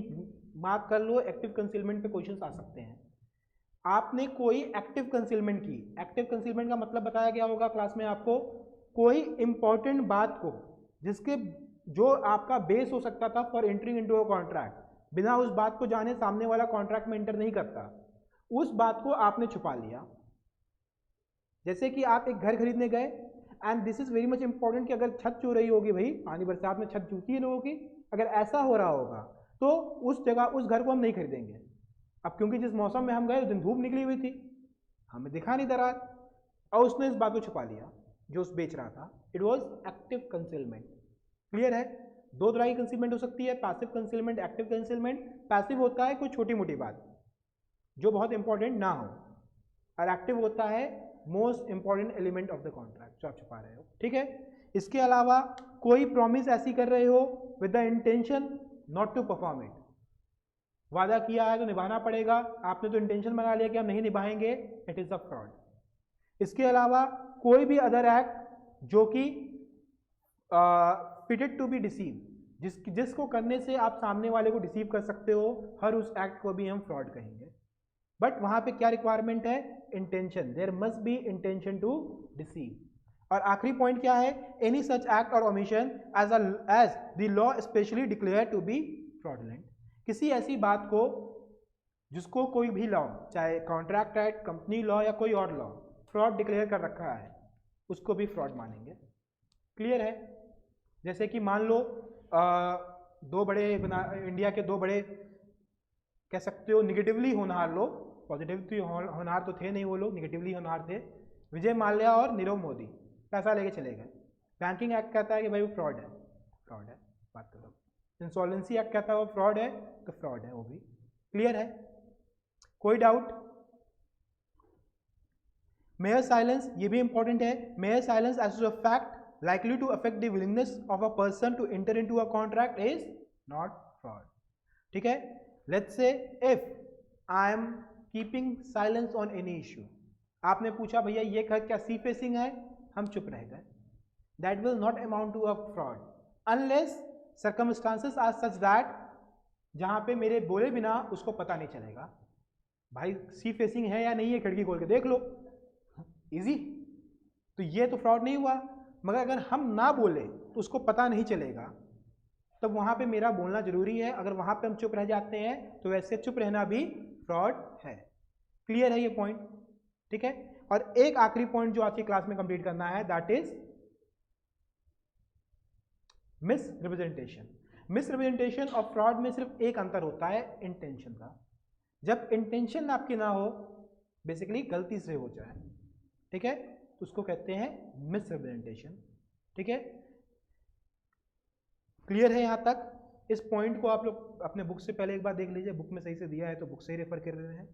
Speaker 1: मार्क कर लो, एक्टिव कंसीलमेंट पे क्वेश्चंस आ सकते हैं। आपने कोई एक्टिव कंसीलमेंट की, एक्टिव कंसीलमेंट का मतलब बताया गया होगा क्लास में आपको, कोई इंपॉर्टेंट बात को जिसके जो आपका बेस हो सकता था for entering into a contract, बिना उस बात को जाने सामने वाला कॉन्ट्रैक्ट में एंटर नहीं करता, उस बात को आपने छुपा लिया। जैसे कि आप एक घर खरीदने गए, and this is very much important कि अगर छत चू रही होगी, भाई पानी बरसात में छत चूती है लोगों की, अगर ऐसा हो रहा होगा तो उस जगह उस घर को हम नहीं खरीदेंगे। अब क्योंकि जिस मौसम में हम गए उस दिन धूप निकली हुई थी, हमें दिखा नहीं दरार, और उसने इस बात को छुपा लिया जो उस बेच रहा था। It was active concealment. Clear है? दो तरह की कंसीलमेंट हो सकती है, passive concealment, active concealment. Passive होता है कोई छोटी मोटी बात जो बहुत इंपॉर्टेंट ना हो, और एक्टिव होता है most important element of the contract जो आप छुपा रहे हो। ठीक है, इसके अलावा कोई प्रॉमिस ऐसी कर रहे हो with the intention not to perform it, वादा किया है तो निभाना पड़ेगा, आपने तो इंटेंशन बना लिया कि हम नहीं निभाएंगे, इट इज अ फ्रॉड। इसके अलावा कोई भी अदर एक्ट जो कि फिटेड टू बी डिसीव, जिसको करने से आप सामने वाले को डिसीव कर सकते हो, हर उस एक्ट को भी हम फ्रॉड कहेंगे। बट वहां पे क्या रिक्वायरमेंट है? Intention, there must be intention to deceive. और आखिरी पॉइंट क्या है? एनी सच एक्ट और omission as the law specially declare to be fraudulent. किसी ऐसी बात को जिसको कोई भी लॉ, चाहे कॉन्ट्रैक्ट एक्ट, कंपनी लॉ या कोई और लॉ, फ्रॉड डिक्लेयर कर रखा है, उसको भी फ्रॉड मानेंगे। क्लियर है? जैसे कि मान लो दो बड़े इंडिया के दो बड़े कह सकते हो निगेटिवली होनहार लोग, पॉजिटिवली होनहार तो थे नहीं वो लोग, निगेटिवली होनहार थे, विजय माल्या और नीरव मोदी, पैसा लेके चले गए। बैंकिंग एक्ट कहता है कि भाई वो फ्रॉड है, फ्रॉड है, बात करो। इंसॉल्वेंसी एक्ट कहता है वो फ्रॉड है, तो फ्रॉड है वो भी। क्लियर है? कोई डाउट? मेयर साइलेंस, ये भी इंपॉर्टेंट है। Mere silence as a fact likely to affect the willingness of a person to enter into a contract is not fraud. ठीक है? Let's say if I am keeping silence on any issue. आपने पूछा भैया ये घर क्या sea facing है, हम चुप रह गए। That will not amount to a fraud unless circumstances are such that जहां पे मेरे बोले बिना उसको पता नहीं चलेगा। भाई सी फेसिंग है या नहीं है खिड़की खोल के देख लो, इजी। तो ये तो फ्रॉड नहीं हुआ। मगर अगर हम ना बोले तो उसको पता नहीं चलेगा, तब वहां पे मेरा बोलना जरूरी है। अगर वहां पे हम चुप रह जाते हैं तो वैसे चुप रहना भी फ्रॉड है। क्लियर है ये पॉइंट? ठीक है। और एक आखिरी पॉइंट जो आज की क्लास में कंप्लीट करना है, that is miss representation. Miss representation और फ्रॉड में सिर्फ एक अंतर होता है, इंटेंशन का। जब इंटेंशन आपकी ना हो, बेसिकली गलती से हो जाए, ठीक है, तो उसको कहते हैं मिस रिप्रेजेंटेशन। ठीक है, क्लियर है यहां तक? इस पॉइंट को आप लोग अपने बुक से पहले एक बार देख लीजिए, बुक में सही से दिया है तो बुक से ही रेफर कर रहे हैं।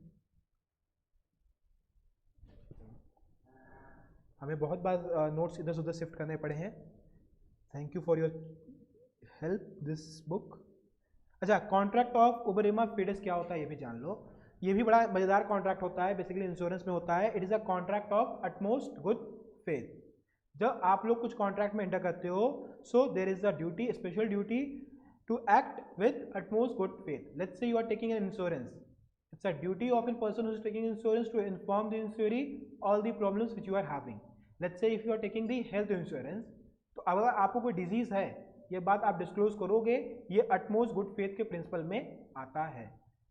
Speaker 1: हमें बहुत बार नोट्स इधर से उधर शिफ्ट करने पड़े हैं। Thank you for your help this book. अच्छा, कॉन्ट्रैक्ट ऑफ उबेरिमा फिडेस क्या होता है ये भी जान लो। ये भी बड़ा मजेदार कॉन्ट्रैक्ट होता है, बेसिकली इंश्योरेंस में होता है। It is a contract of utmost good faith. जब आप लोग कुछ कॉन्ट्रैक्ट में एंटर करते हो, so there is a duty, special duty to act with utmost good faith. Let's say you are taking an insurance, it's a duty of a person who is taking insurance to inform the insuree all the problems which you are having. Let's say if you are taking the health insurance, तो अगर आपको कोई disease है, ये बात आप disclose करोगे, ये अटमोस्ट गुड फेथ के प्रिंसिपल में आता है।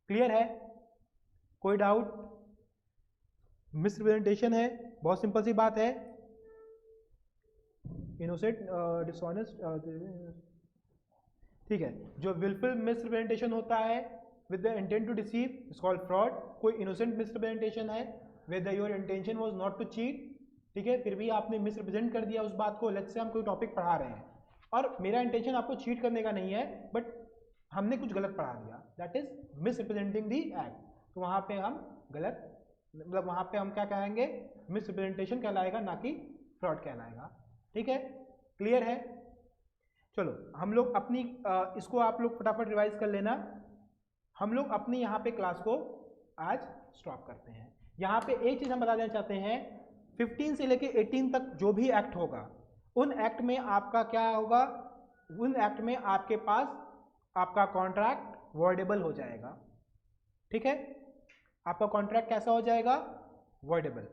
Speaker 1: क्लियर है? कोई डाउट? मिसरिप्रेजेंटेशन है, बहुत सिंपल सी बात है। इनोसेंट, डिसऑनेस्ट, ठीक है। जो विलफुल मिसरिप्रेजेंटेशन होता है with the intent to deceive is called fraud। कोई innocent misrepresentation है whether your intention was not to cheat, ठीक है, फिर भी आपने मिसरिप्रेजेंट कर दिया उस बात को। लेट्स से हम कोई टॉपिक पढ़ा रहे हैं और मेरा इंटेंशन आपको चीट करने का नहीं है, बट हमने कुछ गलत पढ़ा दिया, दैट इज मिसरिप्रेजेंटिंग दी एक्ट। तो वहां पे हम गलत, मतलब वहां पे हम क्या कहेंगे, मिसरिप्रेजेंटेशन कहलाएगा, ना कि फ्रॉड कहलाएगा। ठीक है, क्लियर है? चलो हम लोग अपनी इसको आप लोग फटाफट रिवाइज कर लेना। हम लोग अपनी यहाँ पे क्लास को आज स्टॉप करते हैं। यहाँ पे एक चीज हम बता देना चाहते हैं, 15 से लेके 18 तक जो भी एक्ट होगा, उन एक्ट में आपका क्या होगा, उन एक्ट में आपके पास आपका कॉन्ट्रैक्ट वॉइडेबल हो जाएगा। ठीक है, आपका कॉन्ट्रैक्ट कैसा हो जाएगा, वॉइडेबल,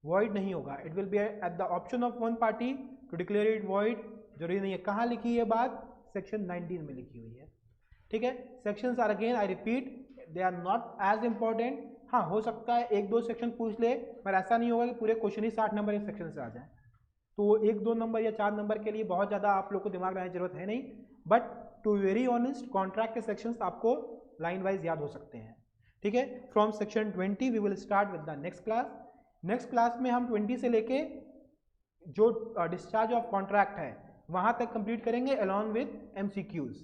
Speaker 1: वॉइड नहीं होगा। It will be at the option of one party to declare it void. जरूरी नहीं है। कहाँ लिखी है बात, सेक्शन 19 में लिखी हुई है। ठीक है, sections are again I repeat, they are not as important. हाँ, हो सकता है एक दो सेक्शन पूछ ले, पर ऐसा नहीं होगा कि पूरे क्वेश्चन ही 60 नंबर एक सेक्शन से आ जाए। तो वो एक दो नंबर या 4 नंबर के लिए बहुत ज़्यादा आप लोग को दिमाग लगाने की जरूरत है नहीं। But to very honest, contract के सेक्शंस आपको लाइन वाइज याद हो सकते हैं। ठीक है, from section 20 we will start with the next class. Next class में हम 20 से लेके जो डिस्चार्ज ऑफ कॉन्ट्रैक्ट है वहाँ तक कंप्लीट करेंगे अलॉन्ग विद MCQs।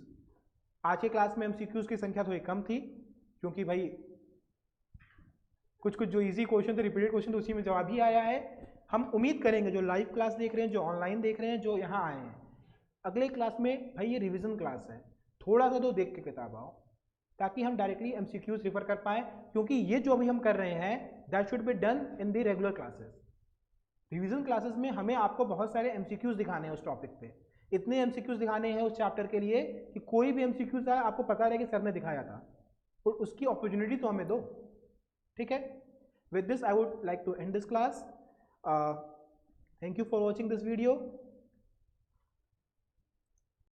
Speaker 1: आज के क्लास में MCQs की संख्या थोड़ी कम थी, क्योंकि भाई कुछ जो इजी क्वेश्चन थे, रिपीटेड क्वेश्चन, तो उसी में जवाब ही आया है। हम उम्मीद करेंगे जो लाइव क्लास देख रहे हैं, जो ऑनलाइन देख रहे हैं, जो यहाँ आए हैं, अगले क्लास में भाई ये रिवीजन क्लास है, थोड़ा सा तो देख के किताब आओ, ताकि हम डायरेक्टली MCQs रिफर कर पाए। क्योंकि ये जो अभी हम कर रहे हैं, that should be done in the regular classes. Revision classes में हमें आपको बहुत सारे MCQs दिखाने हैं उस टॉपिक पे, इतने MCQs दिखाने हैं उस चैप्टर के लिए कि कोई भी MCQs आए आपको पता रहे कि सर ने दिखाया था, और उसकी अपॉर्चुनिटी तो हमें दो। ठीक है, with this I would like to end this class. Thank you for watching this video.